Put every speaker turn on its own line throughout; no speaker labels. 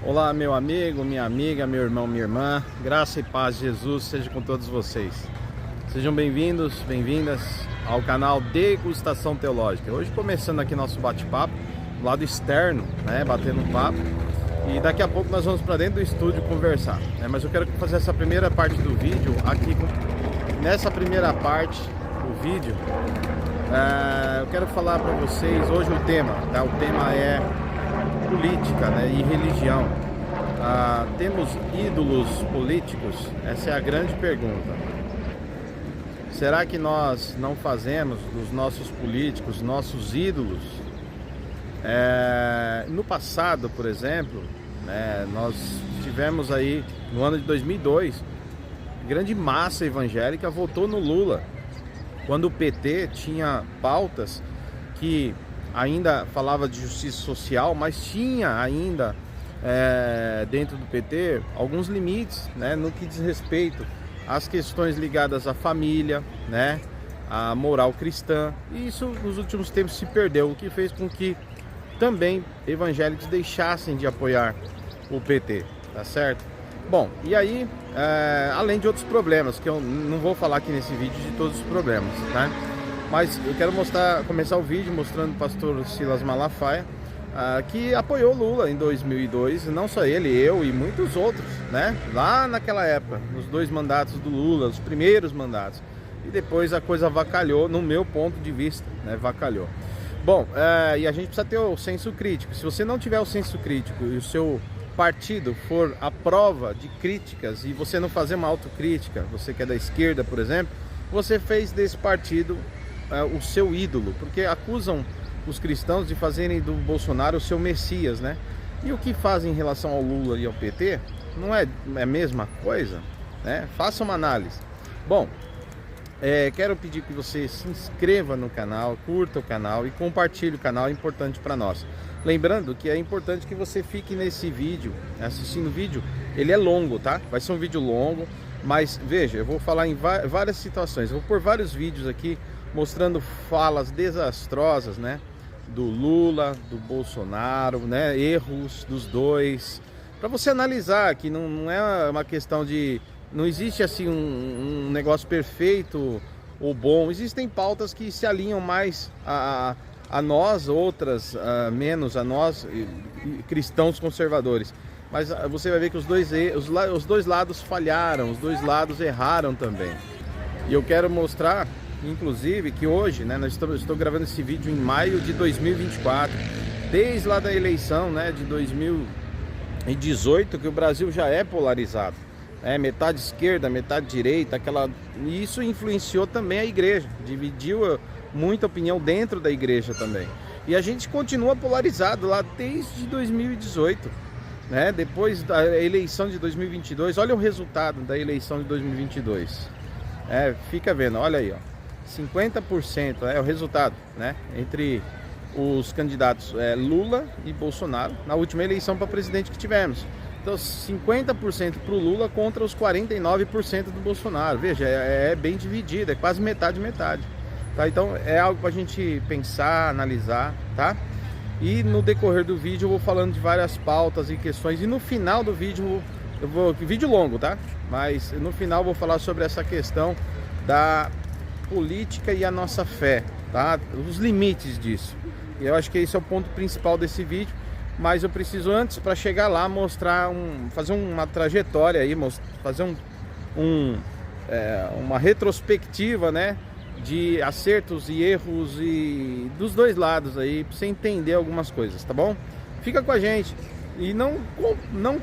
Olá, meu amigo, minha amiga, meu irmão, minha irmã. Graça e paz de Jesus seja com todos vocês. Sejam bem-vindos, bem-vindas ao canal Degustação Teológica. Hoje começando aqui nosso bate-papo, do lado externo, né, batendo um papo. E daqui a pouco nós vamos para dentro do estúdio conversar, né? Mas eu quero fazer essa primeira parte do vídeo aqui. Nessa primeira parte do vídeo, eu quero falar para vocês hoje o tema, tá? O tema é política, né, e religião. Temos ídolos políticos? Essa é a grande pergunta. Será que nós não fazemos dos nossos políticos nossos ídolos? No passado, por exemplo, né, nós tivemos aí no ano de 2002, grande massa evangélica votou no Lula, quando o PT tinha pautas que ainda falava de justiça social, mas tinha ainda dentro do PT alguns limites, né, no que diz respeito às questões ligadas à família, né, à moral cristã. E isso nos últimos tempos se perdeu, o que fez com que também evangélicos deixassem de apoiar o PT, tá certo? Bom, e aí, além de outros problemas, que eu não vou falar aqui nesse vídeo de todos os problemas, tá? Mas eu quero começar o vídeo mostrando o pastor Silas Malafaia, que apoiou Lula em 2002, não só ele, eu e muitos outros, né? Lá naquela época, nos dois mandatos do Lula, os primeiros mandatos. E depois a coisa vacalhou, no meu ponto de vista, né? Vacalhou. Bom, e a gente precisa ter o senso crítico. Se você não tiver o senso crítico e o seu partido for a prova de críticas e você não fazer uma autocrítica, você que é da esquerda, por exemplo, você fez desse partido o seu ídolo, porque acusam os cristãos de fazerem do Bolsonaro o seu Messias, né? E o que fazem em relação ao Lula e ao PT não é a mesma coisa, né? Faça uma análise. Bom, quero pedir que você se inscreva no canal, curta o canal e compartilhe o canal, é importante para nós. Lembrando que é importante que você fique nesse vídeo, assistindo o vídeo, ele é longo, tá? Vai ser um vídeo longo, mas veja, eu vou falar em várias situações, eu vou pôr vários vídeos aqui mostrando falas desastrosas, né? Do Lula, do Bolsonaro, né? Erros dos dois, para você analisar que não é uma questão de... Não existe assim um negócio perfeito ou bom. Existem pautas que se alinham mais a nós, outras menos a nós, cristãos conservadores. Mas você vai ver que os dois lados falharam, os dois lados erraram também. E eu quero mostrar, inclusive, que hoje, né, estou gravando esse vídeo em maio de 2024, desde lá da eleição, né, de 2018, que o Brasil já é polarizado. Metade esquerda, metade direita, e isso influenciou também a igreja, dividiu muita opinião dentro da igreja também. E a gente continua polarizado lá desde 2018, né? Depois da eleição de 2022, olha o resultado da eleição de 2022. Fica vendo, olha aí, ó, 50% é o resultado, né? Entre os candidatos Lula e Bolsonaro na última eleição para presidente que tivemos. Então 50% para o Lula contra os 49% do Bolsonaro. Veja, é bem dividido, é quase metade, tá? Então é algo para a gente pensar, analisar, tá? E no decorrer do vídeo eu vou falando de várias pautas e questões. E no final do vídeo, vídeo longo, tá? Mas no final eu vou falar sobre essa questão da política e a nossa fé, tá? Os limites disso. E eu acho que esse é o ponto principal desse vídeo. Mas eu preciso antes, para chegar lá, fazer uma trajetória aí, fazer uma retrospectiva, né, de acertos e erros e dos dois lados aí, para você entender algumas coisas, tá bom? Fica com a gente e não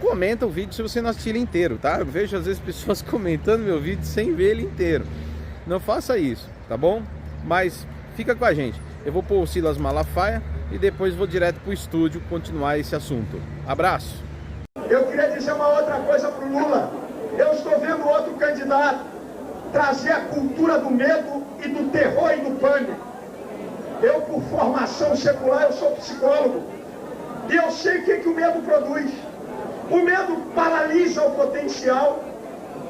comenta o vídeo se você não assistir ele inteiro, tá? Eu vejo às vezes pessoas comentando meu vídeo sem ver ele inteiro. Não faça isso, tá bom? Mas fica com a gente. Eu vou pôr o Silas Malafaia e depois vou direto para o estúdio continuar esse assunto. Abraço!
Eu queria dizer uma outra coisa para o Lula. Eu estou vendo outro candidato trazer a cultura do medo e do terror e do pânico. Eu, por formação secular, eu sou psicólogo. E eu sei o que o medo produz. O medo paralisa o potencial,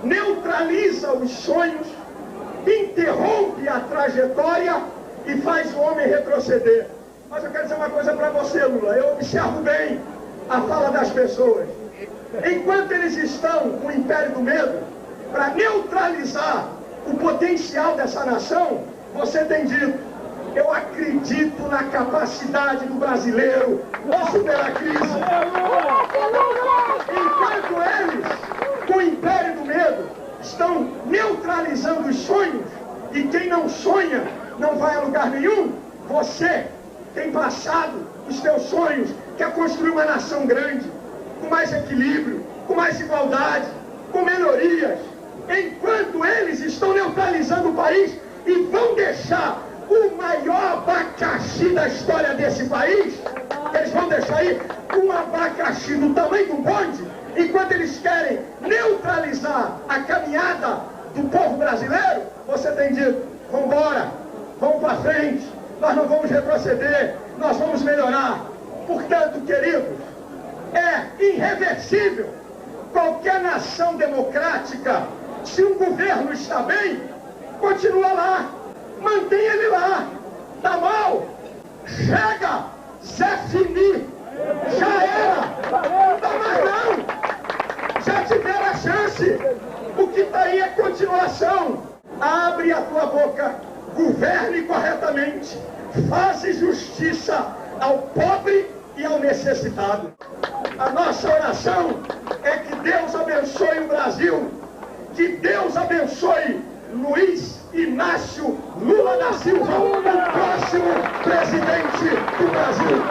neutraliza os sonhos, interrompe a trajetória e faz o homem retroceder. Mas eu quero dizer uma coisa para você, Lula. Eu observo bem a fala das pessoas. Enquanto eles estão com o império do medo, para neutralizar o potencial dessa nação, você tem dito: eu acredito na capacidade do brasileiro de superar a crise. Enquanto eles, com o império do medo, estão neutralizando os sonhos, e quem não sonha não vai a lugar nenhum, você tem passado os teus sonhos, quer construir uma nação grande, com mais equilíbrio, com mais igualdade, com melhorias. Enquanto eles estão neutralizando o país e vão deixar o maior abacaxi da história desse país, eles vão deixar aí um abacaxi do tamanho do bonde, enquanto eles querem neutralizar a caminhada do povo brasileiro, você tem dito: vamos embora, vamos para frente, nós não vamos retroceder, nós vamos melhorar. Portanto, queridos, é irreversível. Qualquer nação democrática, se um governo está bem, continua lá, mantém ele lá. Tá mal? Chega! Zé Fini! Já era! Não dá mais não! Já tiveram a chance! O que está aí é continuação. Abre a tua boca, governe corretamente, faça justiça ao pobre e ao necessitado. A nossa oração é que Deus abençoe o Brasil, que Deus abençoe Luiz Inácio Lula da Silva, o próximo presidente do Brasil.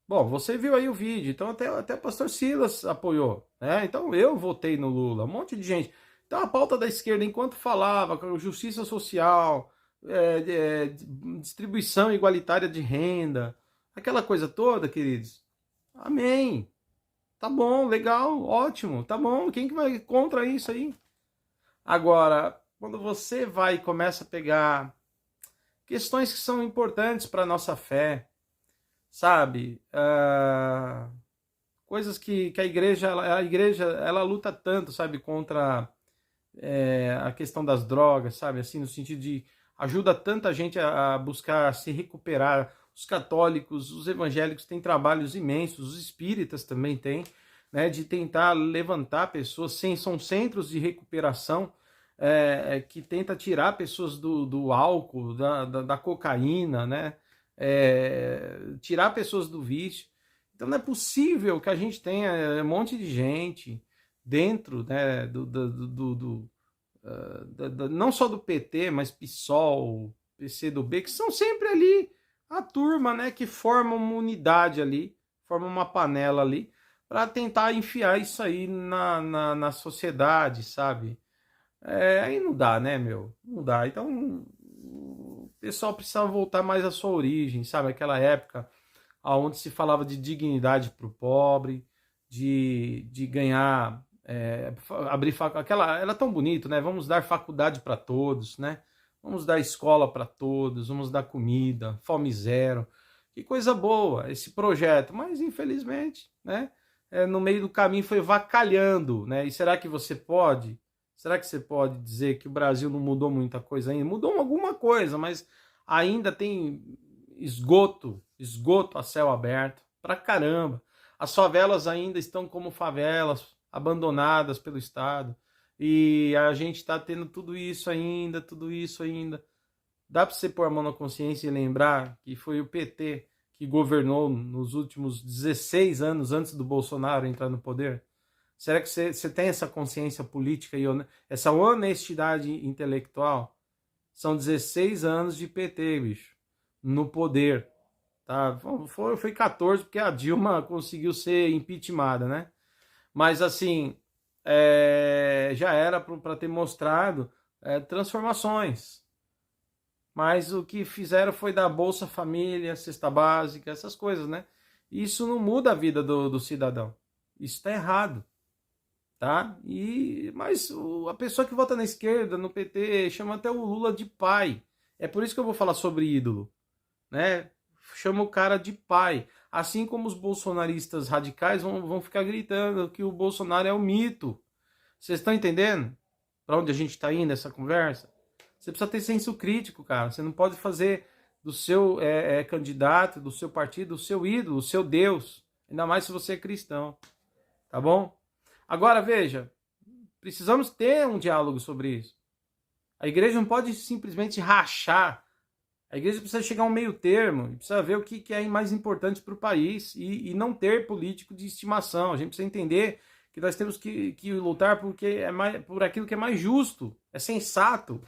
Bom, você viu aí o vídeo, então até o pastor Silas apoiou, né? Então eu votei no Lula, um monte de gente. Então a pauta da esquerda, enquanto falava com justiça social, distribuição igualitária de renda, aquela coisa toda, queridos, amém. Tá bom, legal, ótimo, tá bom, quem que vai contra isso aí? Agora, quando você vai e começa a pegar questões que são importantes para a nossa fé, sabe, coisas que a igreja ela luta tanto, sabe, contra a questão das drogas, sabe, assim, no sentido de ajuda tanta gente a buscar se recuperar. Os católicos, os evangélicos têm trabalhos imensos, os espíritas também têm, né, de tentar levantar pessoas, são centros de recuperação que tenta tirar pessoas do álcool, da cocaína, né, tirar pessoas do vício. Então não é possível que a gente tenha um monte de gente dentro, né, não só do PT, mas PSOL, PCdoB, que são sempre ali a turma, né, que forma uma unidade ali, forma uma panela ali, para tentar enfiar isso aí na sociedade, sabe? Aí não dá, né, meu? Não dá. Então o pessoal precisava voltar mais à sua origem, sabe? Aquela época onde se falava de dignidade para o pobre, de ganhar, abrir aquela, era tão bonito, né? Vamos dar faculdade para todos, né? Vamos dar escola para todos, vamos dar comida, fome zero. Que coisa boa esse projeto, mas infelizmente, né? No meio do caminho foi vacalhando, né? E será que você pode? Será que você pode dizer que o Brasil não mudou muita coisa ainda? Mudou alguma coisa, mas ainda tem esgoto a céu aberto, pra caramba. As favelas ainda estão como favelas, abandonadas pelo Estado. E a gente está tendo tudo isso ainda. Dá para você pôr a mão na consciência e lembrar que foi o PT que governou nos últimos 16 anos antes do Bolsonaro entrar no poder? Será que você tem essa consciência política e essa honestidade intelectual? São 16 anos de PT, bicho, no poder. Tá? Foi 14 porque a Dilma conseguiu ser impeachmentada, né? Mas assim, já era para ter mostrado transformações. Mas o que fizeram foi dar Bolsa Família, cesta básica, essas coisas, né? Isso não muda a vida do cidadão. Isso está errado. Tá? Mas a pessoa que vota na esquerda, no PT, chama até o Lula de pai. É por isso que eu vou falar sobre ídolo, né? Chama o cara de pai. Assim como os bolsonaristas radicais vão ficar gritando que o Bolsonaro é um mito. Vocês estão entendendo para onde a gente está indo essa conversa? Você precisa ter senso crítico, cara. Você não pode fazer do seu candidato, do seu partido, o seu ídolo, o seu Deus. Ainda mais se você é cristão. Tá bom? Agora, veja. Precisamos ter um diálogo sobre isso. A igreja não pode simplesmente rachar. A igreja precisa chegar a um meio termo. E precisa ver o que é mais importante para o país. E não ter político de estimação. A gente precisa entender que nós temos que lutar por aquilo que é mais justo. É sensato.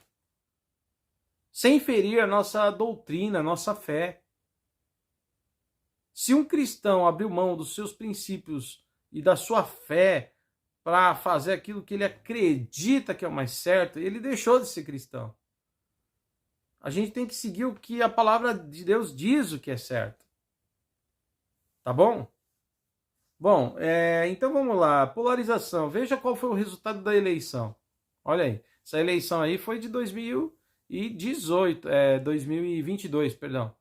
Sem ferir a nossa doutrina, a nossa fé. Se um cristão abriu mão dos seus princípios e da sua fé para fazer aquilo que ele acredita que é o mais certo, ele deixou de ser cristão. A gente tem que seguir o que a palavra de Deus diz o que é certo. Tá bom? Bom, então vamos lá. Polarização. Veja qual foi o resultado da eleição. Olha aí. Essa eleição aí foi de 2022, perdão.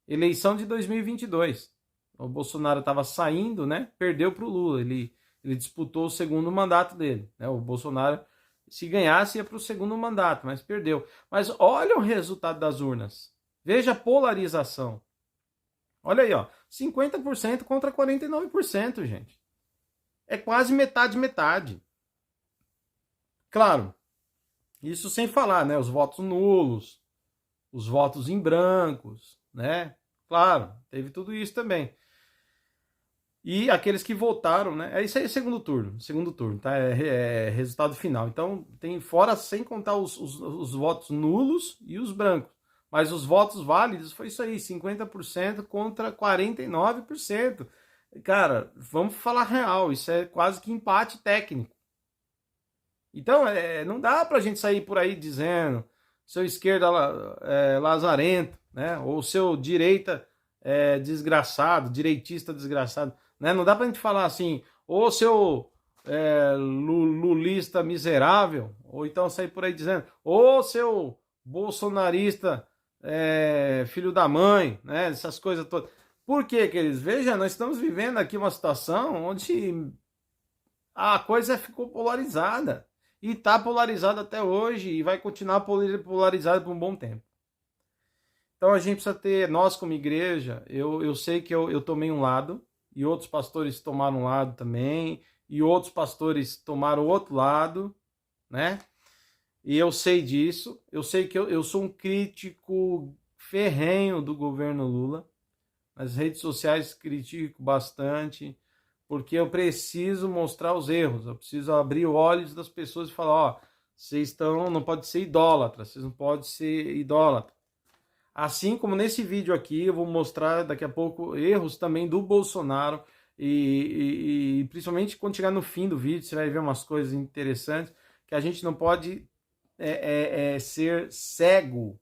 Eleição de 2022. O Bolsonaro estava saindo, né? Perdeu para o Lula. Ele disputou o segundo mandato dele, né? O Bolsonaro, se ganhasse, ia para o segundo mandato, mas perdeu. Mas olha o resultado das urnas. Veja a polarização. Olha aí, ó. 50% contra 49%, gente. É quase metade. Claro, isso sem falar, né? Os votos nulos, os votos em brancos, né? Claro, teve tudo isso também. E aqueles que votaram, né? Isso aí é segundo turno, tá? É resultado final. Então, tem fora, sem contar os votos nulos e os brancos. Mas os votos válidos foi isso aí, 50% contra 49%. Cara, vamos falar real, isso é quase que empate técnico. Então, não dá pra gente sair por aí dizendo seu esquerda lazarento, né? Ou seu direita desgraçado, direitista desgraçado. Né? Não dá pra gente falar assim, ou seu lulista miserável, ou então sair por aí dizendo, ou seu bolsonarista filho da mãe, né? Essas coisas todas. Por quê, queridos? Veja, nós estamos vivendo aqui uma situação onde a coisa ficou polarizada. E está polarizada até hoje e vai continuar polarizada por um bom tempo. Então a gente precisa ter, nós como igreja, eu sei que eu tomei um lado, e outros pastores tomaram um lado também, e outros pastores tomaram o outro lado, né? E eu sei disso, eu sei que eu sou um crítico ferrenho do governo Lula, nas redes sociais critico bastante, porque eu preciso mostrar os erros, eu preciso abrir os olhos das pessoas e falar, ó, vocês não pode ser idólatras, vocês não podem ser idólatras. Assim como nesse vídeo aqui, eu vou mostrar daqui a pouco erros também do Bolsonaro e principalmente quando chegar no fim do vídeo, você vai ver umas coisas interessantes, que a gente não pode ser cego.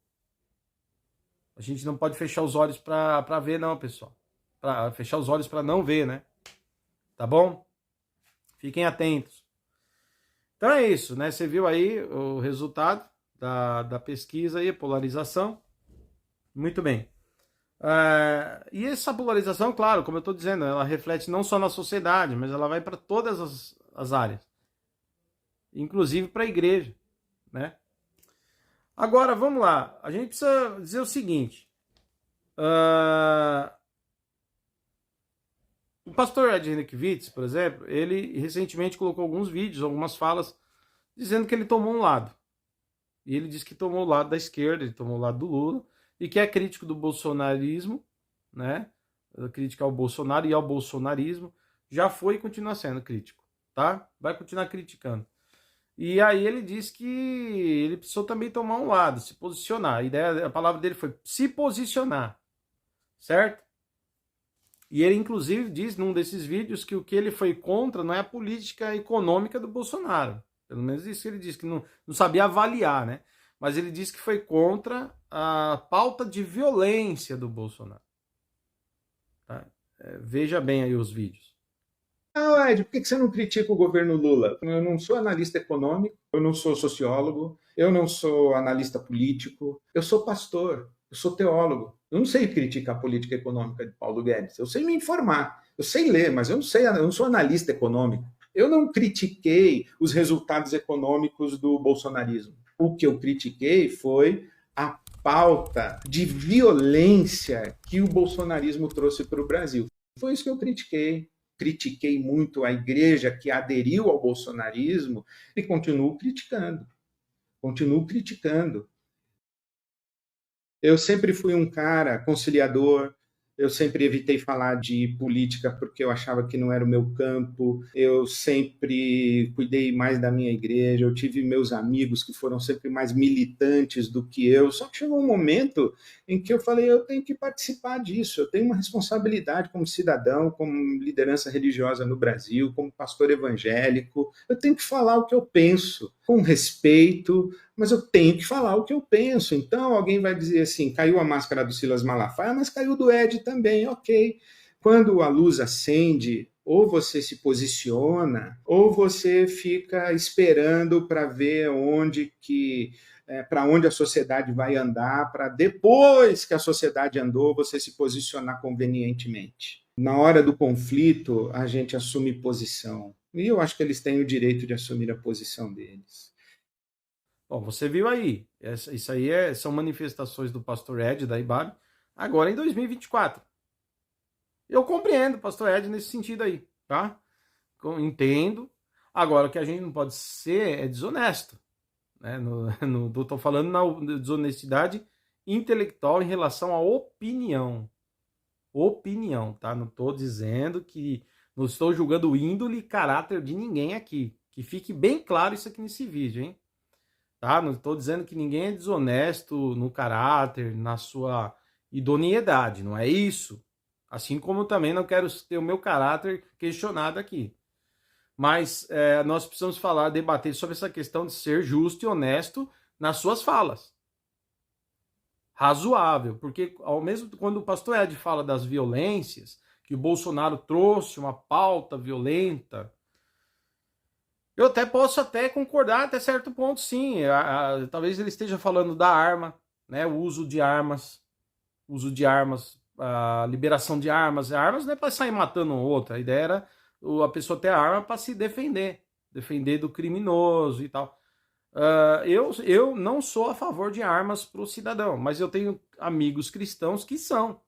A gente não pode fechar os olhos para ver, não, pessoal. Fechar os olhos para não ver, né? Tá bom? Fiquem atentos. Então é isso, né? Você viu aí o resultado da pesquisa aí, polarização. Muito bem. E essa polarização, claro, como eu estou dizendo, ela reflete não só na sociedade, mas ela vai para todas as áreas. Inclusive para a igreja, né? Agora, vamos lá. A gente precisa dizer o seguinte. O pastor Ed Renekiewicz, por exemplo, ele recentemente colocou alguns vídeos, algumas falas, dizendo que ele tomou um lado. E ele disse que tomou o lado da esquerda, ele tomou o lado do Lula, e que é crítico do bolsonarismo, né? Crítica ao Bolsonaro e ao bolsonarismo. Já foi e continua sendo crítico, tá? Vai continuar criticando. E aí ele disse que ele precisou também tomar um lado, se posicionar. A palavra dele foi se posicionar, certo? E ele, inclusive, diz num desses vídeos que o que ele foi contra não é a política econômica do Bolsonaro. Pelo menos isso que ele disse, que não sabia avaliar, né? Mas ele disse que foi contra a pauta de violência do Bolsonaro. Tá? Veja bem aí os vídeos.
Ah, Ed, por que você não critica o governo Lula? Eu não sou analista econômico, eu não sou sociólogo, eu não sou analista político, eu sou pastor, eu sou teólogo. Eu não sei criticar a política econômica de Paulo Guedes, eu sei me informar, eu sei ler, mas eu não sou analista econômico. Eu não critiquei os resultados econômicos do bolsonarismo. O que eu critiquei foi a pauta de violência que o bolsonarismo trouxe para o Brasil. Foi isso que eu critiquei. Critiquei muito a igreja que aderiu ao bolsonarismo e continuo criticando. Continuo criticando. Eu sempre fui um cara conciliador, eu sempre evitei falar de política porque eu achava que não era o meu campo, eu sempre cuidei mais da minha igreja, eu tive meus amigos que foram sempre mais militantes do que eu, só que chegou um momento em que eu falei, eu tenho que participar disso, eu tenho uma responsabilidade como cidadão, como liderança religiosa no Brasil, como pastor evangélico, eu tenho que falar o que eu penso, com respeito, mas eu tenho que falar o que eu penso. Então alguém vai dizer assim, caiu a máscara do Silas Malafaia, mas caiu do Ed também, ok. Quando a luz acende, ou você se posiciona, ou você fica esperando para ver para onde a sociedade vai andar, para depois que a sociedade andou, você se posicionar convenientemente. Na hora do conflito, a gente assume posição. E eu acho que eles têm o direito de assumir a posição deles.
Bom, você viu aí, isso aí são manifestações do pastor Ed da IBAB, agora em 2024. Eu compreendo o pastor Ed nesse sentido aí, tá? Entendo. Agora, o que a gente não pode ser é desonesto. Né? Tô falando na desonestidade intelectual em relação à opinião. Opinião, tá? Não estou dizendo que... Não estou julgando índole e caráter de ninguém aqui. Que fique bem claro isso aqui nesse vídeo, hein? Tá? Não estou dizendo que ninguém é desonesto no caráter, na sua idoneidade, não é isso. Assim como eu também não quero ter o meu caráter questionado aqui. Mas nós precisamos debater sobre essa questão de ser justo e honesto nas suas falas. Razoável, porque ao mesmo quando o pastor Ed fala das violências, que o Bolsonaro trouxe uma pauta violenta, eu posso concordar até certo ponto, sim. Talvez ele esteja falando da arma, né? O uso de armas, a liberação de armas. Armas não é para sair matando um outro. A ideia era a pessoa ter a arma para se defender do criminoso e tal. Eu não sou a favor de armas para o cidadão, mas eu tenho amigos cristãos que são.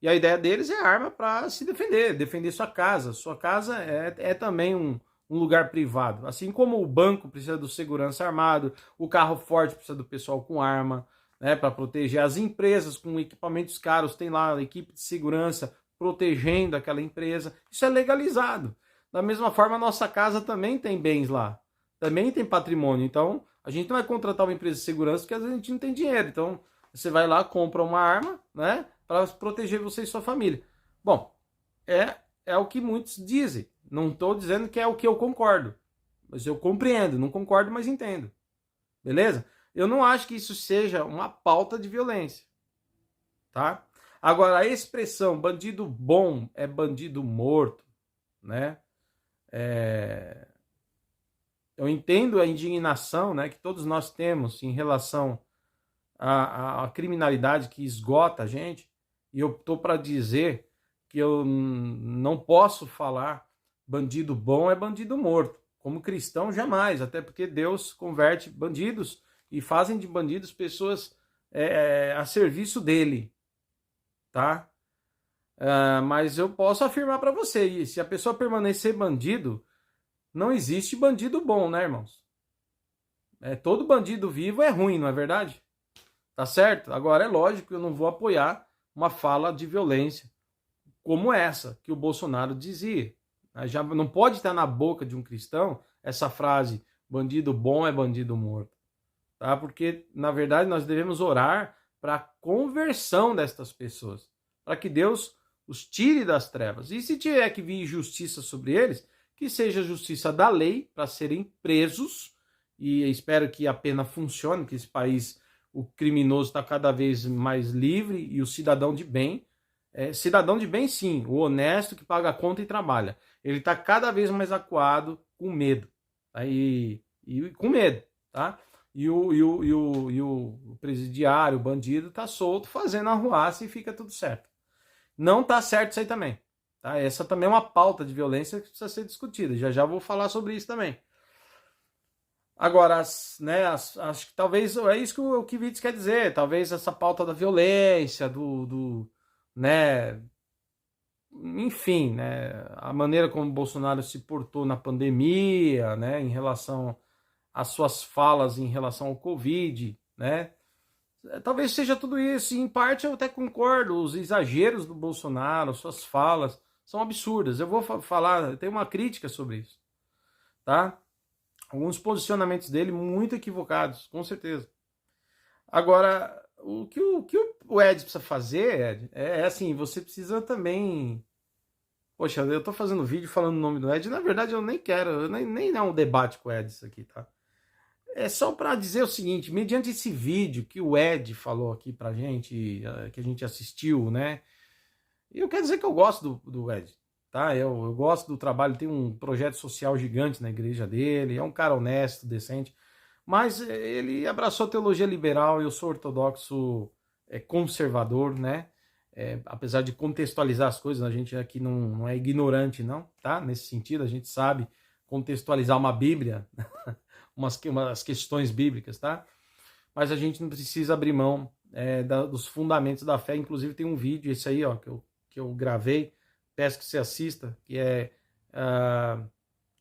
E a ideia deles é arma para se defender sua casa. Sua casa é também um lugar privado. Assim como o banco precisa do segurança armado, o carro forte precisa do pessoal com arma, né, para proteger. As empresas com equipamentos caros têm lá a equipe de segurança protegendo aquela empresa. Isso é legalizado. Da mesma forma, a nossa casa também tem bens lá. Também tem patrimônio. Então, a gente não vai contratar uma empresa de segurança porque às vezes a gente não tem dinheiro. Então, você vai lá, compra uma arma, né, para proteger você e sua família. Bom, é o que muitos dizem. Não estou dizendo que é o que eu concordo, mas eu compreendo, não concordo, mas entendo. Beleza? Eu não acho que isso seja uma pauta de violência, tá? Agora, a expressão bandido bom é bandido morto, né? Eu entendo a indignação, né, que todos nós temos em relação à criminalidade que esgota a gente, e eu estou para dizer que eu não posso falar bandido bom é bandido morto. Como cristão, jamais. Até porque Deus converte bandidos e fazem de bandidos pessoas a serviço dele. Tá? Mas eu posso afirmar para você, se a pessoa permanecer bandido, não existe bandido bom, né, irmãos? Todo bandido vivo é ruim, não é verdade? Tá certo? Agora é lógico que eu não vou apoiar uma fala de violência como essa que o Bolsonaro dizia. Já não pode estar na boca de um cristão essa frase, bandido bom é bandido morto. Tá? Porque, na verdade, nós devemos orar para a conversão destas pessoas, para que Deus os tire das trevas. E se tiver que vir justiça sobre eles, que seja justiça da lei, para serem presos, e espero que a pena funcione, que esse país, o criminoso está cada vez mais livre, e o cidadão de bem, cidadão de bem sim, o honesto que paga a conta e trabalha, ele está cada vez mais acuado, com medo, tá? E com medo, tá? E o presidiário, o bandido, tá solto, fazendo arruaça e fica tudo certo. Não tá certo isso aí também,
Tá? Essa também é uma pauta de violência que precisa ser discutida. Já já vou falar sobre isso também. Agora, acho que talvez é isso que o Kivitz quer dizer. Talvez essa pauta da violência, né, enfim, né, a maneira como o Bolsonaro se portou na pandemia, né, em relação às suas falas em relação ao Covid, né, talvez seja tudo isso. E em parte eu até concordo. Os exageros do Bolsonaro, suas falas são absurdas. Eu vou falar, eu tenho uma crítica sobre isso, tá? Alguns posicionamentos dele muito equivocados, com certeza. Agora, o que o Ed precisa fazer, Ed, é assim, você precisa também... Poxa, eu tô fazendo vídeo falando o nome do Ed, na verdade eu nem quero, nem é um debate com o Ed isso aqui, tá? É só para dizer o seguinte, mediante esse vídeo que o Ed falou aqui pra gente, que a gente assistiu, né? E eu quero dizer que eu gosto do Ed, tá? Eu gosto do trabalho, tem um projeto social gigante na igreja dele, é um cara honesto, decente, mas ele abraçou a teologia liberal. Eu sou ortodoxo conservador, né? Apesar de contextualizar as coisas, a gente aqui não é ignorante, não, tá? Nesse sentido, a gente sabe contextualizar uma Bíblia, umas questões bíblicas, tá? Mas a gente não precisa abrir mão dos fundamentos da fé. Inclusive tem um vídeo, esse aí, ó, que eu gravei, peço que você assista, que é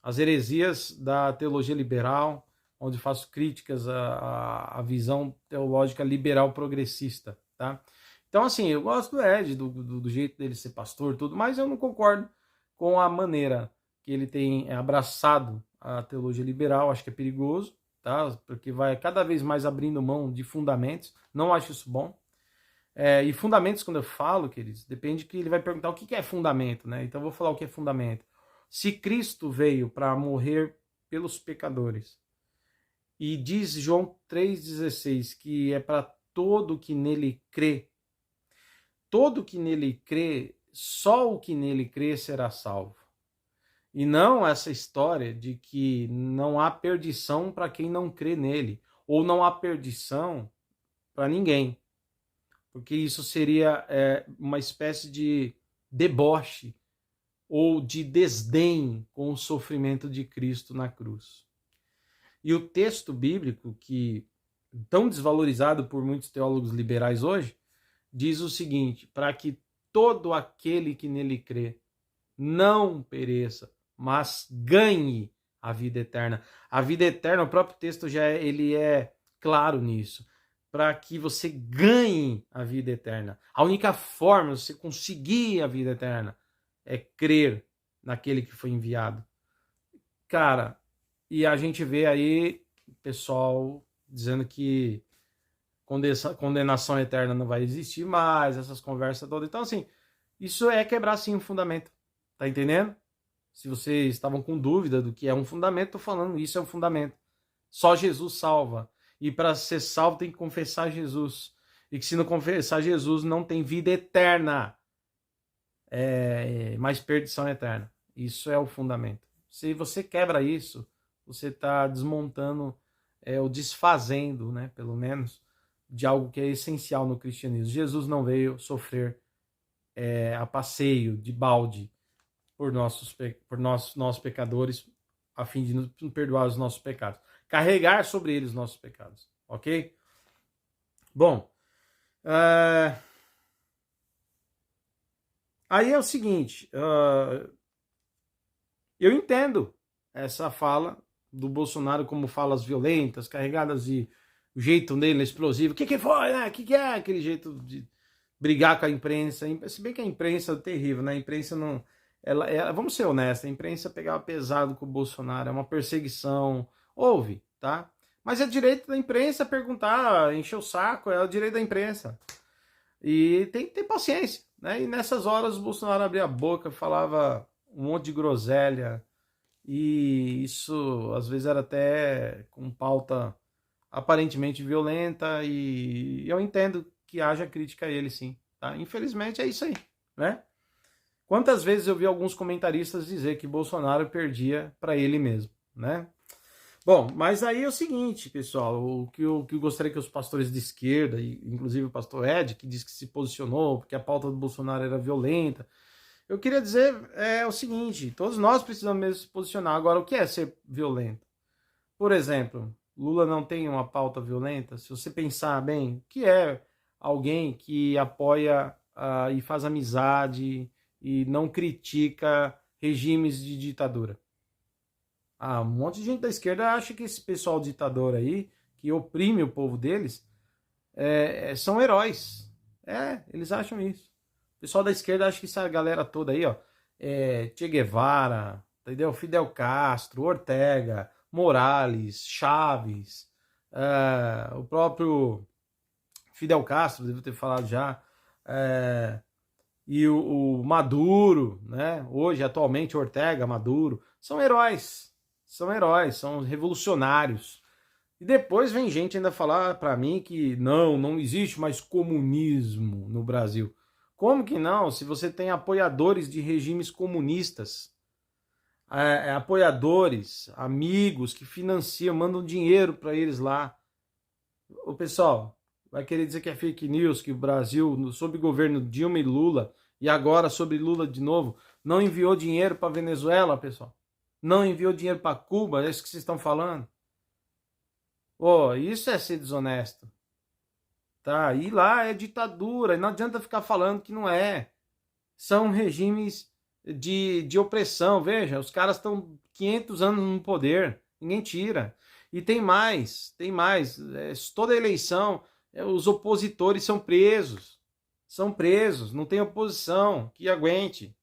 as heresias da teologia liberal, onde faço críticas à visão teológica liberal progressista, tá? Então, assim, eu gosto do Ed, do jeito dele ser pastor, tudo, mas eu não concordo com a maneira que ele tem abraçado a teologia liberal. Acho que é perigoso, tá? Porque vai cada vez mais abrindo mão de fundamentos. Não acho isso bom. E fundamentos, quando eu falo, queridos, depende que ele vai perguntar o que é fundamento, né? Então eu vou falar o que é fundamento. Se Cristo veio para morrer pelos pecadores, e diz João 3,16 que é para todo que nele crê, todo que nele crê, só o que nele crê será salvo. E não essa história de que não há perdição para quem não crê nele, ou não há perdição para ninguém. Porque isso seria uma espécie de deboche ou de desdém com o sofrimento de Cristo na cruz. E o texto bíblico, que tão desvalorizado por muitos teólogos liberais hoje, diz o seguinte: para que todo aquele que nele crê não pereça, mas ganhe a vida eterna. A vida eterna, o próprio texto ele é claro nisso. Para que você ganhe a vida eterna. A única forma de você conseguir a vida eterna é crer naquele que foi enviado. Cara, e a gente vê aí pessoal dizendo que condenação eterna não vai existir mais, essas conversas todas. Então, assim, isso é quebrar, sim, um fundamento. Tá entendendo? Se vocês estavam com dúvida do que é um fundamento, tô falando, isso é um fundamento. Só Jesus salva. E para ser salvo tem que confessar Jesus. E que se não confessar Jesus, não tem vida eterna. Mas perdição eterna. Isso é o fundamento. Se você quebra isso, você está desmontando ou desfazendo, né, pelo menos, de algo que é essencial no cristianismo. Jesus não veio sofrer a passeio, de balde, por nós pecadores, a fim de nos perdoar os nossos pecados. Carregar sobre eles os nossos pecados, ok? Bom, aí é o seguinte, eu entendo essa fala do Bolsonaro como falas violentas, carregadas de o jeito dele explosivo. O que foi, né? O que é aquele jeito de brigar com a imprensa? Se bem que a imprensa é terrível, né? A imprensa não... vamos ser honestos, a imprensa pegava pesado com o Bolsonaro, é uma perseguição... Houve, tá? Mas é direito da imprensa perguntar, encher o saco, é o direito da imprensa. E tem que ter paciência, né? E nessas horas o Bolsonaro abria a boca, falava um monte de groselha, e isso às vezes era até com pauta aparentemente violenta, e eu entendo que haja crítica a ele, sim, tá? Infelizmente é isso aí, né? Quantas vezes eu vi alguns comentaristas dizer que Bolsonaro perdia para ele mesmo, né? Bom, mas aí é o seguinte, pessoal, o que eu gostaria que os pastores de esquerda, inclusive o pastor Ed, que disse que se posicionou porque a pauta do Bolsonaro era violenta, eu queria dizer o seguinte, todos nós precisamos mesmo se posicionar. Agora, o que é ser violento? Por exemplo, Lula não tem uma pauta violenta? Se você pensar bem, o que é alguém que apoia e faz amizade e não critica regimes de ditadura? Um monte de gente da esquerda acha que esse pessoal ditador aí, que oprime o povo deles, são heróis. Eles acham isso. O pessoal da esquerda acha que essa galera toda aí, ó, Che Guevara, entendeu? Fidel Castro, Ortega, Morales, Chaves, o próprio Fidel Castro, devo ter falado já, e o Maduro, né? Hoje, atualmente, Ortega, Maduro, são heróis, são revolucionários. E depois vem gente ainda falar para mim que não existe mais comunismo no Brasil. Como que não? Se você tem apoiadores de regimes comunistas, apoiadores, amigos que financiam, mandam dinheiro para eles lá. O pessoal vai querer dizer que é fake news, que o Brasil, sob o governo Dilma e Lula, e agora sobre Lula de novo, não enviou dinheiro para Venezuela, pessoal. Não enviou dinheiro para Cuba, é isso que vocês estão falando? Isso é ser desonesto. Tá? E lá é ditadura, e não adianta ficar falando que não é. São regimes de opressão, veja, os caras estão 500 anos no poder, ninguém tira. E tem mais, toda eleição, os opositores são presos, não tem oposição que aguente.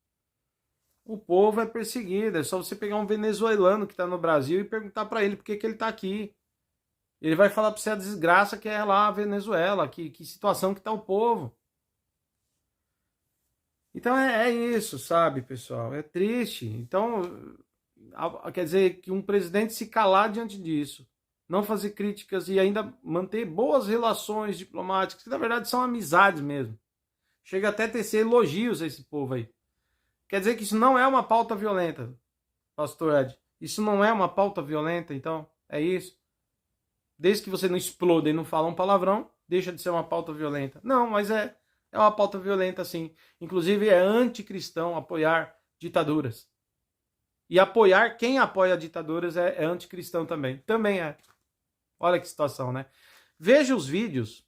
O povo é perseguido, é só você pegar um venezuelano que está no Brasil e perguntar para ele por que ele está aqui. Ele vai falar para você a desgraça que é lá a Venezuela, que situação que está o povo. Então é isso, sabe, pessoal? É triste. Então, quer dizer que um presidente se calar diante disso, não fazer críticas e ainda manter boas relações diplomáticas, que na verdade são amizades mesmo. Chega até a tecer elogios a esse povo aí. Quer dizer que isso não é uma pauta violenta, pastor Ed. Isso não é uma pauta violenta, então, é isso. Desde que você não exploda e não fala um palavrão, deixa de ser uma pauta violenta. Não, mas é uma pauta violenta, sim. Inclusive, é anticristão apoiar ditaduras. E apoiar quem apoia ditaduras é anticristão também. Também é. Olha que situação, né? Veja os vídeos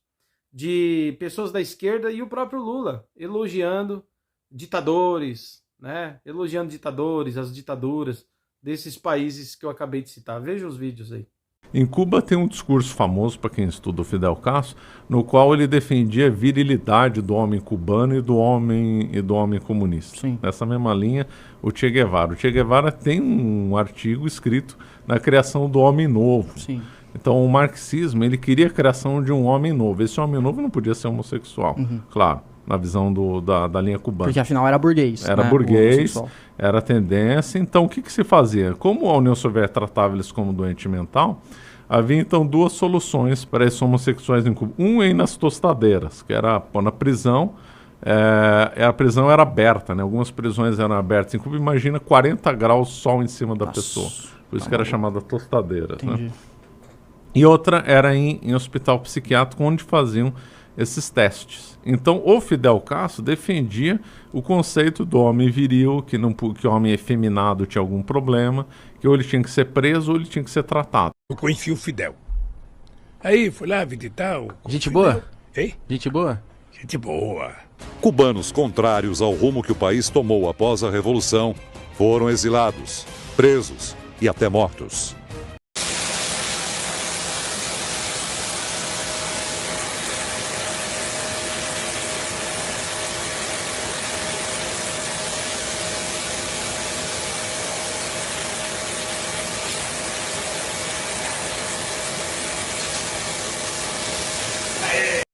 de pessoas da esquerda e o próprio Lula elogiando ditadores, né? Elogiando ditadores, as ditaduras desses países que eu acabei de citar. Veja os vídeos aí.
Em Cuba tem um discurso famoso, para quem estuda o Fidel Castro, no qual ele defendia a virilidade do homem cubano e do homem comunista.
Sim.
Nessa mesma linha, o Che Guevara. O Che Guevara tem um artigo escrito na criação do homem novo.
Sim.
Então o marxismo, ele queria a criação de um homem novo. Esse homem novo não podia ser homossexual, claro, na visão da linha cubana.
Porque afinal era burguês.
Era, né? Burguês, era a tendência. Então o que se fazia? Como a União Soviética tratava eles como doente mental, havia então duas soluções para esses homossexuais em Cuba. Um é ir nas tostadeiras, que era pôr na prisão. A prisão era aberta, né? Algumas prisões eram abertas em Cuba. Imagina 40 graus sol em cima da pessoa. Por isso que era chamada tostadeira. Né? E outra era em hospital psiquiátrico, onde faziam esses testes. Então o Fidel Castro defendia o conceito do homem viril, que o homem efeminado tinha algum problema, que ou ele tinha que ser preso ou ele tinha que ser tratado.
Eu conheci o Fidel. Aí fui lá visitar o
Gente
Fidel.
boa?
Hein?
Gente boa?
Gente boa.
Cubanos contrários ao rumo que o país tomou após a Revolução foram exilados, presos e até mortos.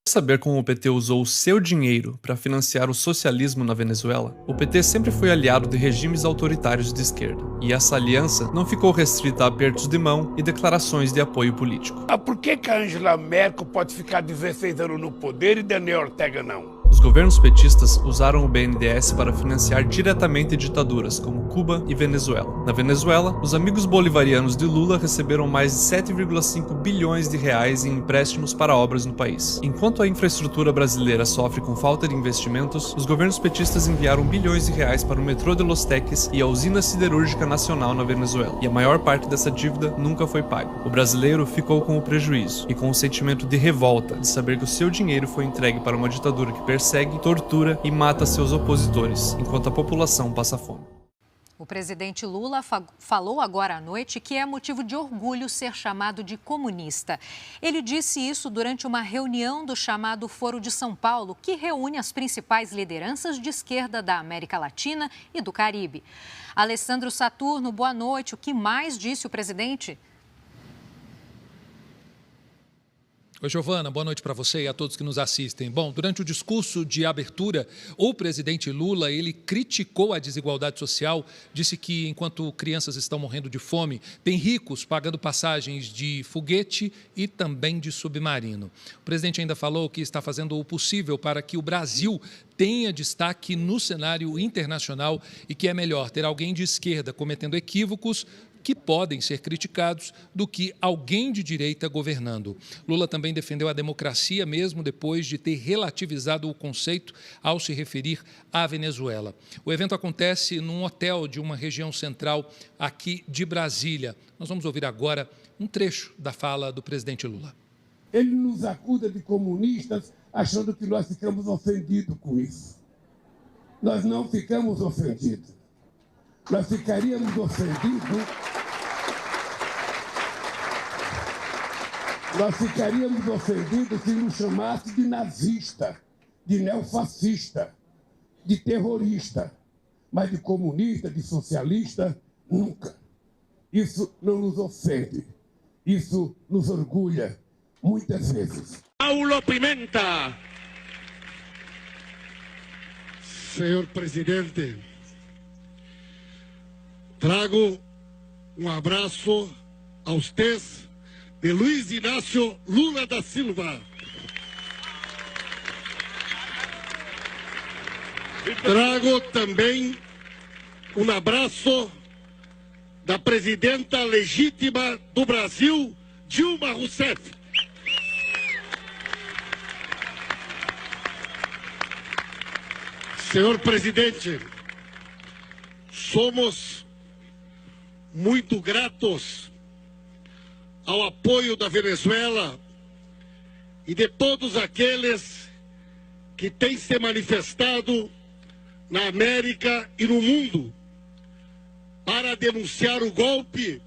Saber como o PT usou o seu dinheiro para financiar o socialismo na Venezuela? O PT sempre foi aliado de regimes autoritários de esquerda, e essa aliança não ficou restrita a apertos de mão e declarações de apoio político.
Por que a Angela Merkel pode ficar 16 anos no poder e Daniel Ortega não?
Os governos petistas usaram o BNDES para financiar diretamente ditaduras como Cuba e Venezuela. Na Venezuela, os amigos bolivarianos de Lula receberam mais de 7,5 bilhões de reais em empréstimos para obras no país. Enquanto a infraestrutura brasileira sofre com falta de investimentos, os governos petistas enviaram bilhões de reais para o metrô de Los Teques e a usina siderúrgica nacional na Venezuela. E a maior parte dessa dívida nunca foi paga. O brasileiro ficou com o prejuízo e com o sentimento de revolta de saber que o seu dinheiro foi entregue para uma ditadura que persegue, tortura e mata seus opositores, enquanto a população passa fome.
O presidente Lula falou agora à noite que é motivo de orgulho ser chamado de comunista. Ele disse isso durante uma reunião do chamado Foro de São Paulo, que reúne as principais lideranças de esquerda da América Latina e do Caribe. Alessandro Saturno, boa noite. O que mais disse o presidente?
Oi, Giovana, boa noite para você e a todos que nos assistem. Bom, durante o discurso de abertura, o presidente Lula, ele criticou a desigualdade social, disse que enquanto crianças estão morrendo de fome, tem ricos pagando passagens de foguete e também de submarino. O presidente ainda falou que está fazendo o possível para que o Brasil tenha destaque no cenário internacional e que é melhor ter alguém de esquerda cometendo equívocos que podem ser criticados do que alguém de direita governando. Lula também defendeu a democracia mesmo depois de ter relativizado o conceito ao se referir à Venezuela. O evento acontece num hotel de uma região central aqui de Brasília. Nós vamos ouvir agora um trecho da fala do presidente Lula.
Ele nos acusa de comunistas achando que nós ficamos ofendidos com isso. Nós não ficamos ofendidos. Nós ficaríamos ofendidos. Nós ficaríamos ofendidos se nos chamasse de nazista, de neofascista, de terrorista, mas de comunista, de socialista, nunca. Isso não nos ofende, isso nos orgulha, muitas vezes.
Paulo Pimenta.
Senhor presidente, trago um abraço a vocês de Luiz Inácio Lula da Silva. Trago também um abraço da presidenta legítima do Brasil, Dilma Rousseff. Senhor presidente, somos muito gratos ao apoio da Venezuela e de todos aqueles que têm se manifestado na América e no mundo para denunciar o golpe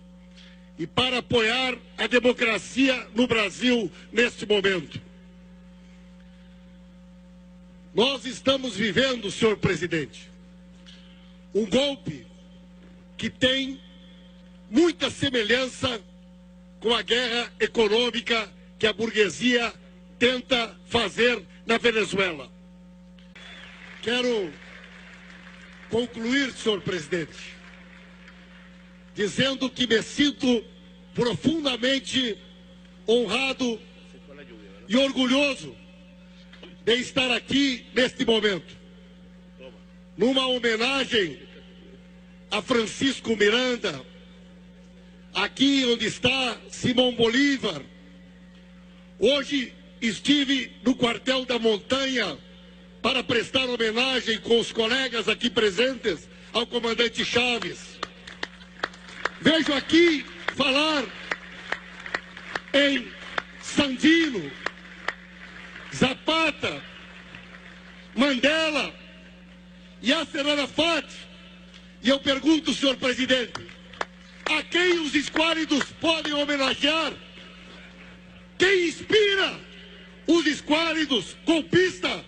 e para apoiar a democracia no Brasil neste momento. Nós estamos vivendo, senhor presidente, um golpe que tem muita semelhança com a guerra econômica que a burguesia tenta fazer na Venezuela. Quero concluir, senhor presidente, dizendo que me sinto profundamente honrado e orgulhoso de estar aqui neste momento, numa homenagem a Francisco Miranda, aqui onde está Simão Bolívar. Hoje estive no quartel da Montanha para prestar homenagem com os colegas aqui presentes ao comandante Chaves. Vejo aqui falar em Sandino, Zapata, Mandela, Yasser Arafat. E eu pergunto, senhor presidente, a quem os esquálidos podem homenagear? Quem inspira os esquálidos golpistas?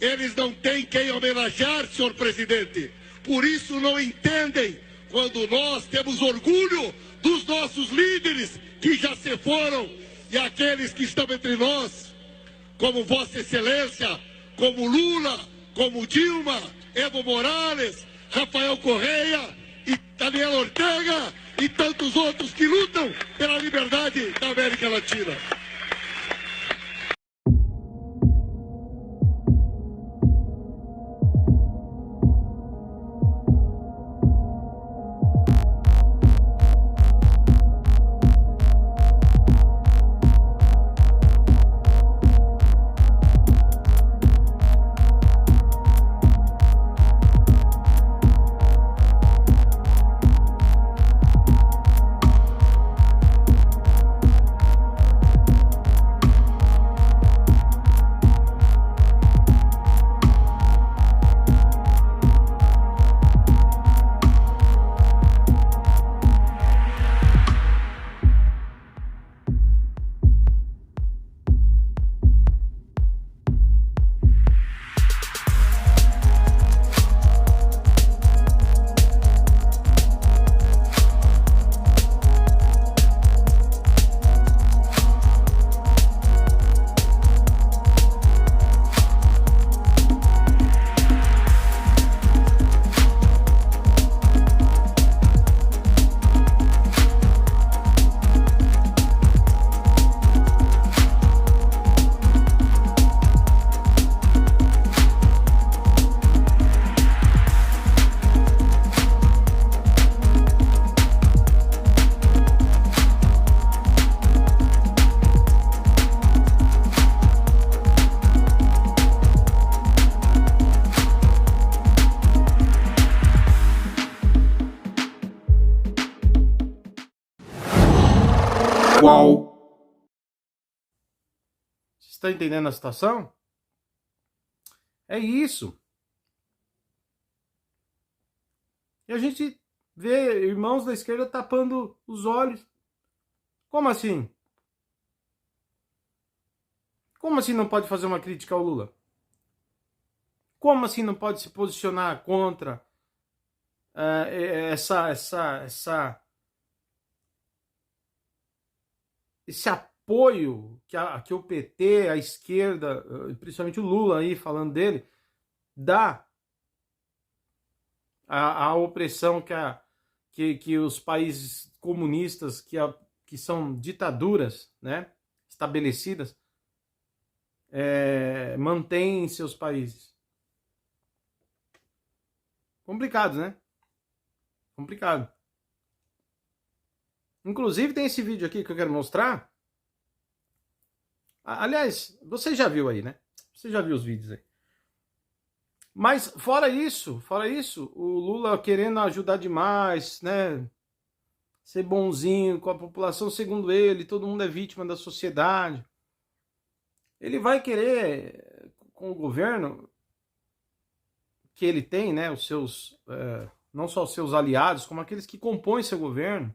Eles não têm quem homenagear, senhor presidente. Por isso não entendem quando nós temos orgulho dos nossos líderes que já se foram e aqueles que estão entre nós, como Vossa Excelência, como Lula, como Dilma, Evo Morales, Rafael Correia e Daniel Ortega e tantos outros que lutam pela liberdade da América Latina.
Você está entendendo a situação? É isso. E a gente vê irmãos da esquerda tapando os olhos. Como assim? Como assim não pode fazer uma crítica ao Lula? Como assim não pode se posicionar contra esse apoio que o PT, a esquerda, principalmente o Lula aí falando dele, dá à opressão que os países comunistas, que são ditaduras, né, estabelecidas, mantêm em seus países. Complicado, né? Complicado. Inclusive tem esse vídeo aqui que eu quero mostrar. Aliás, você já viu aí, né? Você já viu os vídeos aí. Mas fora isso, o Lula querendo ajudar demais, né? Ser bonzinho com a população, segundo ele, todo mundo é vítima da sociedade. Ele vai querer, com o governo que ele tem, né? Os seus, não só os seus aliados, como aqueles que compõem seu governo,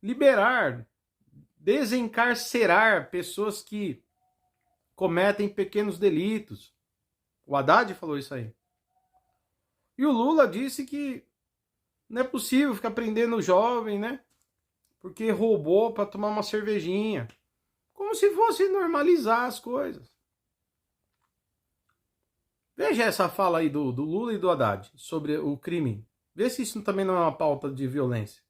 liberar, desencarcerar pessoas que cometem pequenos delitos. O Haddad falou isso aí. E o Lula disse que não é possível ficar prendendo o jovem, né? Porque roubou para tomar uma cervejinha. Como se fosse normalizar as coisas. Veja essa fala aí do Lula e do Haddad sobre o crime. Vê se isso também não é uma pauta de violência.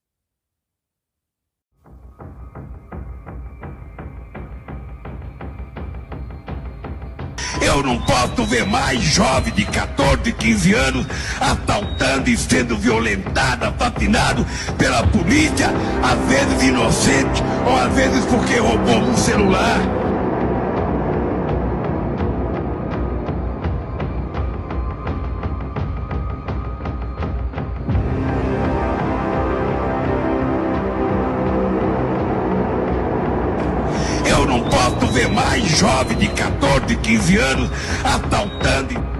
Eu não posso ver mais jovem de 14, 15 anos assaltando e sendo violentado, assassinado pela polícia, às vezes inocente, ou às vezes porque roubou um celular. Eu não posso ver mais jovem de 14, 15 anos assaltando.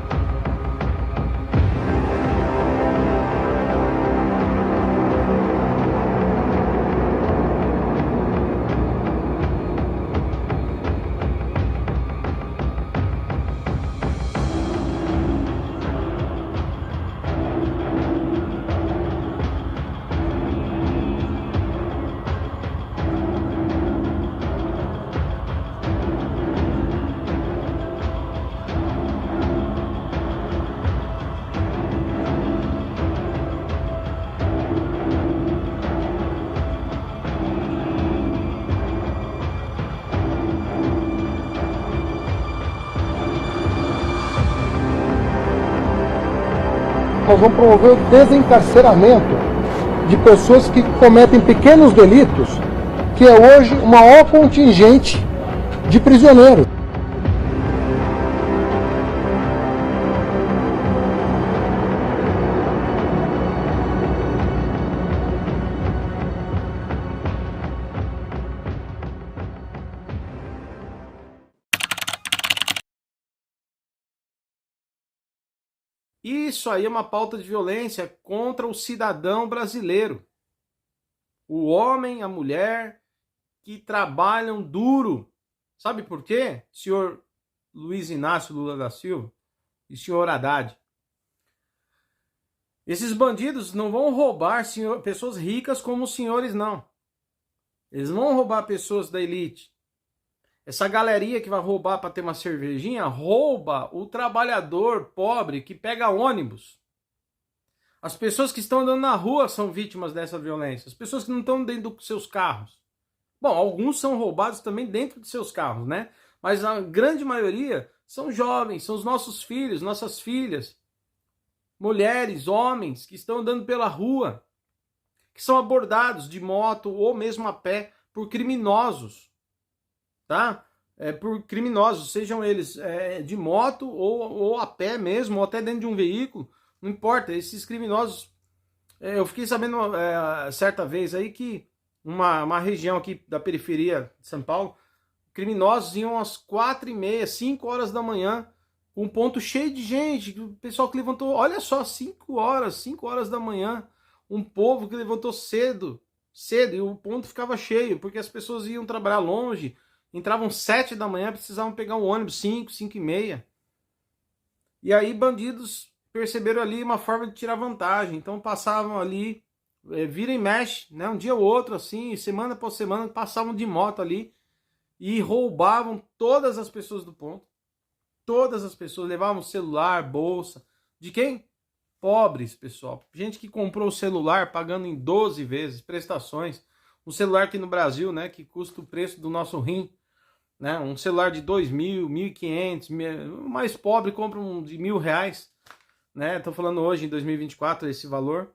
Nós vamos promover o desencarceramento de pessoas que cometem pequenos delitos, que é hoje o maior contingente de prisioneiros.
Isso aí é uma pauta de violência contra o cidadão brasileiro. O homem, a mulher que trabalham duro. Sabe por quê, senhor Luiz Inácio Lula da Silva e senhor Haddad? Esses bandidos não vão roubar pessoas ricas como os senhores, não. Eles vão roubar pessoas da elite. Essa galeria que vai roubar para ter uma cervejinha, rouba o trabalhador pobre que pega ônibus. As pessoas que estão andando na rua são vítimas dessa violência. As pessoas que não estão dentro dos seus carros. Bom, alguns são roubados também dentro de seus carros, né? Mas a grande maioria são jovens, são os nossos filhos, nossas filhas. Mulheres, homens que estão andando pela rua. Que são abordados de moto ou mesmo a pé por criminosos. Tá? Por criminosos, sejam eles de moto ou a pé mesmo, ou até dentro de um veículo, não importa, esses criminosos Eu fiquei sabendo certa vez aí que uma região aqui da periferia de São Paulo, criminosos iam às 4h30, 5 horas da manhã, com um ponto cheio de gente, o pessoal que levantou, olha só, 5 horas da manhã, um povo que levantou cedo, e o ponto ficava cheio, porque as pessoas iam trabalhar longe, entravam 7 da manhã, precisavam pegar um ônibus 5h30. E aí bandidos perceberam ali uma forma de tirar vantagem, então passavam ali, vira e mexe, né, um dia ou outro, assim, semana após semana, passavam de moto ali e roubavam todas as pessoas do ponto. Todas as pessoas levavam celular, bolsa. De quem? Pobres, pessoal. Gente que comprou o celular pagando em 12 vezes, prestações. Um celular aqui no Brasil, né, que custa o preço do nosso rim. Né, um celular de 2.000, 1.500, o mais pobre compra um de R$1.000. Né, tô falando hoje, em 2024, esse valor.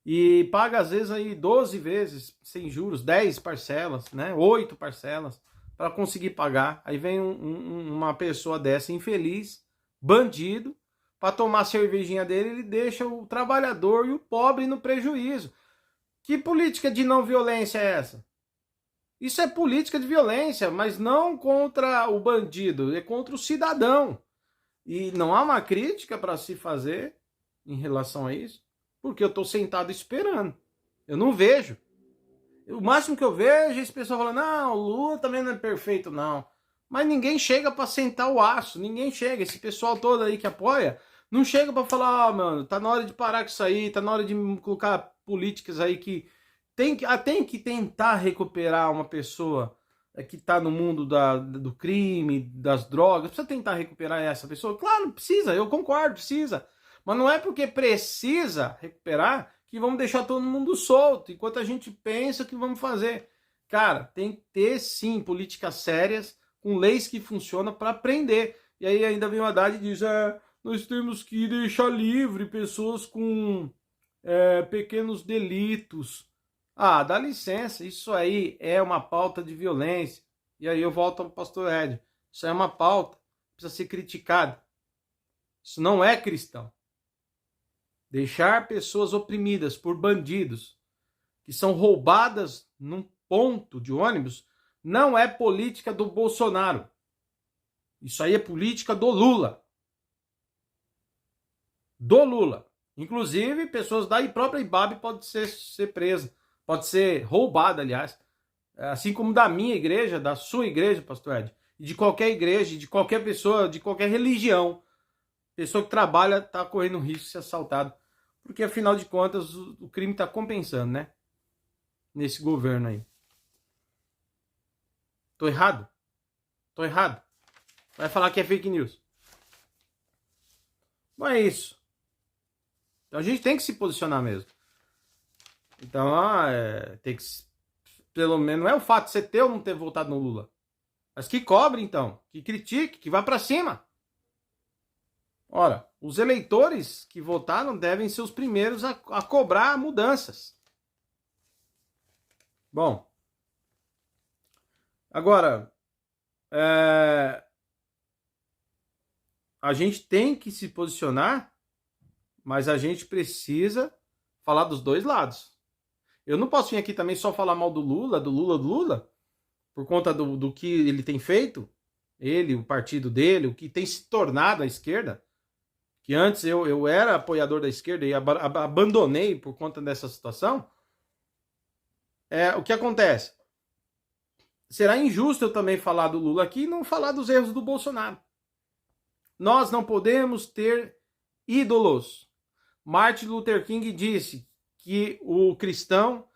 E paga às vezes aí 12 vezes, sem juros, 10 parcelas, né, 8 parcelas, para conseguir pagar. Aí vem uma pessoa dessa infeliz, bandido, para tomar a cervejinha dele, ele deixa o trabalhador e o pobre no prejuízo. Que política de não violência é essa? Isso é política de violência, mas não contra o bandido, é contra o cidadão. E não há uma crítica para se fazer em relação a isso, porque eu estou sentado esperando. Eu não vejo. O máximo que eu vejo é esse pessoal falando, não, o Lula também não é perfeito, não. Mas ninguém chega para sentar o aço, ninguém chega. Esse pessoal todo aí que apoia, não chega para falar, mano, tá na hora de parar com isso aí, tá na hora de colocar políticas aí que tem que tentar recuperar uma pessoa que tá no mundo do crime, das drogas. Precisa tentar recuperar essa pessoa? Claro, precisa, eu concordo, precisa. Mas não é porque precisa recuperar que vamos deixar todo mundo solto, enquanto a gente pensa que vamos fazer. Cara, tem que ter sim políticas sérias, com leis que funcionam para prender. E aí ainda vem o Haddad e diz, nós temos que deixar livre pessoas com pequenos delitos. Ah, dá licença, isso aí é uma pauta de violência. E aí eu volto ao pastor Ed. Isso é uma pauta, precisa ser criticada. Isso não é cristão. Deixar pessoas oprimidas por bandidos que são roubadas num ponto de ônibus não é política do Bolsonaro. Isso aí é política do Lula. Do Lula. Inclusive, pessoas da própria IBAB podem ser presas. Pode ser roubada, aliás. Assim como da minha igreja, da sua igreja, pastor Ed. E de qualquer igreja, de qualquer pessoa, de qualquer religião. Pessoa que trabalha está correndo risco de ser assaltado. Porque, afinal de contas, o crime está compensando, né? Nesse governo aí. Tô errado? Tô errado. Vai falar que é fake news. Bom, é isso. Então a gente tem que se posicionar mesmo. Então, tem que... Pelo menos, não é o fato de você ter ou não ter votado no Lula. Mas que cobre, então. Que critique, que vá pra cima. Ora, os eleitores que votaram devem ser os primeiros a cobrar mudanças. Bom. Agora, a gente tem que se posicionar, mas a gente precisa falar dos dois lados. Eu não posso vir aqui também só falar mal do Lula, por conta do que ele tem feito, ele, o partido dele, o que tem se tornado a esquerda, que antes eu era apoiador da esquerda e abandonei por conta dessa situação. O que acontece? Será injusto eu também falar do Lula aqui e não falar dos erros do Bolsonaro. Nós não podemos ter ídolos. Martin Luther King disse que o cristão,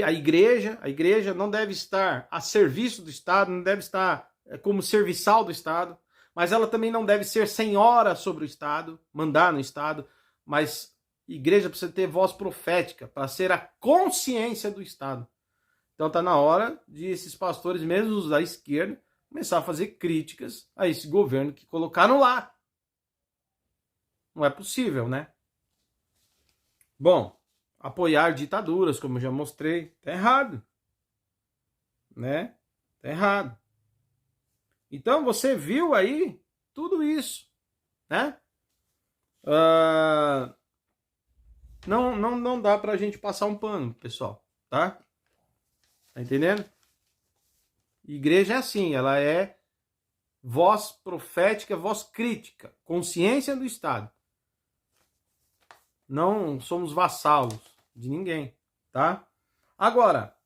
a igreja não deve estar a serviço do Estado, não deve estar como serviçal do Estado, mas ela também não deve ser senhora sobre o Estado, mandar no Estado, mas a igreja precisa ter voz profética para ser a consciência do Estado. Então está na hora de esses pastores, mesmo os da esquerda, começar a fazer críticas a esse governo que colocaram lá. Não é possível, né? Bom, apoiar ditaduras, como eu já mostrei, tá errado. Né? Tá errado. Então você viu aí tudo isso, né? Não dá pra gente passar um pano, pessoal, tá? Tá entendendo? Igreja é assim, ela é voz profética, voz crítica, consciência do Estado. Não somos vassalos de ninguém, tá? Agora,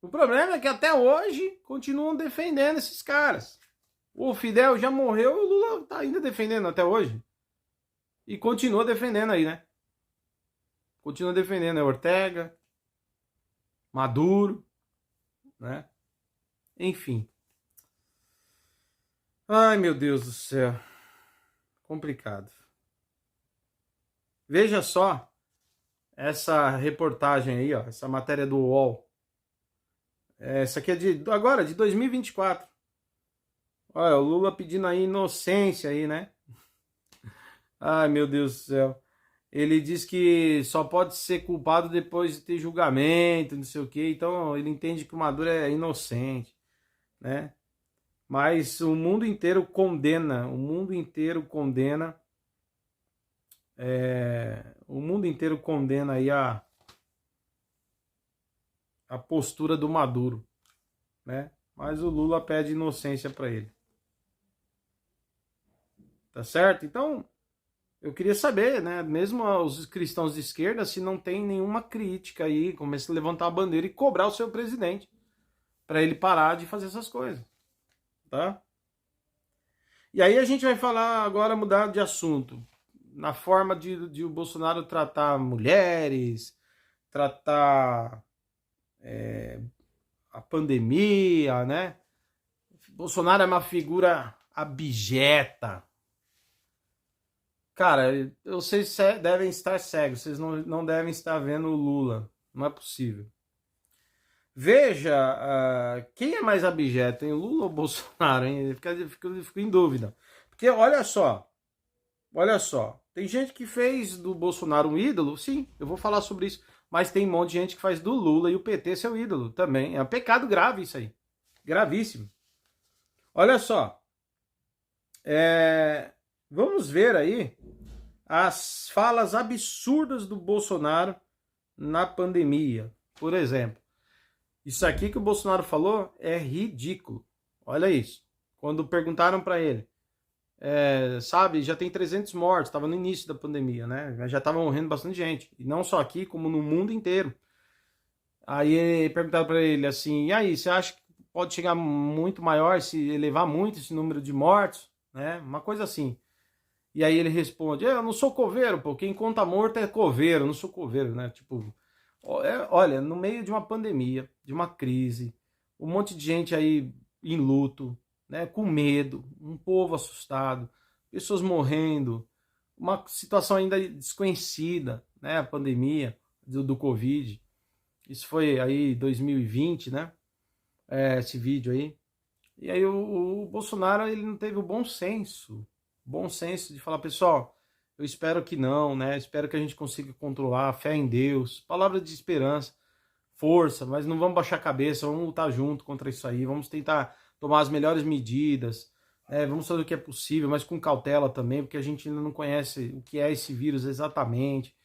o problema é que até hoje continuam defendendo esses caras. O Fidel já morreu e o Lula tá ainda defendendo até hoje. E continua defendendo aí, né? Continua defendendo Ortega, Maduro, né? Enfim. Ai, meu Deus do céu. Complicado. Veja só essa reportagem aí, ó, essa matéria do UOL. Essa aqui é de 2024. Olha, o Lula pedindo a inocência aí, né? Ai, meu Deus do céu. Ele diz que só pode ser culpado depois de ter julgamento, não sei o quê. Então ele entende que o Maduro é inocente, né? Mas o mundo inteiro condena, o mundo inteiro condena aí a postura do Maduro, né? Mas o Lula pede inocência para ele. Tá certo? Então, eu queria saber, né? Mesmo os cristãos de esquerda, se não tem nenhuma crítica aí, comece a levantar a bandeira e cobrar o seu presidente para ele parar de fazer essas coisas, tá? E aí a gente vai falar agora, mudar de assunto, na forma de o Bolsonaro tratar mulheres, tratar a pandemia, né? Bolsonaro é uma figura abjeta. Cara, vocês devem estar cegos, vocês não devem estar vendo o Lula. Não é possível. Veja, quem é mais abjeto, hein? O Lula ou o Bolsonaro, hein? Fico em dúvida. Porque olha só, tem gente que fez do Bolsonaro um ídolo, sim, eu vou falar sobre isso, mas tem um monte de gente que faz do Lula e o PT seu ídolo também. É um pecado grave isso aí, gravíssimo. Olha só, vamos ver aí as falas absurdas do Bolsonaro na pandemia. Por exemplo, isso aqui que o Bolsonaro falou é ridículo. Olha isso. Quando perguntaram para ele, sabe, já tem 300 mortos, estava no início da pandemia, né? Já estava morrendo bastante gente. E não só aqui, como no mundo inteiro. Aí perguntaram para ele assim, e aí, você acha que pode chegar muito maior, se elevar muito esse número de mortos? Né? Uma coisa assim. E aí ele responde, eu não sou coveiro, pô, quem conta morto é coveiro, eu não sou coveiro, né? Tipo, olha, no meio de uma pandemia, de uma crise, um monte de gente aí em luto, né, com medo, um povo assustado, pessoas morrendo, uma situação ainda desconhecida, né, a pandemia do Covid. Isso foi aí 2020, né? Esse vídeo aí. E aí o Bolsonaro, ele não teve o bom senso de falar, pessoal, eu espero que não, né? Espero que a gente consiga controlar, fé em Deus, palavra de esperança, força, mas não vamos baixar a cabeça, vamos lutar junto contra isso aí, vamos tentar tomar as melhores medidas, vamos fazer o que é possível, mas com cautela também, porque a gente ainda não conhece o que é esse vírus exatamente,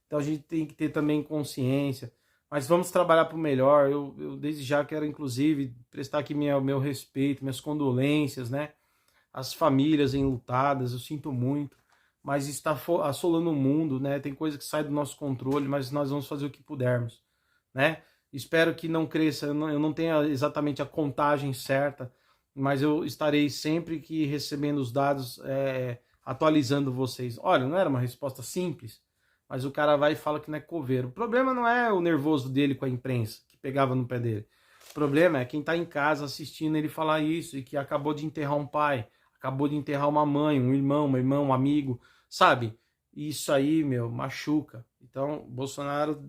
então a gente tem que ter também consciência, mas vamos trabalhar para o melhor. Eu desde já quero, inclusive, prestar aqui meu respeito, minhas condolências, né? As famílias enlutadas, eu sinto muito, mas está assolando o mundo, né? Tem coisa que sai do nosso controle, mas nós vamos fazer o que pudermos, né? Espero que não cresça, eu não tenha exatamente a contagem certa, mas eu estarei sempre que recebendo os dados, atualizando vocês. Olha, não era uma resposta simples, mas o cara vai e fala que não é coveiro. O problema não é o nervoso dele com a imprensa, que pegava no pé dele. O problema é quem está em casa assistindo ele falar isso, e que acabou de enterrar um pai, acabou de enterrar uma mãe, um irmão, uma irmã, um amigo, sabe? Isso aí, meu, machuca. Então, Bolsonaro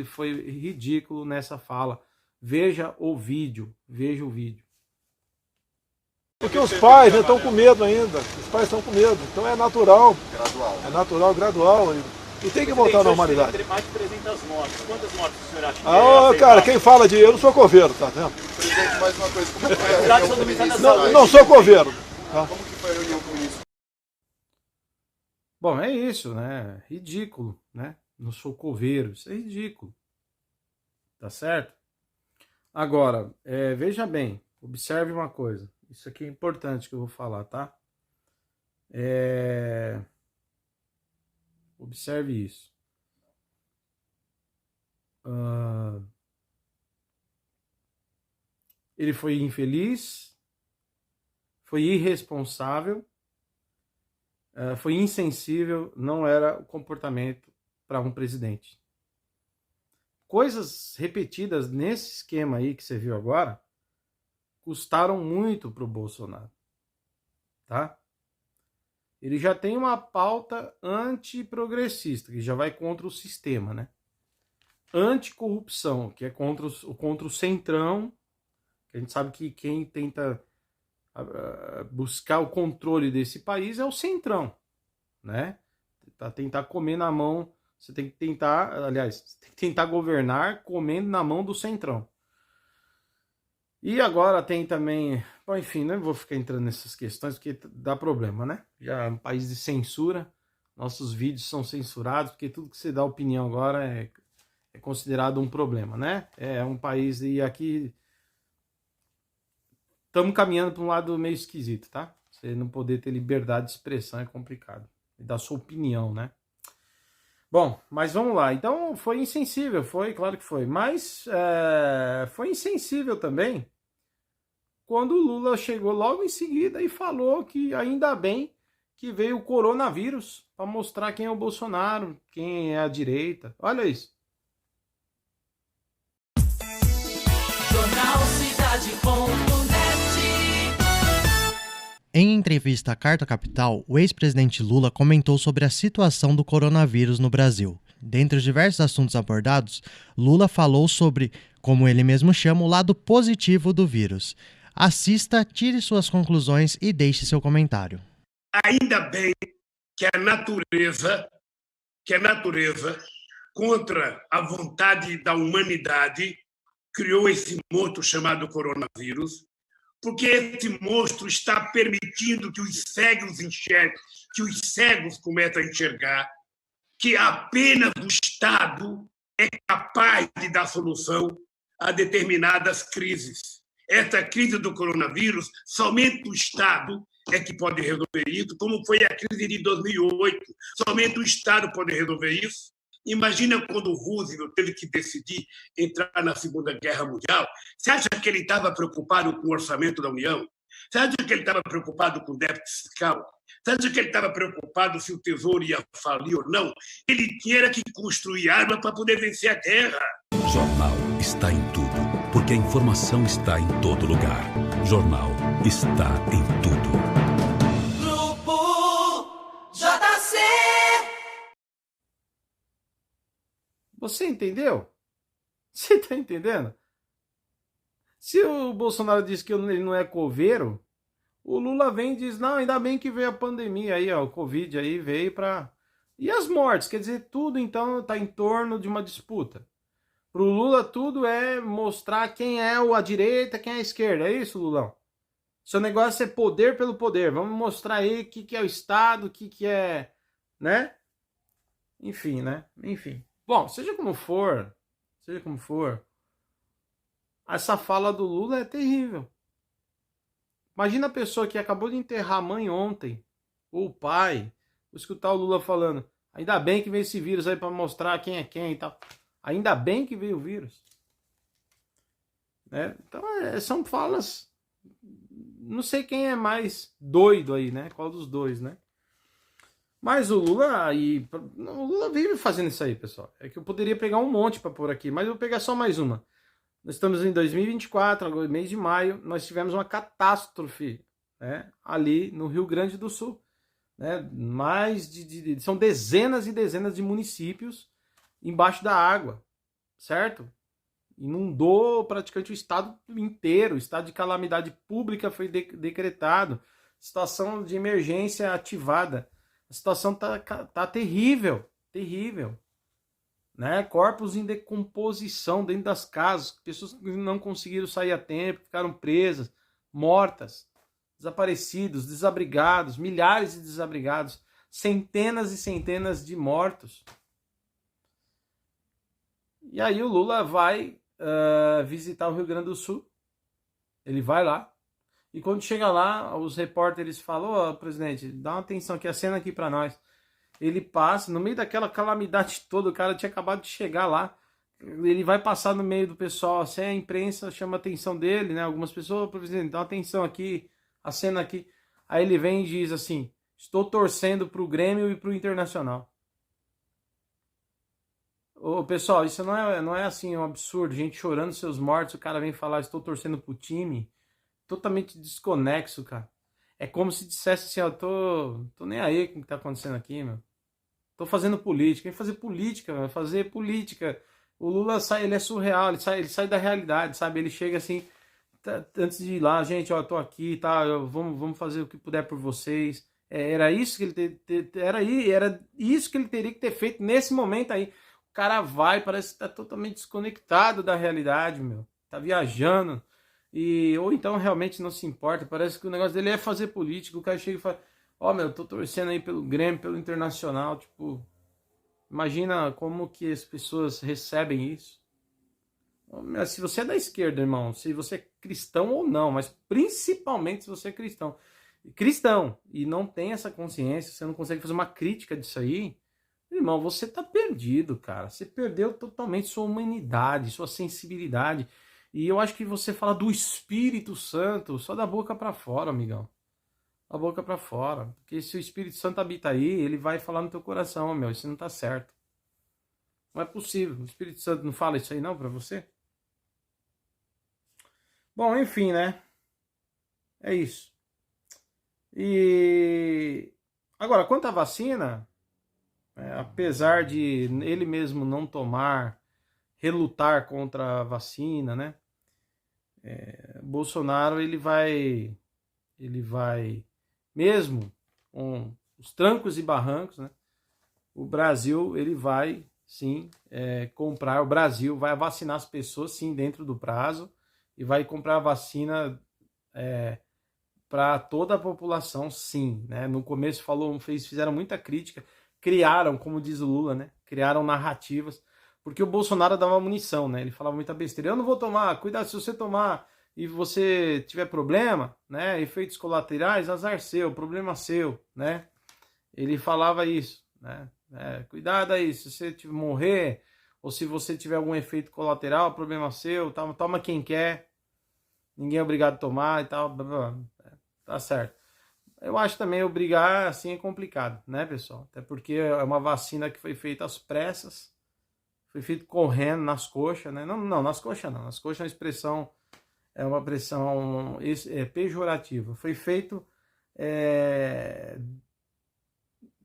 foi ridículo nessa fala. Veja o vídeo.
Porque os pais estão com medo ainda. Os pais estão com medo. Então é natural. Gradual. É natural, gradual. E tem que voltar à normalidade.
Mais de 300 mortes. Quantas mortes o senhor acha?
Cara, quem fala de eu não sou coveiro, tá vendo?
Presidente, mais uma coisa. Como foi
não sou coveiro. Tá?
Como que foi a reunião com isso?
Bom, é isso, né? Ridículo, né? No sou coveiro, isso é ridículo. Tá certo? Agora, veja bem, observe uma coisa. Isso aqui é importante que eu vou falar, tá? Observe isso. Ele foi infeliz, foi irresponsável, foi insensível, não era o comportamento para um presidente. Coisas repetidas nesse esquema aí que você viu agora custaram muito para o Bolsonaro, tá? Ele já tem uma pauta antiprogressista, que já vai contra o sistema, né? Anticorrupção, que é contra o centrão, que a gente sabe que quem tenta buscar o controle desse país é o centrão, né? Tentar comer na mão, você tem que tentar, aliás, você tem que tentar governar comendo na mão do centrão. E agora tem também, bom, enfim, não vou ficar entrando nessas questões porque dá problema, né? Já é um país de censura, nossos vídeos são censurados, porque tudo que você dá opinião agora é considerado um problema, né? É um país, e aqui estamos caminhando para um lado meio esquisito, tá? Você não poder ter liberdade de expressão é complicado. E dar sua opinião, né? Bom, mas vamos lá. Então foi insensível, claro que foi. Mas foi insensível também quando o Lula chegou logo em seguida e falou que ainda bem que veio o coronavírus para mostrar quem é o Bolsonaro, quem é a direita. Olha isso.
Em entrevista à Carta Capital, o ex-presidente Lula comentou sobre a situação do coronavírus no Brasil. Dentre os diversos assuntos abordados, Lula falou sobre, como ele mesmo chama, o lado positivo do vírus. Assista, tire suas conclusões e deixe seu comentário.
Ainda bem que a natureza, contra a vontade da humanidade, criou esse monstro chamado coronavírus, porque esse monstro está permitindo que os cegos enxerguem, que os cegos começam a enxergar, que apenas o Estado é capaz de dar solução a determinadas crises. Essa crise do coronavírus, somente o Estado é que pode resolver isso, como foi a crise de 2008. Somente o Estado pode resolver isso. Imagina quando o Roosevelt teve que decidir entrar na Segunda Guerra Mundial. Você acha que ele estava preocupado com o orçamento da União? Você acha que ele estava preocupado com o déficit fiscal? Você acha que ele estava preocupado se o Tesouro ia falir ou não? Ele tinha que construir armas para poder vencer a guerra.
O jornal está em tudo, porque a informação está em todo lugar. Jornal está em tudo.
Grupo JC.
Você entendeu? Você tá entendendo? Se o Bolsonaro disse que ele não é coveiro, o Lula vem e diz, não, ainda bem que veio a pandemia aí, ó, o Covid aí veio pra... E as mortes? Quer dizer, tudo então tá em torno de uma disputa. Pro Lula tudo é mostrar quem é a direita, quem é a esquerda, é isso, Lulão? Seu negócio é poder pelo poder, vamos mostrar aí o que é o Estado, o que é, né? Enfim, né? Enfim. Bom, seja como for, essa fala do Lula é terrível. Imagina a pessoa que acabou de enterrar a mãe ontem, ou o pai, vou escutar o Lula falando, ainda bem que veio esse vírus aí para mostrar quem é quem e tal. Ainda bem que veio o vírus. Né? Então, são falas, não sei quem é mais doido aí, né? Qual dos dois, né? Mas o Lula vive fazendo isso aí, pessoal. É que eu poderia pegar um monte para pôr aqui, mas eu vou pegar só mais uma. Nós estamos em 2024, agora mês de maio, nós tivemos uma catástrofe, né, ali no Rio Grande do Sul. Né, são dezenas e dezenas de municípios embaixo da água, certo? Inundou praticamente o estado inteiro, o estado de calamidade pública foi decretado, situação de emergência ativada. A situação tá terrível, terrível. Né? Corpos em decomposição dentro das casas, pessoas que não conseguiram sair a tempo, ficaram presas, mortas, desaparecidos, desabrigados, milhares de desabrigados. centenas e centenas de mortos. E aí o Lula vai visitar o Rio Grande do Sul. Ele vai lá. E quando chega lá, os repórteres falam: ô, presidente, dá uma atenção aqui, acena aqui pra nós. Ele passa, no meio daquela calamidade toda, o cara tinha acabado de chegar lá. Ele vai passar no meio do pessoal, assim, a imprensa chama a atenção dele, né? Algumas pessoas: ô, presidente, dá uma atenção aqui, acena aqui. Aí ele vem e diz assim: estou torcendo pro Grêmio e pro Internacional. Ô, pessoal, isso não é assim um absurdo, gente chorando seus mortos, o cara vem falar: estou torcendo pro time. Totalmente desconexo, cara. É como se dissesse assim: ó, tô nem aí com o que tá acontecendo aqui, meu. Tô fazendo política. Vem fazer política, meu. Fazer política. O Lula sai, ele é surreal, ele sai da realidade, sabe? Ele chega assim, antes de ir lá: gente, ó, tô aqui, tá? Vamos fazer o que puder por vocês. Era isso que ele era isso que ele teria que ter feito nesse momento aí. O cara vai, parece que tá totalmente desconectado da realidade, meu. Tá viajando. Ou então realmente não se importa. Parece que o negócio dele é fazer política. O cara chega e fala: ó, meu, tô torcendo aí pelo Grêmio, pelo Internacional. Tipo, imagina como que as pessoas recebem isso. Se você é da esquerda, irmão, se você é cristão ou não, mas principalmente se você é cristão, e não tem essa consciência, você não consegue fazer uma crítica disso aí, irmão, você tá perdido, cara. Você perdeu totalmente sua humanidade, sua sensibilidade. E eu acho que você fala do Espírito Santo só da boca para fora, amigão. Da boca para fora. Porque se o Espírito Santo habita aí, ele vai falar no teu coração: meu, isso não tá certo. Não é possível. O Espírito Santo não fala isso aí não para você? Bom, enfim, né? É isso. E agora, quanto à vacina, apesar de ele mesmo não tomar, relutar contra a vacina, né? Bolsonaro ele vai mesmo com os trancos e barrancos, né? O Brasil ele vai sim comprar, o Brasil vai vacinar as pessoas sim dentro do prazo e vai comprar a vacina para toda a população, sim, né? No começo fizeram muita crítica, criaram, como diz o Lula, né? Criaram narrativas. Porque o Bolsonaro dava munição, né? Ele falava muita besteira: eu não vou tomar, cuidado, se você tomar e você tiver problema, né? Efeitos colaterais, azar seu, problema seu, né? Ele falava isso, né? Cuidado aí, se você morrer, ou se você tiver algum efeito colateral, problema seu, toma quem quer, ninguém é obrigado a tomar e tal, tá certo. Eu acho também obrigar assim é complicado, né, pessoal? Até porque é uma vacina que foi feita às pressas, foi feito correndo nas coxas, né? Não, nas coxas não. Nas coxas é uma expressão pejorativa. Foi feito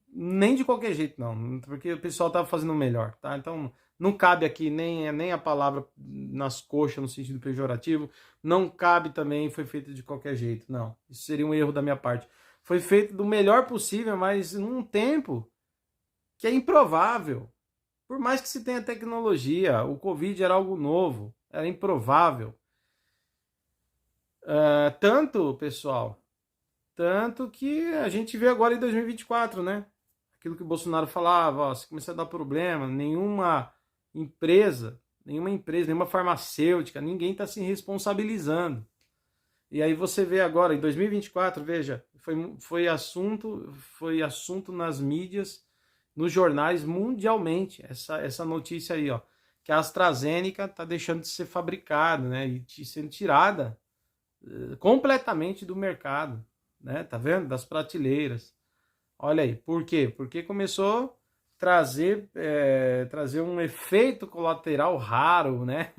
nem de qualquer jeito, não. Porque o pessoal estava fazendo o melhor, tá? Então, não cabe aqui nem a palavra nas coxas no sentido pejorativo. Não cabe também foi feito de qualquer jeito, não. Isso seria um erro da minha parte. Foi feito do melhor possível, mas num tempo que é improvável. Por mais que se tenha tecnologia, o Covid era algo novo, era improvável. Pessoal, tanto que a gente vê agora em 2024, né? Aquilo que o Bolsonaro falava: ó, se começar a dar problema, nenhuma empresa, nenhuma farmacêutica, ninguém está se responsabilizando. E aí você vê agora, em 2024, veja, foi assunto nas mídias, nos jornais mundialmente, essa notícia aí, ó, que a AstraZeneca está deixando de ser fabricada, né, e sendo tirada completamente do mercado, né, tá vendo? Das prateleiras. Olha aí, por quê? Porque começou a trazer um efeito colateral raro, né?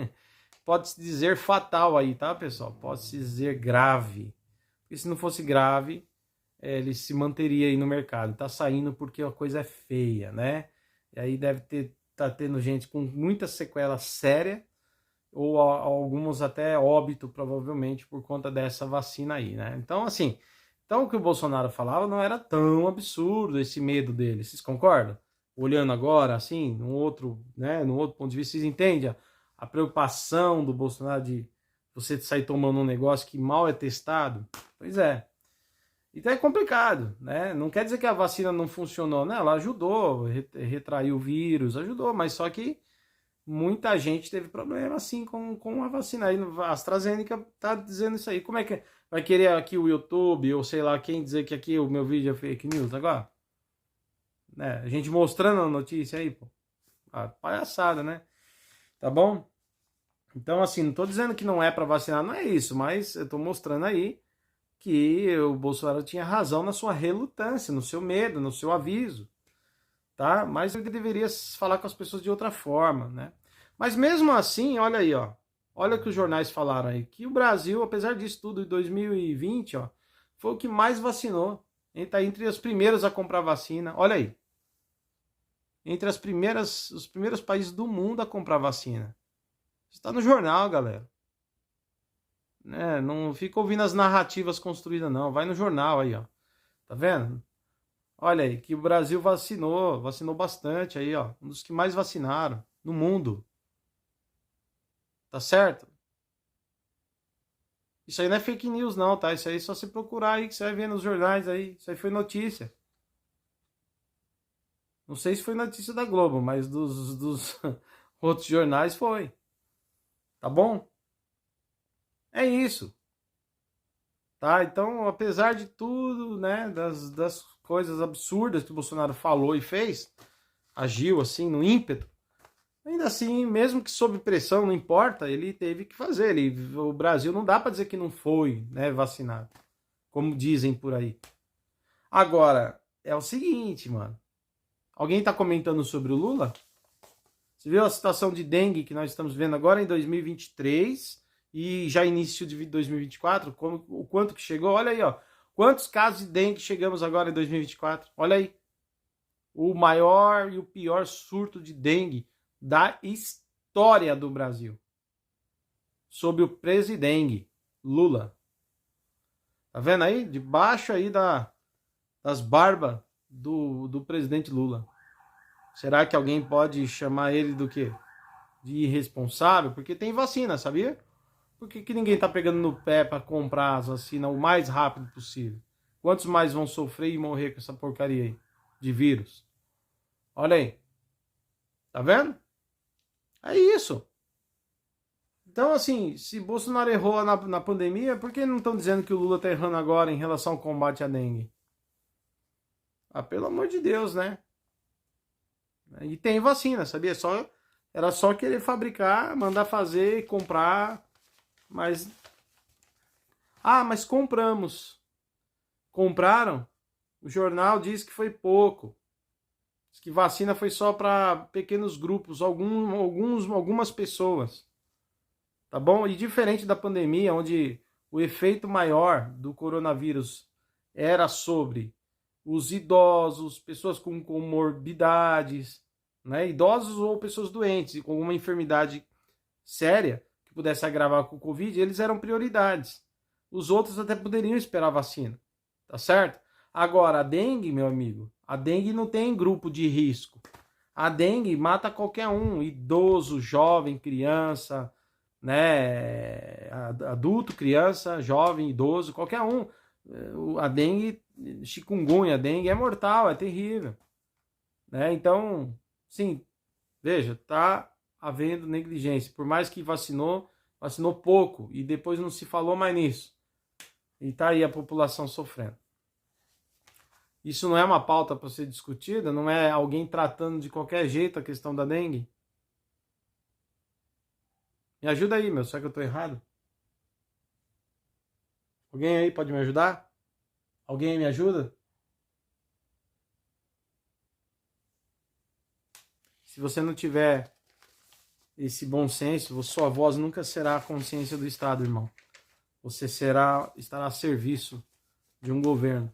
Pode-se dizer fatal aí, tá, pessoal? Pode-se dizer grave. Porque se não fosse grave, ele se manteria aí no mercado. Tá saindo porque a coisa é feia, né? E aí tá tendo gente com muita sequela séria, ou alguns até óbito, provavelmente, por conta dessa vacina aí, né? Então, assim, o que o Bolsonaro falava não era tão absurdo, esse medo dele. Vocês concordam? Olhando agora, assim, num outro ponto de vista, vocês entendem a preocupação do Bolsonaro de você sair tomando um negócio que mal é testado? Pois é. Então é complicado, né? Não quer dizer que a vacina não funcionou, né? Ela ajudou, retraiu o vírus, ajudou, mas só que muita gente teve problema, assim, com a vacina. Aí a AstraZeneca tá dizendo isso aí. Como é que vai querer aqui o YouTube, ou sei lá quem, dizer que aqui o meu vídeo é fake news agora? Né? A gente mostrando a notícia aí, pô. Ah, palhaçada, né? Tá bom? Então, assim, não tô dizendo que não é para vacinar, não é isso, mas eu tô mostrando aí que o Bolsonaro tinha razão na sua relutância, no seu medo, no seu aviso, tá? Mas ele deveria falar com as pessoas de outra forma, né? Mas mesmo assim, olha aí, ó. Olha o que os jornais falaram aí, que o Brasil, apesar disso tudo, em 2020, ó, foi o que mais vacinou. Ele tá entre os primeiros a comprar vacina. Olha aí. Entre os primeiros países do mundo a comprar vacina. Isso tá no jornal, galera. Né? Não fica ouvindo as narrativas construídas, não. Vai no jornal aí, ó. Tá vendo? Olha aí, que o Brasil vacinou bastante aí, ó. Um dos que mais vacinaram no mundo. Tá certo? Isso aí não é fake news, não, tá? Isso aí é só se procurar aí, que você vai ver nos jornais aí. Isso aí foi notícia. Não sei se foi notícia da Globo, mas dos outros jornais foi. Tá bom? É isso. Tá? Então, apesar de tudo, né, das coisas absurdas que o Bolsonaro falou e fez, agiu assim no ímpeto, ainda assim, mesmo que sob pressão, não importa, ele teve que fazer. O Brasil não dá para dizer que não foi, né, vacinado, como dizem por aí. Agora, é o seguinte, mano. Alguém tá comentando sobre o Lula? Você viu a situação de dengue que nós estamos vendo agora em 2023 e já início de 2024? O quanto que chegou? Olha aí, ó. Quantos casos de dengue chegamos agora em 2024? Olha aí. O maior e o pior surto de dengue da história do Brasil. Sob o presidente Lula. Tá vendo aí? Debaixo aí das barbas do presidente Lula. Será que alguém pode chamar ele do quê? De irresponsável? Porque tem vacina, sabia? Por que ninguém tá pegando no pé para comprar as vacinas o mais rápido possível? Quantos mais vão sofrer e morrer com essa porcaria aí de vírus? Olha aí. Tá vendo? É isso. Então, assim, se Bolsonaro errou na pandemia, por que não estão dizendo que o Lula tá errando agora em relação ao combate à dengue? Ah, pelo amor de Deus, né? E tem vacina, sabia? Era só querer fabricar, mandar fazer, comprar, mas... Ah, mas compramos. Compraram? O jornal diz que foi pouco. Diz que vacina foi só para pequenos grupos, algumas pessoas. Tá bom? E diferente da pandemia, onde o efeito maior do coronavírus era sobre os idosos, pessoas com comorbidades, né? Idosos ou pessoas doentes, com alguma enfermidade séria, que pudesse agravar com o Covid, eles eram prioridades. Os outros até poderiam esperar a vacina, tá certo? Agora, a dengue, meu amigo, a dengue não tem grupo de risco. A dengue mata qualquer um, idoso, jovem, criança, né? Adulto, criança, jovem, idoso, qualquer um. A dengue, chikungunya, a dengue é mortal, é terrível, né? Então, sim, veja, tá havendo negligência. Por mais que vacinou pouco e depois não se falou mais nisso. E tá aí a população sofrendo. Isso não é uma pauta para ser discutida? Não é alguém tratando de qualquer jeito a questão da dengue? Me ajuda aí, meu, será que eu tô errado? Alguém aí pode me ajudar? Alguém aí me ajuda? Se você não tiver esse bom senso, sua voz nunca será a consciência do Estado, irmão. Você estará a serviço de um governo.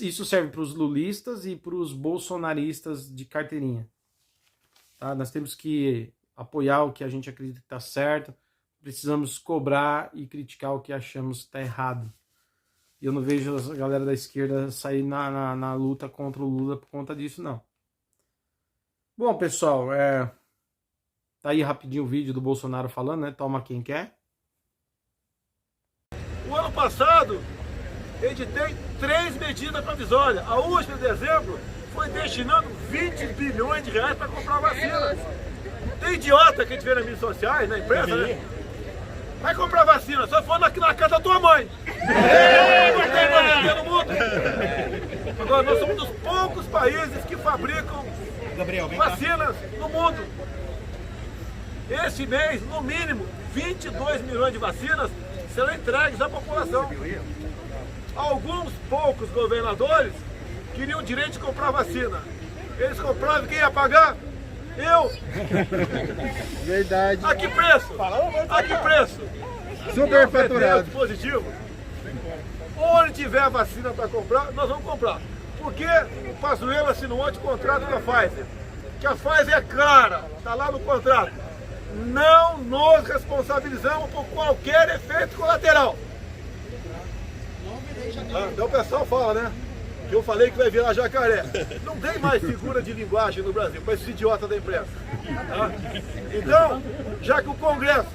Isso serve para os lulistas e para os bolsonaristas de carteirinha. Tá? Nós temos que apoiar o que a gente acredita que está certo. Precisamos cobrar e criticar o que achamos que está errado. E eu não vejo a galera da esquerda sair na luta contra o Lula por conta disso, não. Bom, pessoal, tá aí rapidinho o vídeo do Bolsonaro falando, né? Toma quem quer.
O ano passado, editei 3 medidas provisórias. A última, em dezembro, foi destinando 20 bilhões de reais para comprar vacina. Tem idiota que a gente vê nas mídias sociais, na imprensa, né? Vai comprar vacina, só for na casa da tua mãe. Não tem vacina no mundo. Agora, nós somos dos poucos países que fabricam vacinas no mundo. Este mês, no mínimo, 22 milhões de vacinas serão entregues à população. Alguns poucos governadores queriam o direito de comprar vacina. Eles compravam, quem ia pagar? Eu.
Verdade.
A que preço? A que preço?
Super faturado.
Positivo. Onde tiver vacina para comprar, nós vamos comprar. Porque o Pazuello assinou ontem contrato com a Pfizer. Que a Pfizer é clara, está lá no contrato. Não nos responsabilizamos por qualquer efeito colateral. Então o pessoal fala, né? Que eu falei que vai virar jacaré. Não tem mais figura de linguagem no Brasil, com esses idiotas da imprensa. Tá? Então, já que o Congresso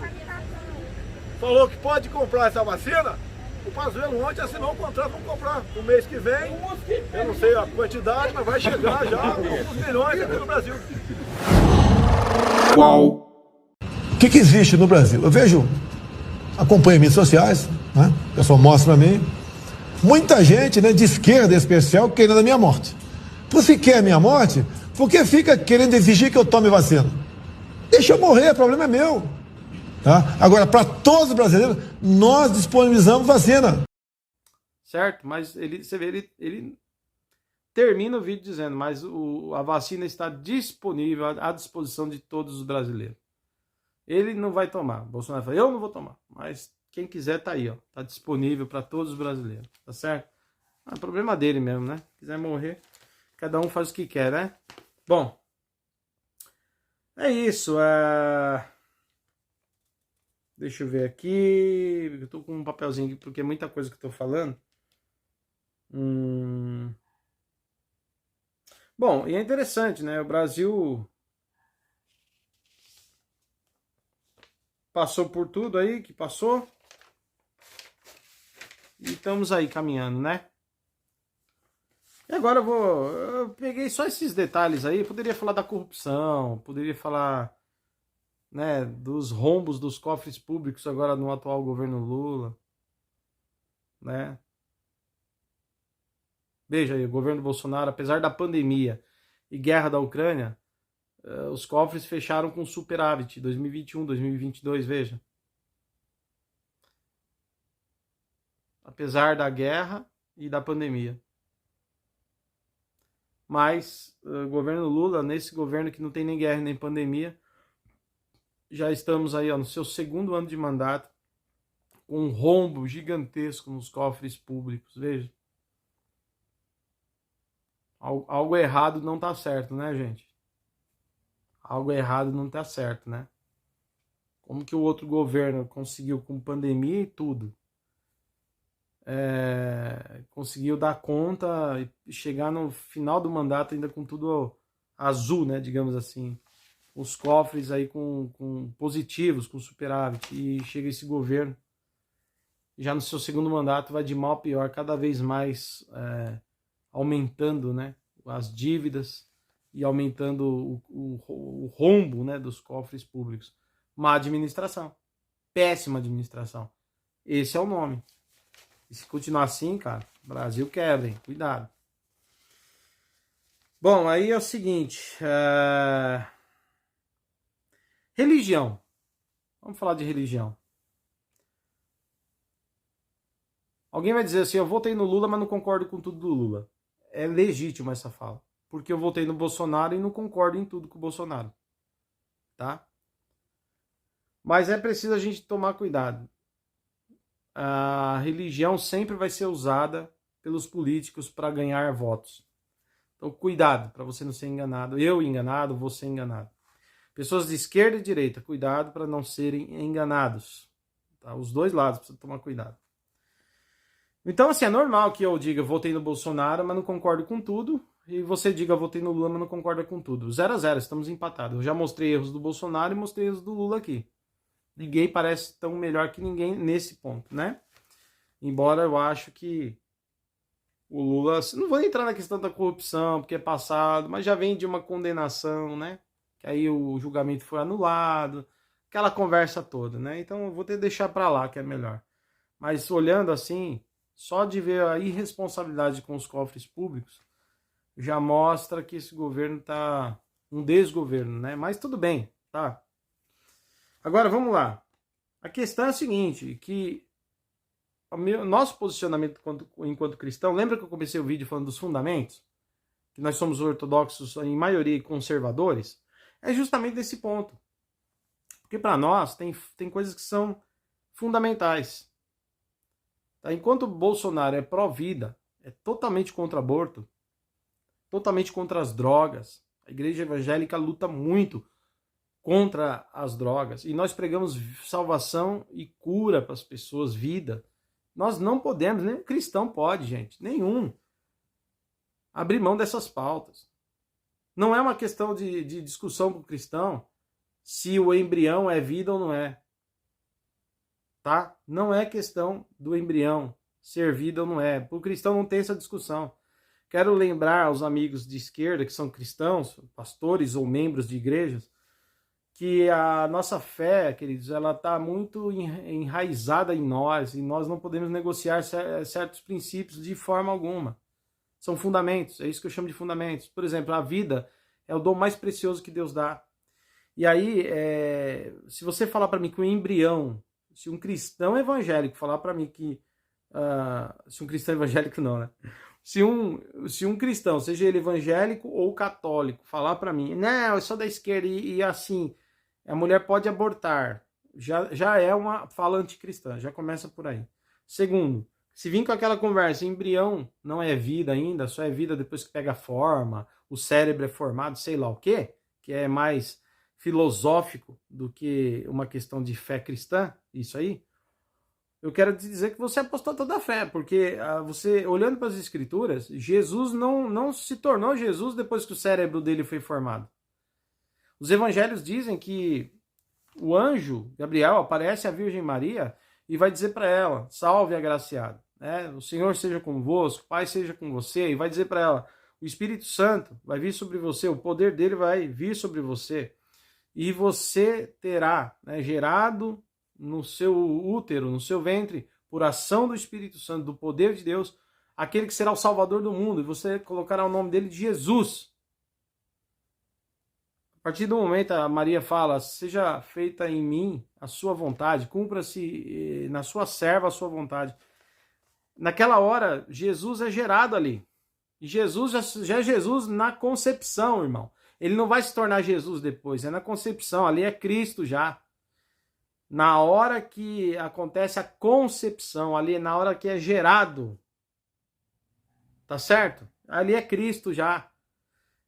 falou que pode comprar essa vacina, o Pazuello ontem assinou um contrato para comprar. No mês que vem, eu não sei a quantidade, mas vai chegar já a alguns milhões aqui no Brasil.
Qual? O que existe no Brasil? Eu vejo, acompanho mídias sociais, né? O pessoal mostra para mim. Muita gente, né, de esquerda em especial, querendo a minha morte. Você quer a minha morte? Por que fica querendo exigir que eu tome vacina? Deixa eu morrer, o problema é meu. Tá? Agora, para todos os brasileiros, nós disponibilizamos vacina.
Certo, mas você vê, ele termina o vídeo dizendo, mas a vacina está disponível, à disposição de todos os brasileiros. Ele não vai tomar. Bolsonaro fala, eu não vou tomar, mas quem quiser tá aí, ó. Tá disponível para todos os brasileiros, tá certo? É problema dele mesmo, né? Quiser morrer, cada um faz o que quer, né? Bom, é isso. Deixa eu ver aqui. Eu tô com um papelzinho aqui porque é muita coisa que eu tô falando. Bom, e é interessante, né? O Brasil passou por tudo aí que passou. E estamos aí caminhando, né? E agora eu peguei só esses detalhes aí. Poderia falar da corrupção, poderia falar, né, dos rombos dos cofres públicos agora no atual governo Lula, né? Veja aí, o governo Bolsonaro, apesar da pandemia e guerra da Ucrânia, os cofres fecharam com superávit 2021, 2022, veja. Apesar da guerra e da pandemia. Mas o governo Lula, nesse governo que não tem nem guerra nem pandemia, já estamos aí, ó, no seu segundo ano de mandato, com um rombo gigantesco nos cofres públicos, veja. Algo errado não tá certo, né, gente? Algo errado não tá certo, né? Como que o outro governo conseguiu com pandemia e tudo? Conseguiu dar conta e chegar no final do mandato ainda com tudo azul, né, digamos assim. Os cofres aí com positivos, com superávit. E chega esse governo, já no seu segundo mandato, vai de mal a pior, cada vez mais aumentando, né, as dívidas e aumentando o rombo, né, dos cofres públicos. Má administração. Péssima administração. Esse é o nome. E se continuar assim, cara, Brasil quebra, hein? Cuidado. Bom, aí é o seguinte. Religião. Vamos falar de religião. Alguém vai dizer assim, eu votei no Lula, mas não concordo com tudo do Lula. É legítimo essa fala. Porque eu votei no Bolsonaro e não concordo em tudo com o Bolsonaro. Tá? Mas é preciso a gente tomar cuidado. A religião sempre vai ser usada pelos políticos para ganhar votos. Então, cuidado para você não ser enganado. Eu enganado, você enganado. Pessoas de esquerda e direita, cuidado para não serem enganados. Tá? Os dois lados precisam tomar cuidado. Então, assim, é normal que eu diga votei no Bolsonaro, mas não concordo com tudo. E você diga votei no Lula, mas não concorda com tudo. 0-0, estamos empatados. Eu já mostrei erros do Bolsonaro e mostrei erros do Lula aqui. Ninguém parece tão melhor que ninguém nesse ponto, né? Embora eu acho que o Lula, não vou entrar na questão da corrupção, porque é passado, mas já vem de uma condenação, né? Que aí o julgamento foi anulado, aquela conversa toda, né? Então eu vou ter que deixar para lá, que é melhor. Mas olhando assim, só de ver a irresponsabilidade com os cofres públicos, já mostra que esse governo tá um desgoverno, né? Mas tudo bem, tá? Agora vamos lá. A questão é a seguinte, que o nosso posicionamento enquanto cristão, lembra que eu comecei o vídeo falando dos fundamentos? Que nós somos ortodoxos em maioria conservadores? É justamente nesse ponto. Porque para nós tem coisas que são fundamentais. Tá? Enquanto o Bolsonaro é pró-vida, é totalmente contra aborto, totalmente contra as drogas, a igreja evangélica luta muito contra as drogas. E nós pregamos salvação e cura para as pessoas, vida. Nós não podemos, nem um cristão pode, gente, nenhum, abrir mão dessas pautas. Não é uma questão de discussão com o cristão se o embrião é vida ou não é. Tá? Não é questão do embrião ser vida ou não é. Para o cristão não tem essa discussão. Quero lembrar aos amigos de esquerda que são cristãos, pastores ou membros de igrejas, que a nossa fé, queridos, ela está muito enraizada em nós e nós não podemos negociar certos princípios de forma alguma. São fundamentos, é isso que eu chamo de fundamentos. Por exemplo, a vida é o dom mais precioso que Deus dá. E aí, se você falar para mim que um embrião, se um cristão evangélico falar para mim que... se um cristão evangélico não, né? Se um cristão, seja ele evangélico ou católico, falar para mim, não, eu sou da esquerda e assim... A mulher pode abortar, já é uma fala anticristã, já começa por aí. Segundo, se vir com aquela conversa, embrião não é vida ainda, só é vida depois que pega forma, o cérebro é formado, sei lá o quê, que é mais filosófico do que uma questão de fé cristã, isso aí, eu quero te dizer que você apostou toda a fé, porque você, olhando para as escrituras, Jesus não se tornou Jesus depois que o cérebro dele foi formado. Os evangelhos dizem que o anjo Gabriel aparece à Virgem Maria e vai dizer para ela, salve agraciada, né? O Senhor seja convosco, o Pai seja com você, e vai dizer para ela, o Espírito Santo vai vir sobre você, o poder dele vai vir sobre você, e você terá, né, gerado no seu útero, no seu ventre, por ação do Espírito Santo, do poder de Deus, aquele que será o Salvador do mundo, e você colocará o nome dele de Jesus. A partir do momento a Maria fala, seja feita em mim a sua vontade, cumpra-se na sua serva a sua vontade. Naquela hora, Jesus é gerado ali. E Jesus já é Jesus na concepção, irmão. Ele não vai se tornar Jesus depois, é na concepção, ali é Cristo já. Na hora que acontece a concepção, ali na hora que é gerado, tá certo? Ali é Cristo já.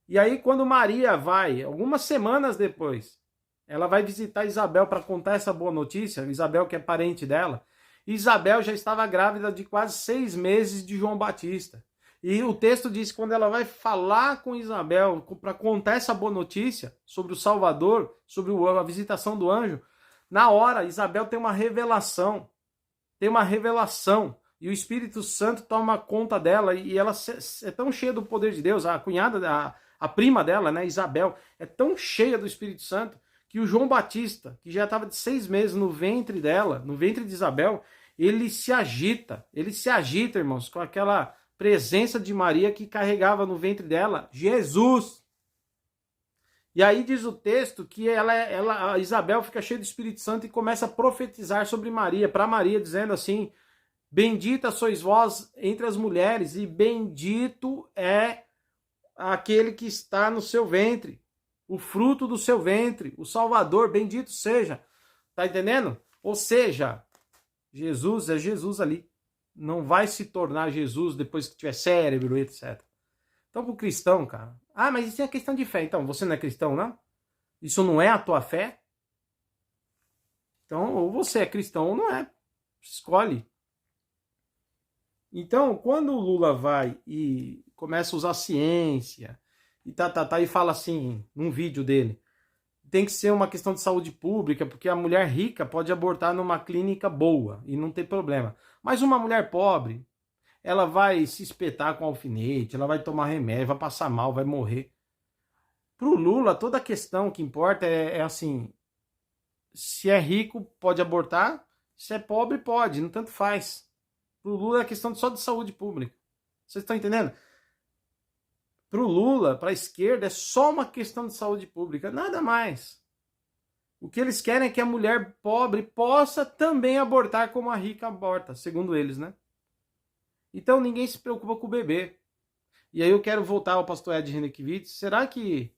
E aí quando Maria vai, algumas semanas depois, ela vai visitar Isabel para contar essa boa notícia, Isabel que é parente dela, Isabel já estava grávida de quase 6 meses de João Batista. E o texto diz que quando ela vai falar com Isabel para contar essa boa notícia sobre o Salvador, sobre a visitação do anjo, na hora Isabel tem uma revelação, e o Espírito Santo toma conta dela e ela é tão cheia do poder de Deus, a cunhada, a prima dela, né, Isabel, é tão cheia do Espírito Santo que o João Batista, que já estava de 6 meses no ventre dela, no ventre de Isabel, ele se agita, irmãos, com aquela presença de Maria que carregava no ventre dela Jesus. E aí diz o texto que a Isabel fica cheia do Espírito Santo e começa a profetizar sobre Maria, para Maria, dizendo assim, bendita sois vós entre as mulheres e bendito é aquele que está no seu ventre, o fruto do seu ventre, o Salvador, bendito seja. Tá entendendo? Ou seja, Jesus é Jesus ali. Não vai se tornar Jesus depois que tiver cérebro, etc. Então, pro cristão, cara... mas isso é questão de fé. Então, você não é cristão, não? Isso não é a tua fé? Então, ou você é cristão ou não é. Escolhe. Então, quando o Lula vai e começa a usar ciência e fala assim, num vídeo dele, tem que ser uma questão de saúde pública, porque a mulher rica pode abortar numa clínica boa e não tem problema. Mas uma mulher pobre, ela vai se espetar com alfinete, ela vai tomar remédio, vai passar mal, vai morrer. Pro Lula, toda a questão que importa é assim, se é rico, pode abortar, se é pobre, pode, não tanto faz. Pro Lula é questão só de saúde pública. Vocês estão entendendo? Pro Lula, pra esquerda, é só uma questão de saúde pública, nada mais. O que eles querem é que a mulher pobre possa também abortar como a rica aborta, segundo eles, né? Então ninguém se preocupa com o bebê. E aí eu quero voltar ao pastor Ed Renekiewicz. Será que...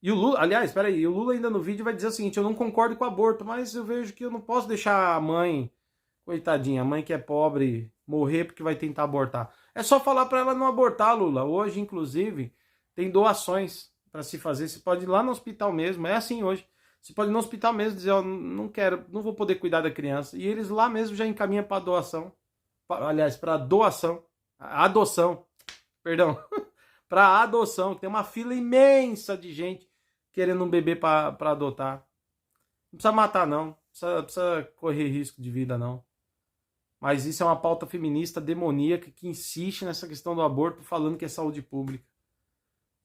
E o Lula, aliás, peraí, o Lula ainda no vídeo vai dizer o seguinte, eu não concordo com o aborto, mas eu vejo que eu não posso deixar a mãe, coitadinha, a mãe que é pobre, morrer porque vai tentar abortar. É só falar para ela não abortar, Lula. Hoje, inclusive, tem doações para se fazer. Você pode ir lá no hospital mesmo, é assim hoje. Você pode ir no hospital mesmo e dizer, ó, não quero, não vou poder cuidar da criança. E eles lá mesmo já encaminham para doação. Aliás, para doação, adoção, perdão, para adoção. Tem uma fila imensa de gente querendo um bebê para adotar. Não precisa matar, não. Não precisa correr risco de vida, não. Mas isso é uma pauta feminista demoníaca que insiste nessa questão do aborto, falando que é saúde pública.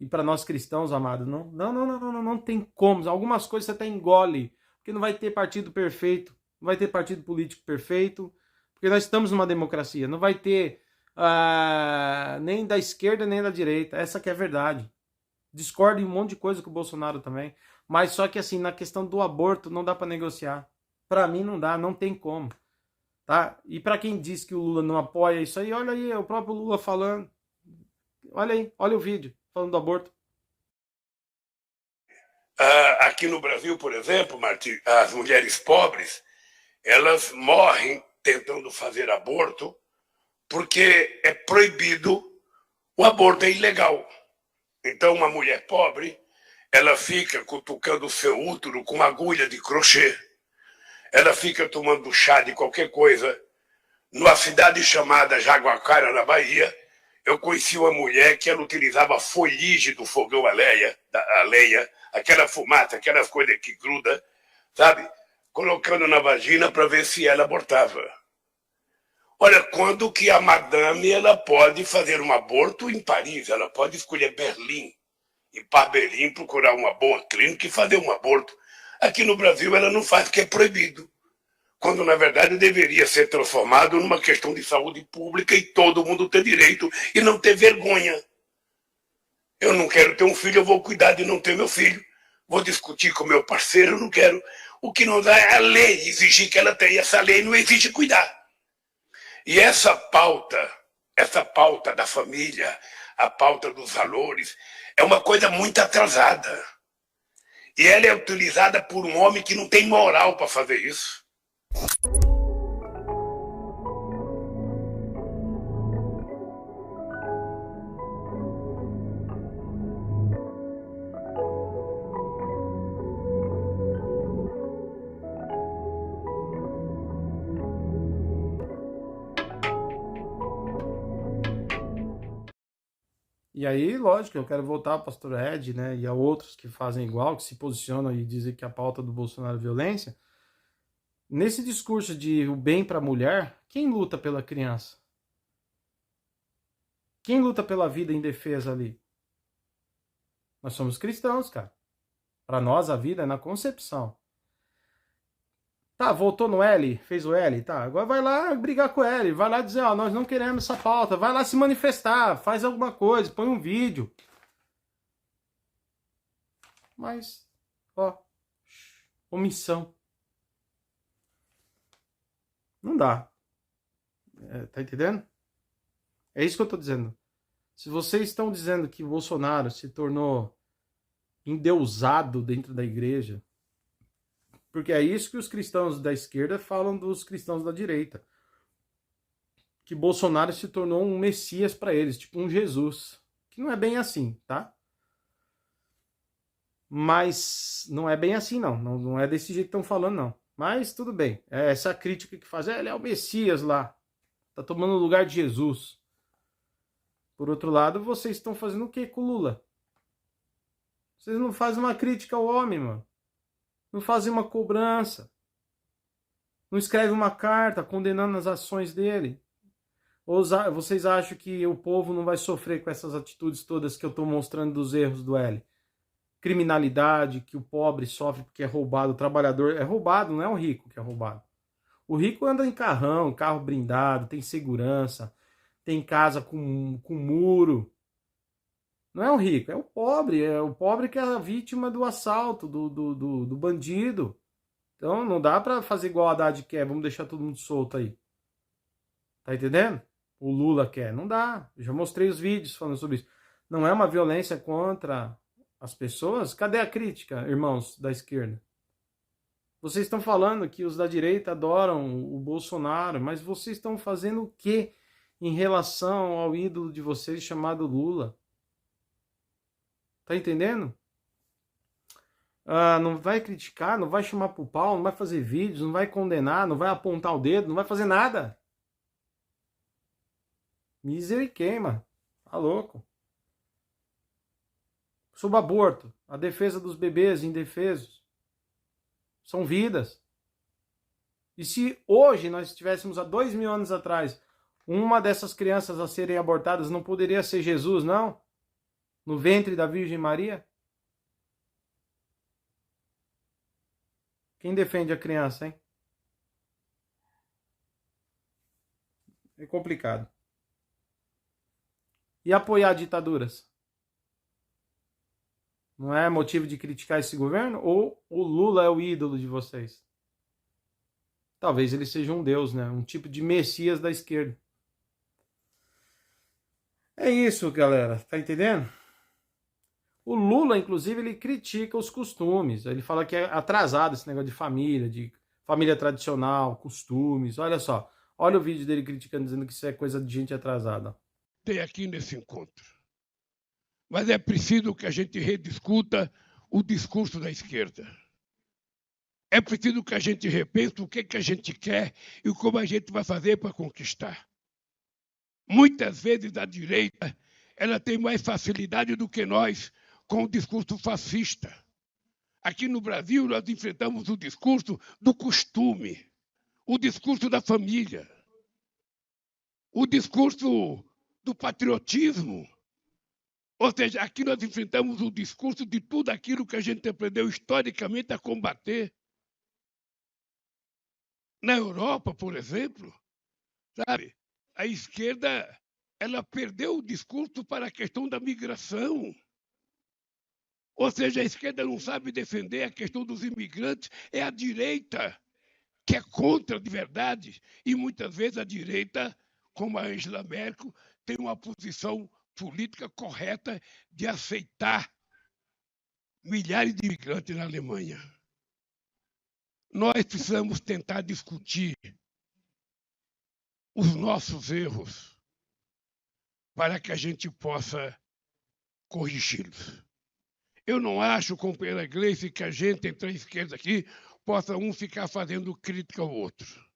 E para nós cristãos, amados, não tem como. Algumas coisas você até engole, porque não vai ter partido perfeito, não vai ter partido político perfeito, porque nós estamos numa democracia. Não vai ter nem da esquerda nem da direita. Essa que é a verdade. Discordo em um monte de coisa com o Bolsonaro também. Mas só que assim, na questão do aborto não dá para negociar. Para mim não dá, não tem como. Tá? E para quem diz que o Lula não apoia isso aí, olha aí, é o próprio Lula falando. Olha aí, olha o vídeo falando do aborto.
Aqui no Brasil, por exemplo, Martim, as mulheres pobres, elas morrem tentando fazer aborto porque é proibido, o aborto é ilegal. Então uma mulher pobre, ela fica cutucando o seu útero com uma agulha de crochê. Ela fica tomando chá de qualquer coisa. Numa cidade chamada Jaguacara, na Bahia, eu conheci uma mulher que ela utilizava a folhagem do fogão a lenha, aquela fumaça, aquelas coisas que gruda, sabe? Colocando na vagina para ver se ela abortava. Olha, quando que a madame ela pode fazer um aborto em Paris, ela pode escolher Berlim, ir para Berlim procurar uma boa clínica e fazer um aborto. Aqui no Brasil ela não faz porque é proibido. Quando na verdade deveria ser transformado numa questão de saúde pública e todo mundo ter direito e não ter vergonha. Eu não quero ter um filho, eu vou cuidar de não ter meu filho. Vou discutir com meu parceiro, eu não quero. O que não dá é a lei exigir que ela tenha. Essa lei não exige cuidar. E essa pauta da família, a pauta dos valores, é uma coisa muito atrasada. E ela é utilizada por um homem que não tem moral para fazer isso.
E aí, lógico, eu quero voltar ao pastor Ed, né, e a outros que fazem igual, que se posicionam e dizem que a pauta do Bolsonaro é violência. Nesse discurso de o bem para a mulher, quem luta pela criança? Quem luta pela vida indefesa ali? Nós somos cristãos, cara. Para nós a vida é na concepção. Tá, voltou no L, fez o L, tá. Agora vai lá brigar com o L, vai lá dizer, ó, nós não queremos essa pauta, vai lá se manifestar, faz alguma coisa, põe um vídeo. Mas, ó, omissão. Não dá. Tá entendendo? É isso que eu tô dizendo. Se vocês estão dizendo que o Bolsonaro se tornou endeusado dentro da igreja, porque é isso que os cristãos da esquerda falam dos cristãos da direita. Que Bolsonaro se tornou um messias para eles, tipo um Jesus. Que não é bem assim, tá? Mas não é bem assim, não. Não é desse jeito que estão falando, não. Mas tudo bem. É essa crítica que faz. Ele é o messias lá. Tá tomando o lugar de Jesus. Por outro lado, vocês estão fazendo o que com o Lula? Vocês não fazem uma crítica ao homem, mano. Não fazem uma cobrança. Não escreve uma carta condenando as ações dele. Ou vocês acham que o povo não vai sofrer com essas atitudes todas que eu estou mostrando dos erros do L? Criminalidade, que o pobre sofre porque é roubado, o trabalhador é roubado, não é o rico que é roubado. O rico anda em carrão, carro blindado, tem segurança, tem casa com muro. Não é o rico, é o pobre que é a vítima do assalto, do bandido. Então não dá para fazer igual a Haddad quer, vamos deixar todo mundo solto aí. Tá entendendo? O Lula quer, não dá. Eu já mostrei os vídeos falando sobre isso. Não é uma violência contra as pessoas? Cadê a crítica, irmãos da esquerda? Vocês estão falando que os da direita adoram o Bolsonaro, mas vocês estão fazendo o quê em relação ao ídolo de vocês chamado Lula? Tá entendendo? Não vai criticar, não vai chamar pro pau, não vai fazer vídeos, não vai condenar, não vai apontar o dedo, não vai fazer nada. Miséria e queima. Tá louco. Sobre aborto, a defesa dos bebês indefesos. São vidas. E se hoje nós estivéssemos há 2000 anos atrás, uma dessas crianças a serem abortadas não poderia ser Jesus, não? No ventre da Virgem Maria? Quem defende a criança, hein? É complicado. E apoiar ditaduras? Não é motivo de criticar esse governo? Ou o Lula é o ídolo de vocês? Talvez ele seja um deus, né? Um tipo de messias da esquerda. É isso, galera. Tá entendendo? O Lula, inclusive, ele critica os costumes. Ele fala que é atrasado esse negócio de família tradicional, costumes. Olha só. Olha o vídeo dele criticando, dizendo que isso é coisa de gente atrasada.
Tem aqui nesse encontro. Mas é preciso que a gente rediscuta o discurso da esquerda. É preciso que a gente repense o que a gente quer e como a gente vai fazer para conquistar. Muitas vezes a direita ela tem mais facilidade do que nós com o discurso fascista. Aqui no Brasil nós enfrentamos o discurso do costume, o discurso da família, o discurso do patriotismo. Ou seja, aqui nós enfrentamos o discurso de tudo aquilo que a gente aprendeu historicamente a combater. Na Europa, por exemplo, sabe, a esquerda ela perdeu o discurso para a questão da migração. Ou seja, a esquerda não sabe defender a questão dos imigrantes, é a direita que é contra de verdade. E muitas vezes a direita, como a Angela Merkel, tem uma posição política correta de aceitar milhares de imigrantes na Alemanha. Nós precisamos tentar discutir os nossos erros para que a gente possa corrigi-los. Eu não acho, companheira Gleice, que a gente, entre a esquerda aqui, possa um ficar fazendo crítica ao outro.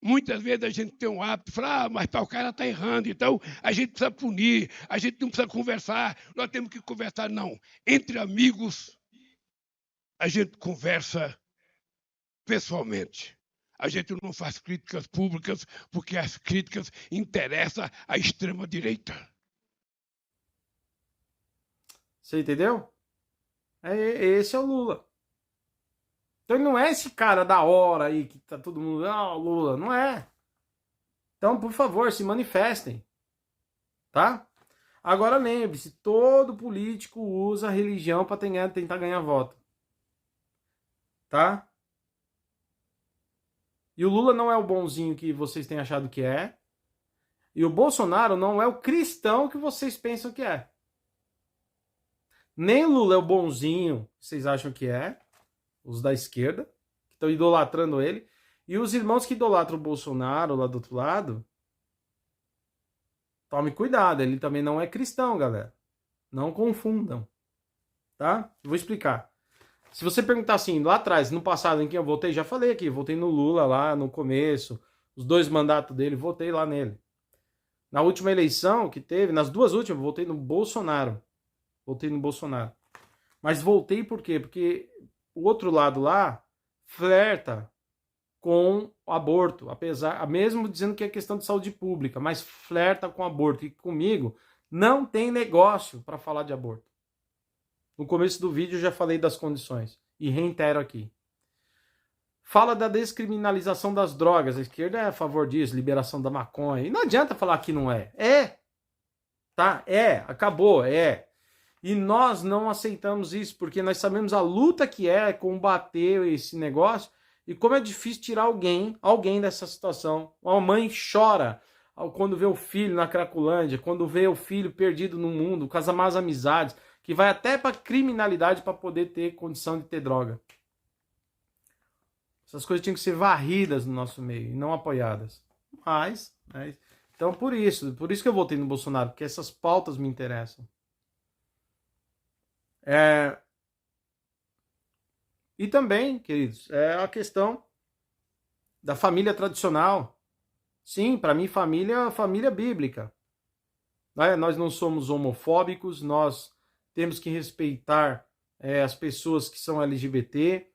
Muitas vezes a gente tem um hábito de falar, mas o cara está errando, então a gente precisa punir, a gente não precisa conversar, nós temos que conversar, não. Entre amigos, a gente conversa pessoalmente. A gente não faz críticas públicas porque as críticas interessam à extrema-direita.
Você entendeu? Esse é o Lula. Então ele não é esse cara da hora aí que tá todo mundo, Lula, não é. Então, por favor, se manifestem. Tá? Agora lembre-se, todo político usa a religião para tentar ganhar voto. Tá? E o Lula não é o bonzinho que vocês têm achado que é. E o Bolsonaro não é o cristão que vocês pensam que é. Nem o Lula é o bonzinho que vocês acham que é. Os da esquerda, que estão idolatrando ele. E os irmãos que idolatram o Bolsonaro lá do outro lado, tome cuidado, ele também não é cristão, galera. Não confundam. Tá? Eu vou explicar. Se você perguntar assim, lá atrás, no passado, em quem eu votei, já falei aqui, votei no Lula lá no começo, os 2 mandatos dele, votei lá nele. Na última eleição que teve, nas 2 últimas, votei no Bolsonaro. Votei no Bolsonaro. Mas voltei por quê? Porque o outro lado lá flerta com o aborto, mesmo dizendo que é questão de saúde pública, mas flerta com aborto. E comigo não tem negócio para falar de aborto. No começo do vídeo eu já falei das condições e reitero aqui. Fala da descriminalização das drogas. A esquerda é a favor disso, liberação da maconha. E não adianta falar que não é. É. Tá? É. Acabou. É. E nós não aceitamos isso, porque nós sabemos a luta que é combater esse negócio e como é difícil tirar alguém dessa situação. Uma mãe chora quando vê o filho na Cracolândia, quando vê o filho perdido no mundo, com as más amizades, que vai até para criminalidade para poder ter condição de ter droga. Essas coisas tinham que ser varridas no nosso meio e não apoiadas. Mas então por isso que eu votei no Bolsonaro, porque essas pautas me interessam. E também, queridos, é a questão da família tradicional. Sim, para mim família é família bíblica. Nós não somos homofóbicos, nós temos que respeitar as pessoas que são LGBT,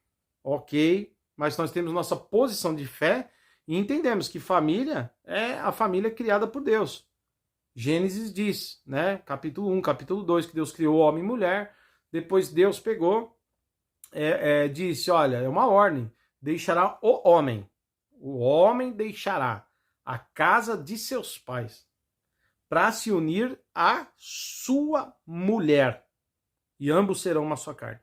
ok, mas nós temos nossa posição de fé e entendemos que família é a família criada por Deus. Gênesis diz, né, capítulo 1, capítulo 2, que Deus criou homem e mulher, depois Deus pegou, disse, olha, é uma ordem, deixará o homem deixará a casa de seus pais para se unir à sua mulher, e ambos serão uma só carne.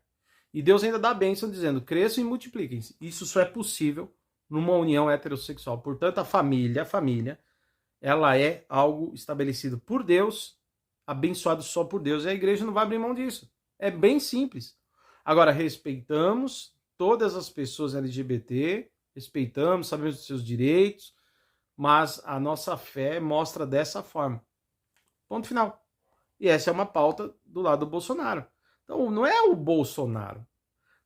E Deus ainda dá a bênção dizendo, cresçam e multipliquem-se. Isso só é possível numa união heterossexual. Portanto, a família, ela é algo estabelecido por Deus, abençoado só por Deus, e a igreja não vai abrir mão disso. É bem simples. Agora, respeitamos todas as pessoas LGBT, respeitamos, sabemos dos seus direitos, mas a nossa fé mostra dessa forma. Ponto final. E essa é uma pauta do lado do Bolsonaro. Então, não é o Bolsonaro.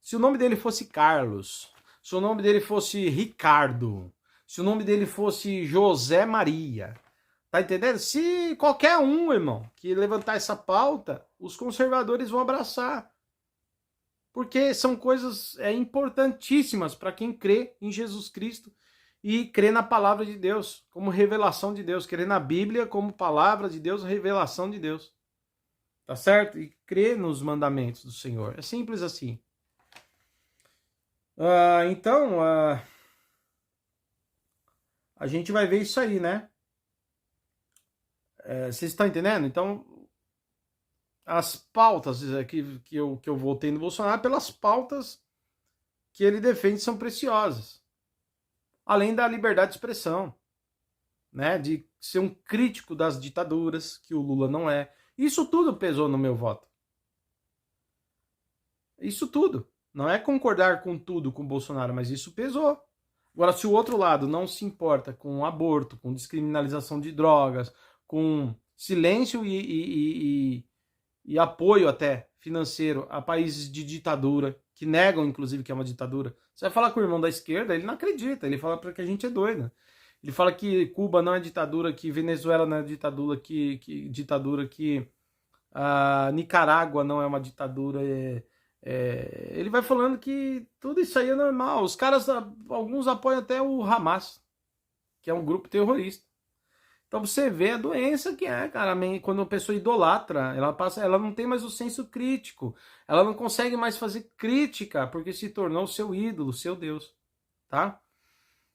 Se o nome dele fosse Carlos, se o nome dele fosse Ricardo, se o nome dele fosse José Maria, tá entendendo? Se qualquer um, irmão, que levantar essa pauta, os conservadores vão abraçar. Porque são coisas importantíssimas para quem crê em Jesus Cristo e crê na palavra de Deus, como revelação de Deus, crê na Bíblia como palavra de Deus, revelação de Deus. Tá certo? E crê nos mandamentos do Senhor. É simples assim. Então, a gente vai ver isso aí, né? Vocês estão entendendo? Então, as pautas que eu votei no Bolsonaro, pelas pautas que ele defende, são preciosas. Além da liberdade de expressão, né? De ser um crítico das ditaduras, que o Lula não é. Isso tudo pesou no meu voto. Isso tudo. Não é concordar com tudo com o Bolsonaro, mas isso pesou. Agora, se o outro lado não se importa com aborto, com descriminalização de drogas, com silêncio e apoio até financeiro a países de ditadura, que negam, inclusive, que é uma ditadura, você vai falar com o irmão da esquerda, ele não acredita, ele fala que a gente é doido. Ele fala que Cuba não é ditadura, que Venezuela não é ditadura, que Nicarágua não é uma ditadura. Ele vai falando que tudo isso aí é normal. Os caras, alguns apoiam até o Hamas, que é um grupo terrorista. Então você vê a doença que é, cara, quando a pessoa idolatra, ela não tem mais o senso crítico, ela não consegue mais fazer crítica, porque se tornou seu ídolo, seu Deus, tá?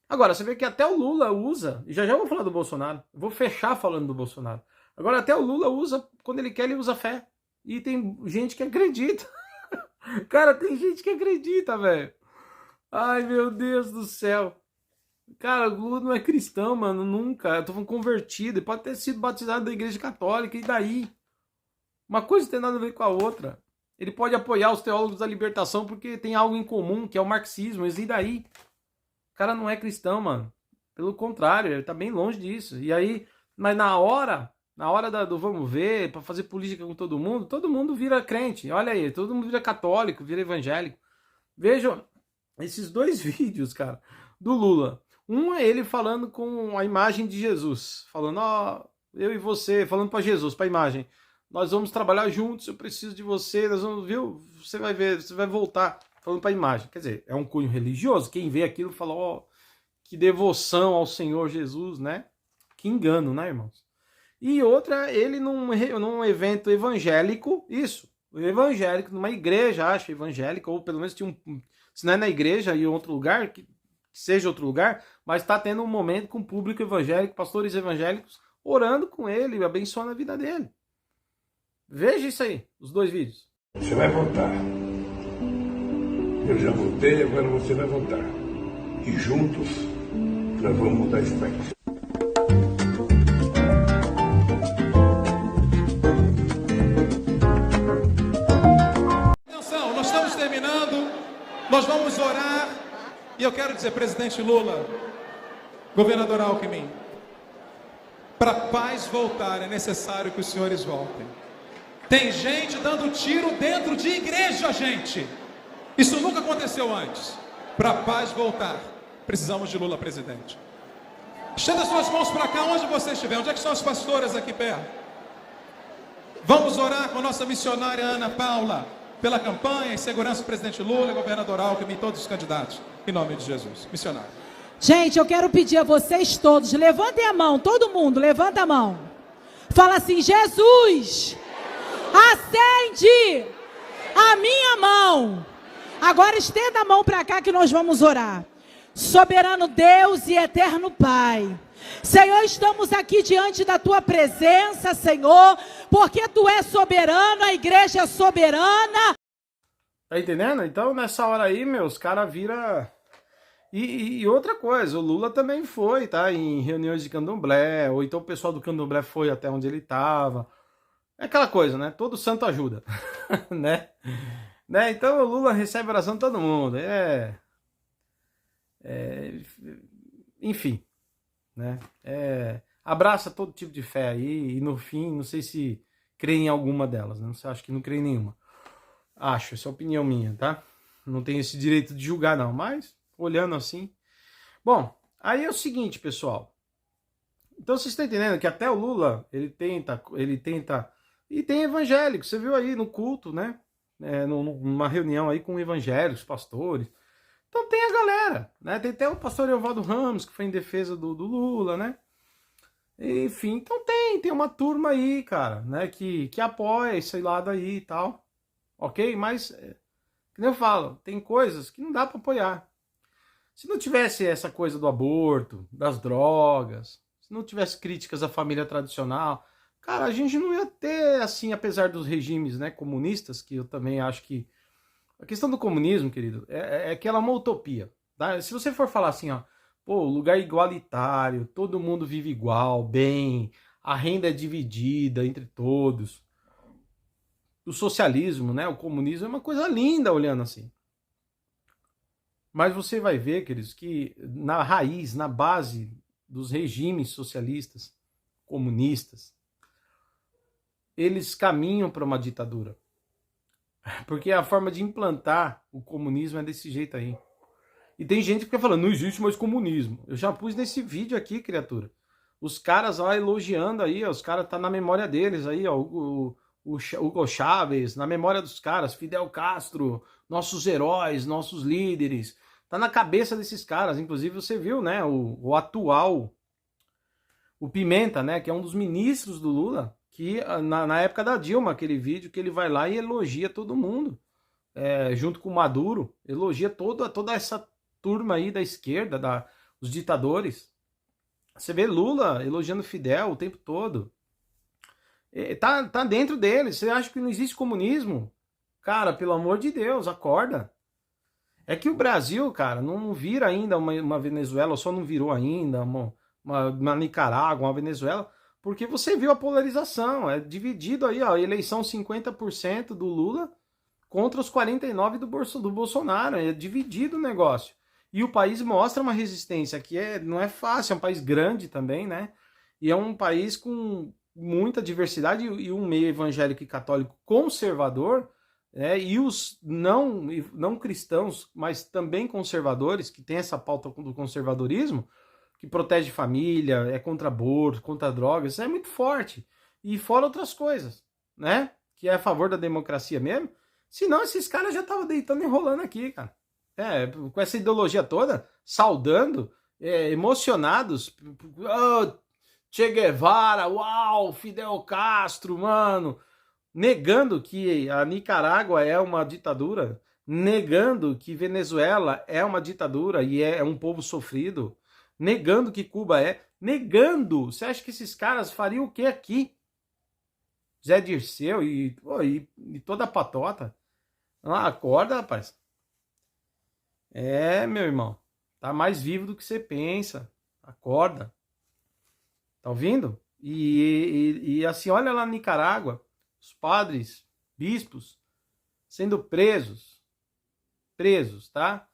Agora, você vê que até o Lula usa, e já vou falar do Bolsonaro, vou fechar falando do Bolsonaro. Agora, até o Lula usa, quando ele quer, ele usa fé. E tem gente que acredita. Cara, tem gente que acredita, velho. Ai, meu Deus do céu. Cara, o Lula não é cristão, mano, nunca. Eu tô falando convertido, ele pode ter sido batizado da igreja católica, e daí? Uma coisa não tem nada a ver com a outra. Ele pode apoiar os teólogos da libertação porque tem algo em comum, que é o marxismo, mas e daí? O cara não é cristão, mano. Pelo contrário, ele tá bem longe disso. E aí, mas na hora do vamos ver, pra fazer política com todo mundo vira crente. Olha aí, todo mundo vira católico, vira evangélico. Vejam esses dois vídeos, cara, do Lula. Um é ele falando com a imagem de Jesus, falando, eu e você, falando para Jesus, para a imagem. Nós vamos trabalhar juntos, eu preciso de você, nós vamos, viu? Você vai ver, você vai voltar, falando para a imagem. Quer dizer, é um cunho religioso. Quem vê aquilo fala, Que devoção ao Senhor Jesus, né? Que engano, né, irmãos? E outra, ele num evento evangélico, evangélico, numa igreja, acho, evangélica, ou pelo menos tinha se não é na igreja, em outro lugar, que seja outro lugar, mas está tendo um momento com o público evangélico, pastores evangélicos, orando com ele, abençoando a vida dele. Veja isso aí, os 2 vídeos.
Você vai votar. Eu já votei, agora você vai votar. E juntos nós vamos mudar esse país.
Atenção, nós estamos terminando, nós vamos orar. E eu quero dizer, presidente Lula, governador Alckmin, para a paz voltar é necessário que os senhores voltem. Tem gente dando tiro dentro de igreja, gente. Isso nunca aconteceu antes. Para a paz voltar, precisamos de Lula presidente. Estenda suas mãos para cá, onde você estiver. Onde é que estão as pastoras aqui perto? Vamos orar com a nossa missionária Ana Paula, pela campanha e segurança do presidente Lula, governador Alckmin e todos os candidatos. Em nome de Jesus. Missionário.
Gente, eu quero pedir a vocês todos, levantem a mão, todo mundo, levanta a mão. Fala assim: Jesus, acende a minha mão. Agora estenda a mão para cá que nós vamos orar. Soberano Deus e eterno Pai, Senhor, estamos aqui diante da Tua presença, Senhor, porque Tu és soberano, a igreja é soberana.
Tá entendendo? Então, nessa hora aí, os caras viram... E outra coisa, o Lula também foi, tá? Em reuniões de candomblé, ou então o pessoal do candomblé foi até onde ele estava. É aquela coisa, né? Todo santo ajuda, né? Então o Lula recebe oração de todo mundo. Enfim, né? Abraça todo tipo de fé aí, e no fim, não sei se crê em alguma delas, né? Acho que não crê em nenhuma. Acho, essa é a opinião minha, tá? Não tenho esse direito de julgar, não, mas olhando assim. Bom, aí é o seguinte, pessoal. Então vocês estão entendendo que até o Lula, ele tenta, e tem evangélicos, você viu aí no culto, né? Numa reunião aí com evangélicos, pastores. Então tem a galera, né? Tem até o pastor Evaldo Ramos, que foi em defesa do Lula, né? Enfim, então tem uma turma aí, cara, né? Que apoia esse lado aí e tal. Ok? Mas, que nem eu falo, tem coisas que não dá pra apoiar. Se não tivesse essa coisa do aborto, das drogas, se não tivesse críticas à família tradicional, cara, a gente não ia ter, assim, apesar dos regimes, né, comunistas, que eu também acho que... A questão do comunismo, querido, é que ela é uma utopia, tá? Se você for falar assim, ó, pô, lugar igualitário, todo mundo vive igual, bem, a renda é dividida entre todos. O socialismo, né, o comunismo é uma coisa linda olhando assim. Mas você vai ver, queridos, que na raiz, na base dos regimes socialistas, comunistas, eles caminham para uma ditadura. Porque a forma de implantar o comunismo é desse jeito aí. E tem gente que fica falando, não existe mais comunismo. Eu já pus nesse vídeo aqui, criatura. Os caras lá elogiando aí, ó, os caras tá na memória deles aí, ó, o Hugo Chávez, na memória dos caras, Fidel Castro, nossos heróis, nossos líderes. Tá na cabeça desses caras. Inclusive você viu, né, o atual, o Pimenta, né, que é um dos ministros do Lula, que na época da Dilma, aquele vídeo que ele vai lá e elogia todo mundo, junto com o Maduro, elogia toda essa turma aí da esquerda, os ditadores. Você vê Lula elogiando Fidel o tempo todo. Tá dentro deles. Você acha que não existe comunismo? Cara, pelo amor de Deus, acorda. É que o Brasil, cara, não vira ainda uma Venezuela, ou só não virou ainda uma Nicarágua, uma Venezuela, porque você viu a polarização. É dividido aí, ó, a eleição 50% do Lula contra os 49% do Bolsonaro. É dividido o negócio. E o país mostra uma resistência que não é fácil, é um país grande também, né? E é um país com muita diversidade e um meio evangélico e católico conservador, né? E os não cristãos, mas também conservadores, que tem essa pauta do conservadorismo, que protege família, é contra aborto, contra drogas, isso é muito forte. E fora outras coisas, né? Que é a favor da democracia mesmo. Senão esses caras já estavam deitando e enrolando aqui, cara. Com essa ideologia toda, saudando emocionados. Oh, Che Guevara, uau, Fidel Castro, mano. Negando que a Nicarágua é uma ditadura, negando que Venezuela é uma ditadura e é um povo sofrido, negando que Cuba é, negando. Você acha que esses caras fariam o que aqui? Zé Dirceu e toda a patota. Ah, acorda, rapaz. Meu irmão, tá mais vivo do que você pensa. Acorda. Tá ouvindo? E assim, olha lá na Nicarágua, os padres, bispos, sendo presos, tá?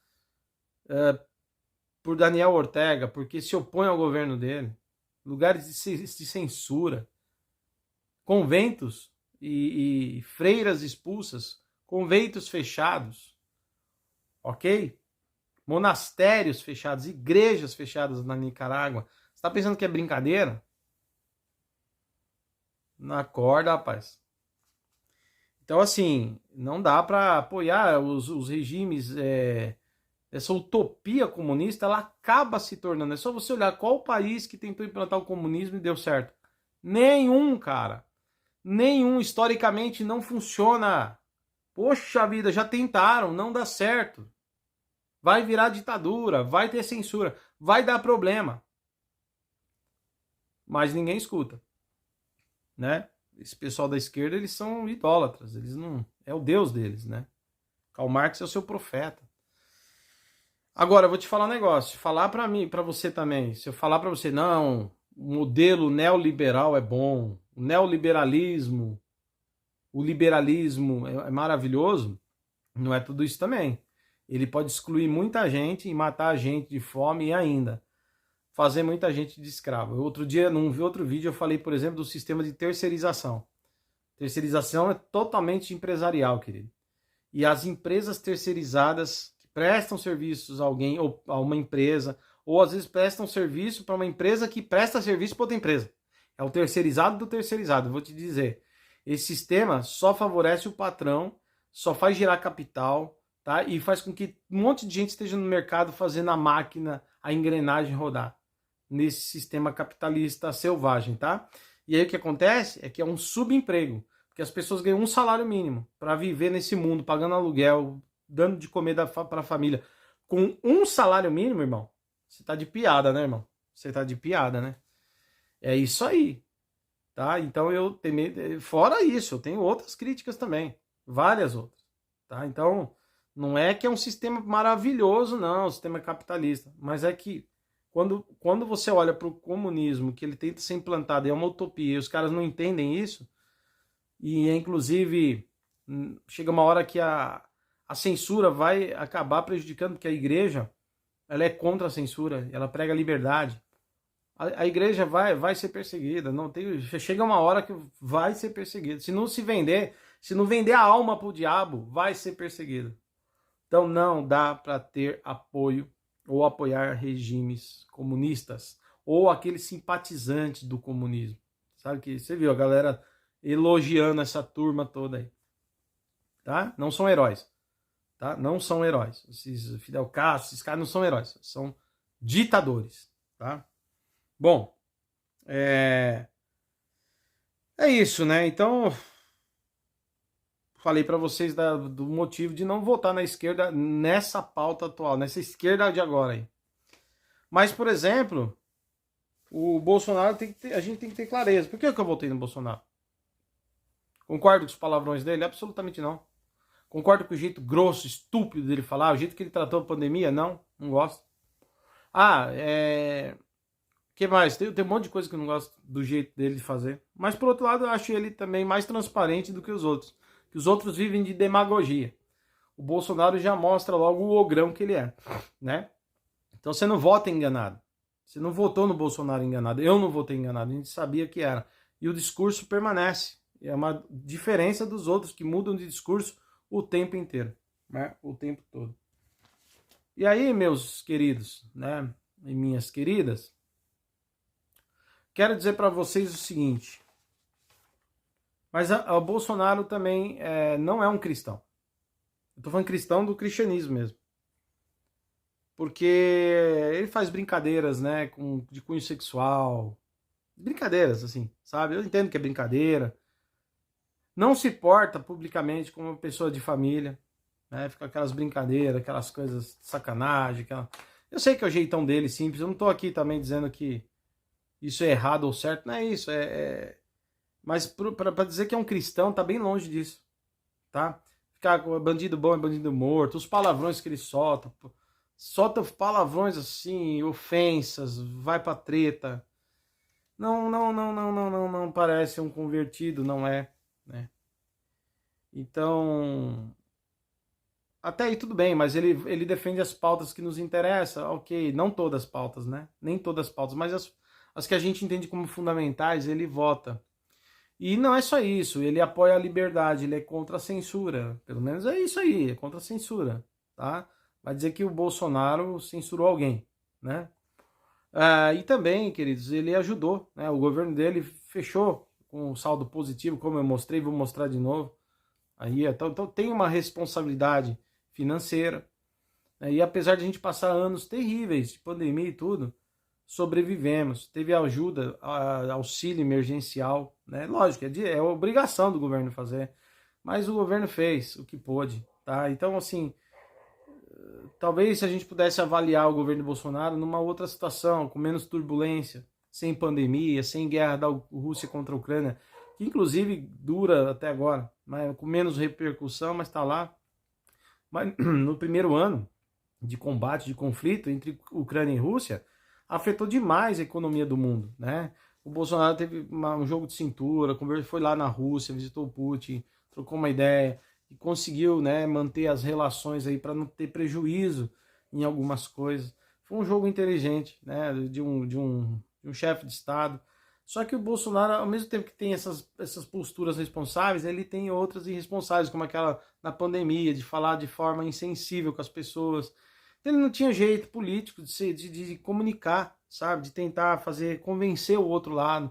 Por Daniel Ortega, porque se opõe ao governo dele. Lugares de censura. Conventos e freiras expulsas. Conventos fechados. Ok? Monastérios fechados, igrejas fechadas na Nicarágua. Você tá pensando que é brincadeira? Não acorda, rapaz. Então, assim, não dá para apoiar os regimes. Essa utopia comunista, ela acaba se tornando. É só você olhar qual país que tentou implantar o comunismo e deu certo. Nenhum, cara. Nenhum. Historicamente não funciona. Poxa vida, já tentaram, não dá certo. Vai virar ditadura, vai ter censura, vai dar problema. Mas ninguém escuta, né? Esse pessoal da esquerda, eles são idólatras, eles não, é o Deus deles, né? Karl Marx é o seu profeta. Agora, eu vou te falar um negócio, falar para mim, para você também, se eu falar para você, não, o modelo neoliberal é bom, o neoliberalismo, o liberalismo é maravilhoso, não é tudo isso também. Ele pode excluir muita gente e matar a gente de fome e ainda fazer muita gente de escravo. Outro dia, num outro vídeo, eu falei, por exemplo, do sistema de terceirização. Terceirização é totalmente empresarial, querido. E as empresas terceirizadas que prestam serviços a alguém, ou a uma empresa, ou às vezes prestam serviço para uma empresa que presta serviço para outra empresa. É o terceirizado do terceirizado. Eu vou te dizer, esse sistema só favorece o patrão, só faz girar capital, tá? E faz com que um monte de gente esteja no mercado fazendo a máquina, a engrenagem rodar nesse sistema capitalista selvagem, tá? E aí o que acontece é que é um subemprego, porque as pessoas ganham um salário mínimo para viver nesse mundo, pagando aluguel, dando de comer para a família. Com um salário mínimo, irmão, você tá de piada, né, irmão? Você tá de piada, né? É isso aí, tá? Então fora isso, eu tenho outras críticas também, várias outras, tá? Então, não é que é um sistema maravilhoso, não, o sistema capitalista, mas é que quando você olha para o comunismo, que ele tenta ser implantado, é uma utopia, e os caras não entendem isso, e inclusive chega uma hora que a censura vai acabar prejudicando, porque a igreja, ela é contra a censura, ela prega a liberdade. A igreja vai ser perseguida, chega uma hora que vai ser perseguida. Se não vender a alma para o diabo, vai ser perseguida. Então não dá para ter apoio ou apoiar regimes comunistas ou aqueles simpatizantes do comunismo. Sabe que você viu a galera elogiando essa turma toda aí, tá? Não são heróis, tá? Não são heróis. Esses Fidel Castro, esses caras não são heróis, são ditadores, tá? Bom, é isso, né? Então, falei para vocês do motivo de não votar na esquerda nessa pauta atual, nessa esquerda de agora aí. Mas, por exemplo, o Bolsonaro a gente tem que ter clareza. Por que eu votei no Bolsonaro? Concordo com os palavrões dele? Absolutamente não. Concordo com o jeito grosso, estúpido dele falar, o jeito que ele tratou a pandemia? Não gosto. Que mais? Tem um monte de coisa que eu não gosto do jeito dele de fazer. Mas, por outro lado, eu acho ele também mais transparente do que os outros. Que os outros vivem de demagogia. O Bolsonaro já mostra logo o ogrão que ele é, né? Então você não vota enganado. Você não votou no Bolsonaro enganado. Eu não votei enganado. A gente sabia que era. E o discurso permanece. É uma diferença dos outros que mudam de discurso o tempo inteiro, né? O tempo todo. E aí, meus queridos, né? E minhas queridas, quero dizer para vocês o seguinte. Mas o Bolsonaro também não é um cristão. Eu tô falando cristão do cristianismo mesmo. porque ele faz brincadeiras, né, de cunho sexual, brincadeiras, assim, sabe? Eu entendo que é brincadeira. Não se porta publicamente como uma pessoa de família, né? Fica aquelas brincadeiras, aquelas coisas de sacanagem, Eu sei que é o jeitão dele, simples. Eu não tô aqui também dizendo que isso é errado ou certo, não é isso. Mas para dizer que é um cristão, tá bem longe disso, tá? Ficar com bandido bom é bandido morto, os palavrões que ele solta palavrões assim, ofensas, vai pra treta. Não parece um convertido, não é, né? Então, até aí tudo bem, mas ele defende as pautas que nos interessam, ok, não todas as pautas, né? Nem todas as pautas, mas as que a gente entende como fundamentais, ele vota. E não é só isso, ele apoia a liberdade, ele é contra a censura, pelo menos é isso aí, é contra a censura, tá? Vai dizer que o Bolsonaro censurou alguém, né? E também, queridos, ele ajudou, né? O governo dele fechou com um saldo positivo, como eu mostrei, vou mostrar de novo. Aí, então tem uma responsabilidade financeira, né? E apesar de a gente passar anos terríveis de pandemia e tudo, sobrevivemos. Teve ajuda, auxílio emergencial, né? Lógico, é obrigação do governo fazer, mas o governo fez o que pôde, tá? Então, assim, talvez se a gente pudesse avaliar o governo Bolsonaro numa outra situação, com menos turbulência, sem pandemia, sem guerra da Rússia contra a Ucrânia, que inclusive dura até agora, mas com menos repercussão, mas está lá. Mas no primeiro ano de combate, de conflito entre Ucrânia e Rússia, afetou demais a economia do mundo, né? O Bolsonaro teve um jogo de cintura, foi lá na Rússia, visitou o Putin, trocou uma ideia, e conseguiu, né, manter as relações aí para não ter prejuízo em algumas coisas. Foi um jogo inteligente, né, de um chefe de Estado. Só que o Bolsonaro, ao mesmo tempo que tem essas posturas responsáveis, ele tem outras irresponsáveis, como aquela na pandemia, de falar de forma insensível com as pessoas. Ele não tinha jeito político de comunicar, sabe, de tentar convencer o outro lado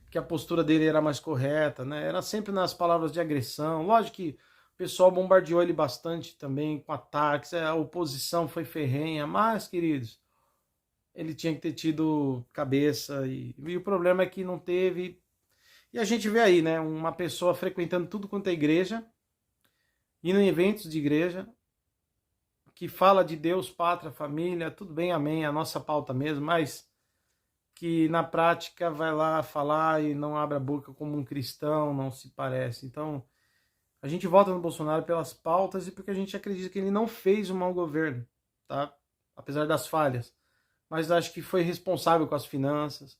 que a postura dele era mais correta, né? Era sempre nas palavras de agressão. Lógico que o pessoal bombardeou ele bastante também com ataques, a oposição foi ferrenha, mas, queridos, ele tinha que ter tido cabeça e o problema é que não teve. E a gente vê aí, né, uma pessoa frequentando tudo quanto é igreja, indo em eventos de igreja, que fala de Deus, pátria, família, tudo bem, amém, a nossa pauta mesmo, mas que na prática vai lá falar e não abre a boca como um cristão, não se parece. Então, a gente vota no Bolsonaro pelas pautas e porque a gente acredita que ele não fez um mau governo, tá? Apesar das falhas. Mas acho que foi responsável com as finanças,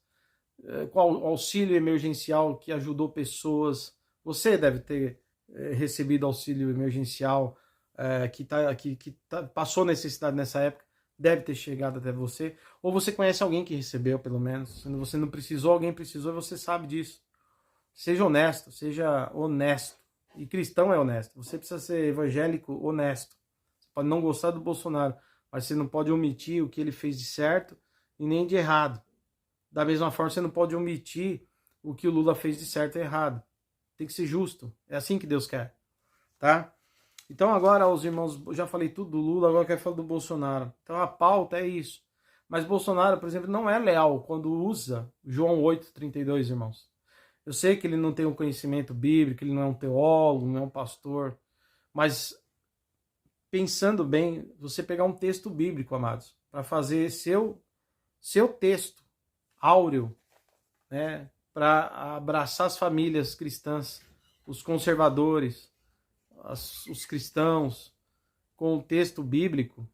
com o auxílio emergencial que ajudou pessoas. Você deve ter recebido auxílio emergencial que passou necessidade nessa época, deve ter chegado até você. Ou você conhece alguém que recebeu, pelo menos. Se você não precisou, alguém precisou e você sabe disso. Seja honesto, seja honesto. E cristão é honesto. Você precisa ser evangélico honesto. Você pode não gostar do Bolsonaro, mas você não pode omitir o que ele fez de certo e nem de errado. Da mesma forma, você não pode omitir o que o Lula fez de certo e errado. Tem que ser justo. É assim que Deus quer. Tá? Então agora, os irmãos, eu já falei tudo do Lula, agora eu quero falar do Bolsonaro. Então a pauta é isso. Mas Bolsonaro, por exemplo, não é leal quando usa João 8,32, irmãos. Eu sei que ele não tem um conhecimento bíblico, ele não é um teólogo, não é um pastor, mas pensando bem, você pegar um texto bíblico, amados, para fazer seu texto áureo, né, para abraçar as famílias cristãs, os conservadores, os cristãos, com o texto bíblico,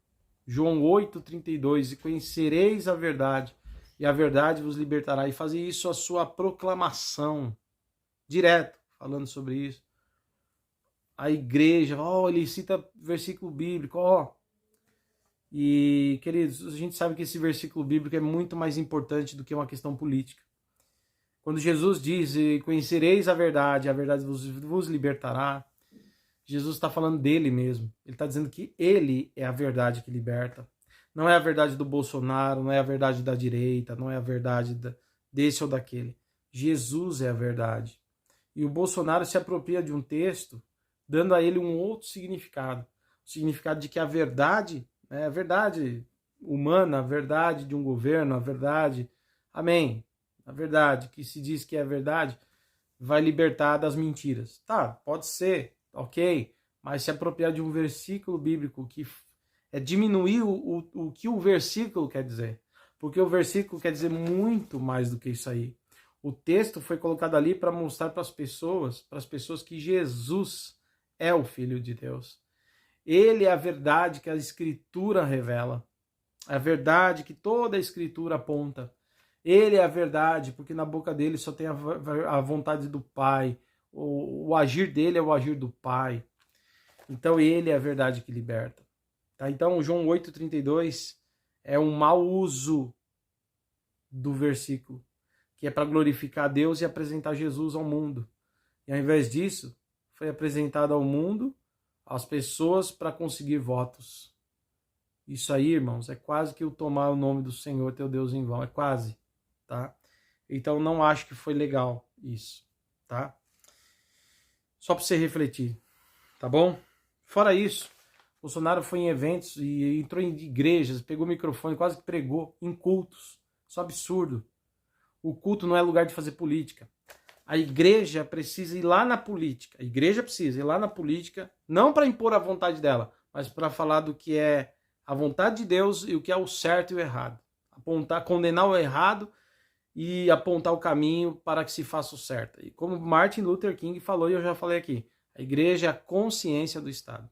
João 8,32, e conhecereis a verdade, e a verdade vos libertará, e fazer isso a sua proclamação, direto, falando sobre isso. A igreja, ele cita versículo bíblico, E, queridos, a gente sabe que esse versículo bíblico é muito mais importante do que uma questão política. Quando Jesus diz, conhecereis a verdade vos libertará, Jesus está falando dele mesmo. Ele está dizendo que ele é a verdade que liberta. Não é a verdade do Bolsonaro, não é a verdade da direita, não é a verdade desse ou daquele. Jesus é a verdade. E o Bolsonaro se apropria de um texto, dando a ele um outro significado. O significado de que a verdade humana, a verdade de um governo, a verdade, amém, a verdade que se diz que é verdade, vai libertar das mentiras. Tá, pode ser, ok, mas se apropriar de um versículo bíblico que é diminuir o que o versículo quer dizer. Porque o versículo quer dizer muito mais do que isso aí. O texto foi colocado ali para mostrar para as pessoas que Jesus é o Filho de Deus. Ele é a verdade que a Escritura revela. É a verdade que toda a Escritura aponta. Ele é a verdade, porque na boca dele só tem a vontade do Pai. O agir dele é o agir do Pai. Então ele é a verdade que liberta. Tá? Então João 8,32 é um mau uso do versículo, que é para glorificar a Deus e apresentar Jesus ao mundo. E ao invés disso, foi apresentado ao mundo, às pessoas, para conseguir votos. Isso aí, irmãos, é quase que o tomar o nome do Senhor teu Deus em vão. É quase, tá? Então não acho que foi legal isso, tá? Só para você refletir, tá bom? Fora isso, Bolsonaro foi em eventos e entrou em igrejas, pegou o microfone, quase que pregou em cultos. Isso é absurdo. O culto não é lugar de fazer política. A igreja precisa ir lá na política. A igreja precisa ir lá na política, não para impor a vontade dela, mas para falar do que é a vontade de Deus e o que é o certo e o errado. Apontar, condenar o errado e apontar o caminho para que se faça o certo. E como Martin Luther King falou, e eu já falei aqui, a igreja é a consciência do Estado.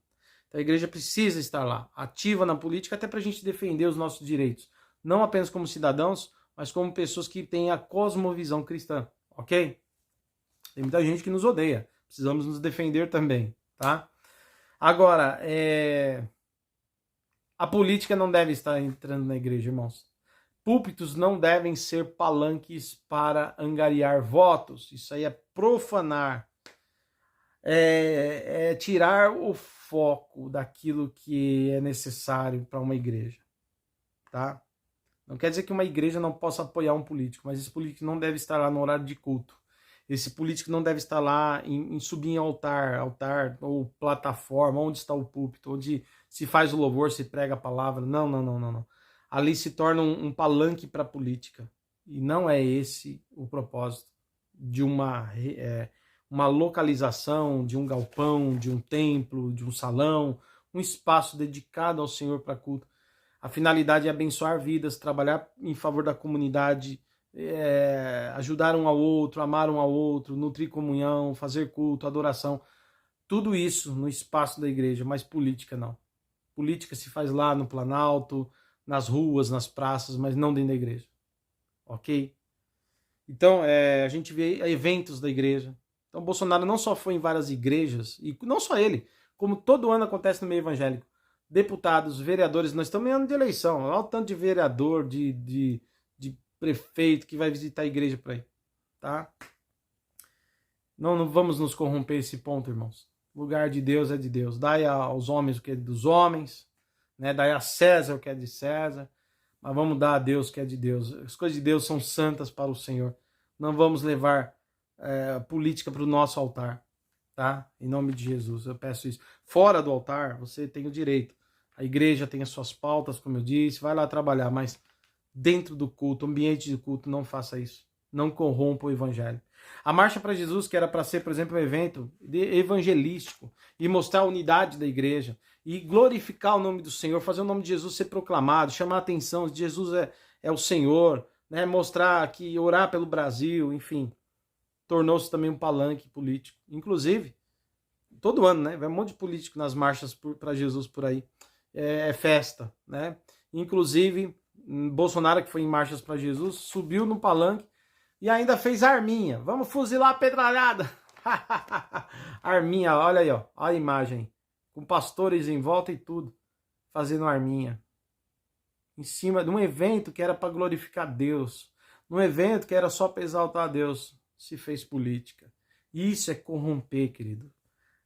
Então a igreja precisa estar lá, ativa na política, até para a gente defender os nossos direitos. Não apenas como cidadãos, mas como pessoas que têm a cosmovisão cristã, ok? Tem muita gente que nos odeia, precisamos nos defender também, tá? Agora, a política não deve estar entrando na igreja, irmãos. Púlpitos não devem ser palanques para angariar votos, isso aí é profanar. É tirar o foco daquilo que é necessário para uma igreja, tá? Não quer dizer que uma igreja não possa apoiar um político, mas esse político não deve estar lá no horário de culto. Esse político não deve estar lá em subir em altar ou plataforma, onde está o púlpito, onde se faz o louvor, se prega a palavra. Não. Ali se torna um palanque para a política. E não é esse o propósito de uma localização, de um galpão, de um templo, de um salão, um espaço dedicado ao Senhor para culto. A finalidade é abençoar vidas, trabalhar em favor da comunidade, ajudar um ao outro, amar um ao outro, nutrir comunhão, fazer culto, adoração. Tudo isso no espaço da igreja, mas política não. Política se faz lá no Planalto, nas ruas, nas praças, mas não dentro da igreja. Ok? Então, a gente vê eventos da igreja. Então, Bolsonaro não só foi em várias igrejas, e não só ele, como todo ano acontece no meio evangélico. Deputados, vereadores, nós estamos em ano de eleição. Olha o tanto de vereador, de prefeito que vai visitar a igreja por aí. Tá? Não vamos nos corromper esse ponto, irmãos. O lugar de Deus é de Deus. Dai aos homens o que é dos homens, né? Dai a César o que é de César, mas vamos dar a Deus o que é de Deus. As coisas de Deus são santas para o Senhor. Não vamos levar política para o nosso altar, tá? Em nome de Jesus, eu peço isso. Fora do altar, você tem o direito. A igreja tem as suas pautas, como eu disse, vai lá trabalhar, mas dentro do culto, ambiente de culto, não faça isso. Não corrompa o evangelho. A Marcha para Jesus, que era para ser, por exemplo, um evento evangelístico e mostrar a unidade da igreja e glorificar o nome do Senhor, fazer o nome de Jesus ser proclamado, chamar a atenção de Jesus é o Senhor, né? Mostrar que orar pelo Brasil, enfim, tornou-se também um palanque político. Inclusive, todo ano, né? Vai um monte de político nas marchas para Jesus por aí. É festa, né? Inclusive, Bolsonaro, que foi em marchas para Jesus, subiu no palanque e ainda fez arminha. Vamos fuzilar a pedralhada. Arminha, olha aí, ó. Olha a imagem. Com pastores em volta e tudo. Fazendo arminha. Em cima de um evento que era para glorificar Deus. Num evento que era só para exaltar a Deus. Se fez política. Isso é corromper, querido.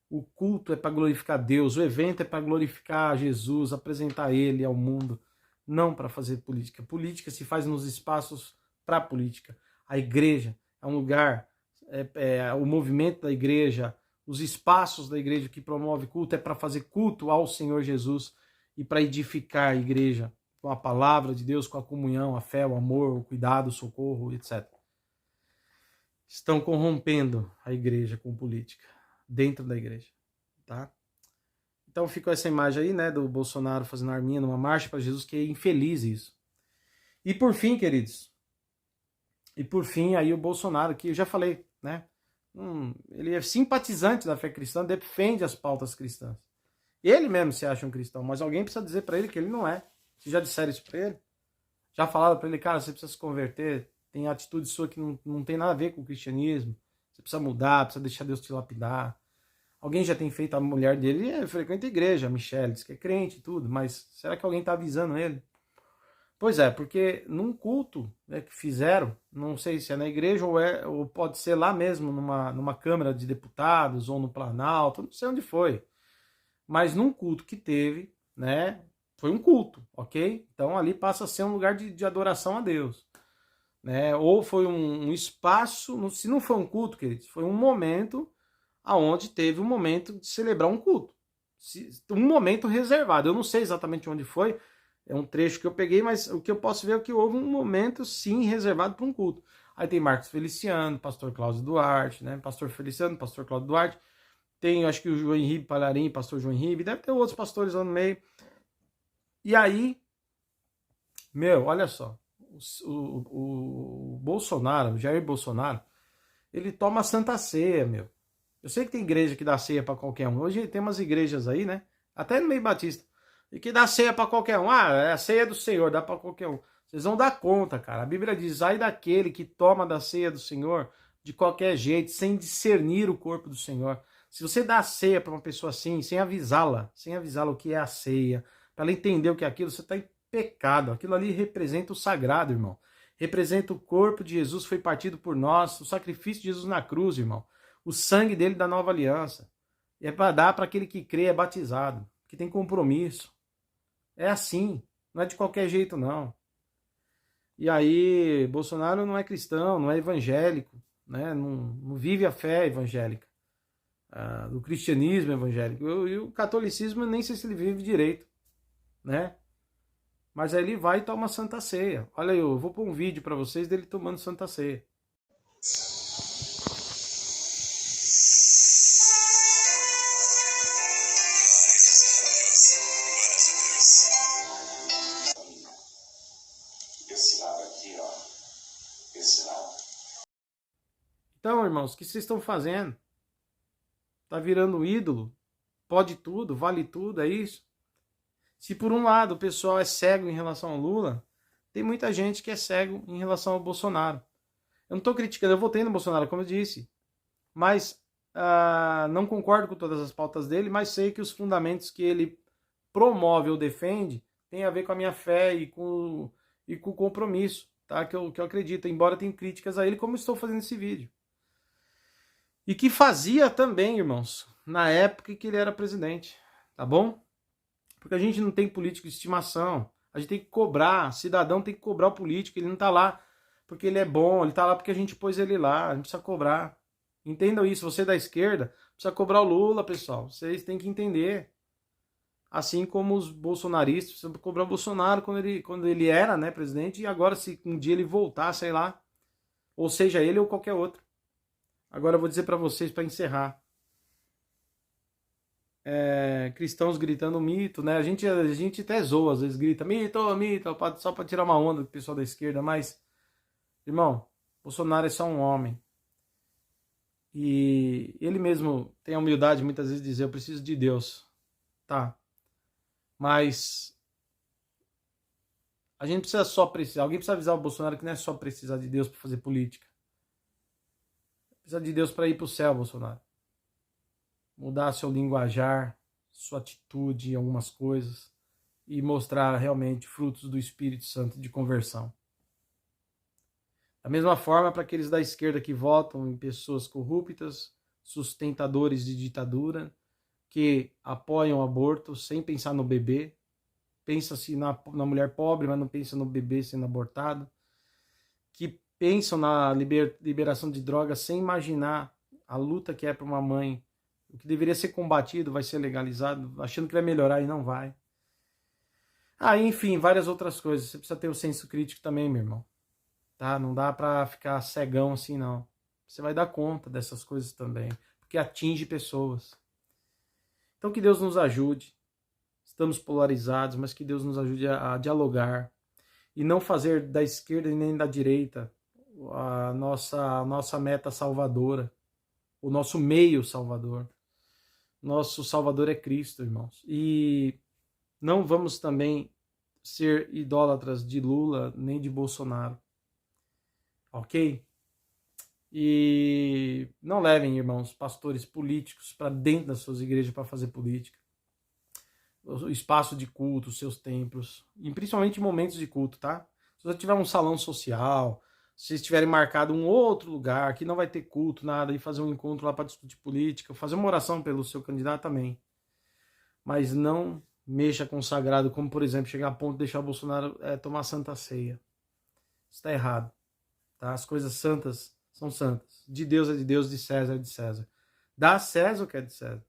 O culto é para glorificar Deus. O evento é para glorificar Jesus, apresentar Ele ao mundo. Não para fazer política. Política se faz nos espaços para política. A igreja é um lugar, o movimento da igreja, os espaços da igreja que promove culto é para fazer culto ao Senhor Jesus e para edificar a igreja, com a palavra de Deus, com a comunhão, a fé, o amor, o cuidado, o socorro, etc. Estão corrompendo a igreja com política, dentro da igreja, tá? Então ficou essa imagem aí, né, do Bolsonaro fazendo arminha numa marcha para Jesus, que é infeliz isso. E por fim, queridos, aí o Bolsonaro, que eu já falei, né, ele é simpatizante da fé cristã, defende as pautas cristãs. Ele mesmo se acha um cristão, mas alguém precisa dizer para ele que ele não é. Vocês já disseram isso para ele? Já falaram para ele, cara, você precisa se converter, tem atitude sua que não tem nada a ver com o cristianismo, você precisa mudar, precisa deixar Deus te lapidar. Alguém já tem feito, a mulher dele frequenta a igreja, a Michelle, diz que é crente e tudo, mas será que alguém está avisando ele? Pois é, porque num culto, né, que fizeram, não sei se é na igreja ou pode ser lá mesmo, numa Câmara de Deputados ou no Planalto, não sei onde foi. Mas num culto que teve, né, foi um culto, ok? Então ali passa a ser um lugar de adoração a Deus. Né? Ou foi um espaço, se não foi um culto, queridos, foi um momento aonde teve um momento de celebrar um culto. Um momento reservado. Eu não sei exatamente onde foi, é um trecho que eu peguei, mas o que eu posso ver é que houve um momento, sim, reservado para um culto. Aí tem Marcos Feliciano, pastor Cláudio Duarte, né? Pastor Feliciano, pastor Cláudio Duarte. Tem, acho que o João Henrique Palharim, pastor João Henrique, deve ter outros pastores lá no meio. E aí, olha só, o Bolsonaro, o Jair Bolsonaro, ele toma a Santa Ceia, Eu sei que tem igreja que dá ceia para qualquer um. Hoje tem umas igrejas aí, né? Até no meio batista. E que dá ceia para qualquer um. Ah, é a ceia do Senhor, dá para qualquer um. Vocês vão dar conta, cara. A Bíblia diz, ai daquele que toma da ceia do Senhor de qualquer jeito, sem discernir o corpo do Senhor. Se você dá a ceia para uma pessoa assim, sem avisá-la o que é a ceia, para ela entender o que é aquilo, você está em pecado. Aquilo ali representa o sagrado, irmão. Representa o corpo de Jesus, foi partido por nós, o sacrifício de Jesus na cruz, irmão. O sangue dele da nova aliança. E é para dar para aquele que crê, é batizado, que tem compromisso. É assim, não é de qualquer jeito, não. E aí, Bolsonaro não é cristão, não é evangélico, né? Não vive a fé evangélica. Do cristianismo evangélico. E o catolicismo, nem sei se ele vive direito, né? Mas aí ele vai e toma Santa Ceia. Olha aí, eu vou pôr um vídeo para vocês dele tomando Santa Ceia.
Esse lado aqui, ó. Esse lado.
Então, irmãos, o que vocês estão fazendo? Tá virando ídolo? Pode tudo, vale tudo, é isso? Se por um lado o pessoal é cego em relação ao Lula, tem muita gente que é cego em relação ao Bolsonaro. Eu não estou criticando, eu votei no Bolsonaro, como eu disse, mas não concordo com todas as pautas dele, mas sei que os fundamentos que ele promove ou defende têm a ver com a minha fé e com o compromisso, tá? que eu acredito, embora tenha críticas a ele, como estou fazendo esse vídeo. E que fazia também, irmãos, na época que ele era presidente, tá bom? Porque a gente não tem político de estimação, a gente tem que cobrar, cidadão tem que cobrar o político, ele não tá lá porque ele é bom, ele tá lá porque a gente pôs ele lá, a gente precisa cobrar. Entendam isso, você da esquerda precisa cobrar o Lula, pessoal, vocês têm que entender. Assim como os bolsonaristas precisam cobrar o Bolsonaro quando ele era, né, presidente, e agora se um dia ele voltar, sei lá, ou seja ele ou qualquer outro. Agora eu vou dizer para vocês, para encerrar. Cristãos gritando mito, né? A gente até zoa, às vezes grita mito, só para tirar uma onda do pessoal da esquerda, mas, irmão, Bolsonaro é só um homem. E ele mesmo tem a humildade muitas vezes de dizer, eu preciso de Deus, tá? Mas a gente precisa alguém precisa avisar o Bolsonaro que não é só precisar de Deus para fazer política. Precisa de Deus para ir para o céu, Bolsonaro. Mudar seu linguajar, sua atitude em algumas coisas e mostrar realmente frutos do Espírito Santo de conversão. Da mesma forma, para aqueles da esquerda que votam em pessoas corruptas, sustentadores de ditadura, que apoiam o aborto sem pensar no bebê, pensa-se na mulher pobre, mas não pensa no bebê sendo abortado, que pensam na liberação de drogas sem imaginar a luta que é para uma mãe. O que deveria ser combatido vai ser legalizado, achando que vai melhorar e não vai. Enfim, várias outras coisas. Você precisa ter o senso crítico também, meu irmão. Tá? Não dá pra ficar cegão assim, não. Você vai dar conta dessas coisas também, porque atinge pessoas. Então que Deus nos ajude. Estamos polarizados, mas que Deus nos ajude a dialogar e não fazer da esquerda e nem da direita a nossa meta salvadora, o nosso meio salvador. Nosso Salvador é Cristo, irmãos. E não vamos também ser idólatras de Lula nem de Bolsonaro. Ok? E não levem, irmãos, pastores políticos para dentro das suas igrejas para fazer política. O espaço de culto, os seus templos, e principalmente em momentos de culto, tá? Se você tiver um salão social, se vocês tiverem marcado um outro lugar que não vai ter culto, nada, e fazer um encontro lá para discutir política, fazer uma oração pelo seu candidato também. Mas não mexa com o sagrado, como por exemplo, chegar a ponto de deixar o Bolsonaro tomar santa ceia. Isso está errado. Tá? As coisas santas são santas. De Deus é de Deus, de César é de César. Dá a César o que é de César,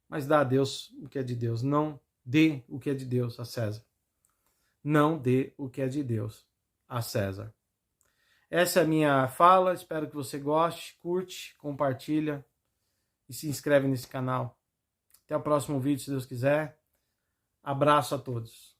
mas dá a Deus o que é de Deus. Não dê o que é de Deus a César. Não dê o que é de Deus a César. Essa é a minha fala, espero que você goste, curte, compartilha e se inscreve nesse canal. Até o próximo vídeo, se Deus quiser. Abraço a todos.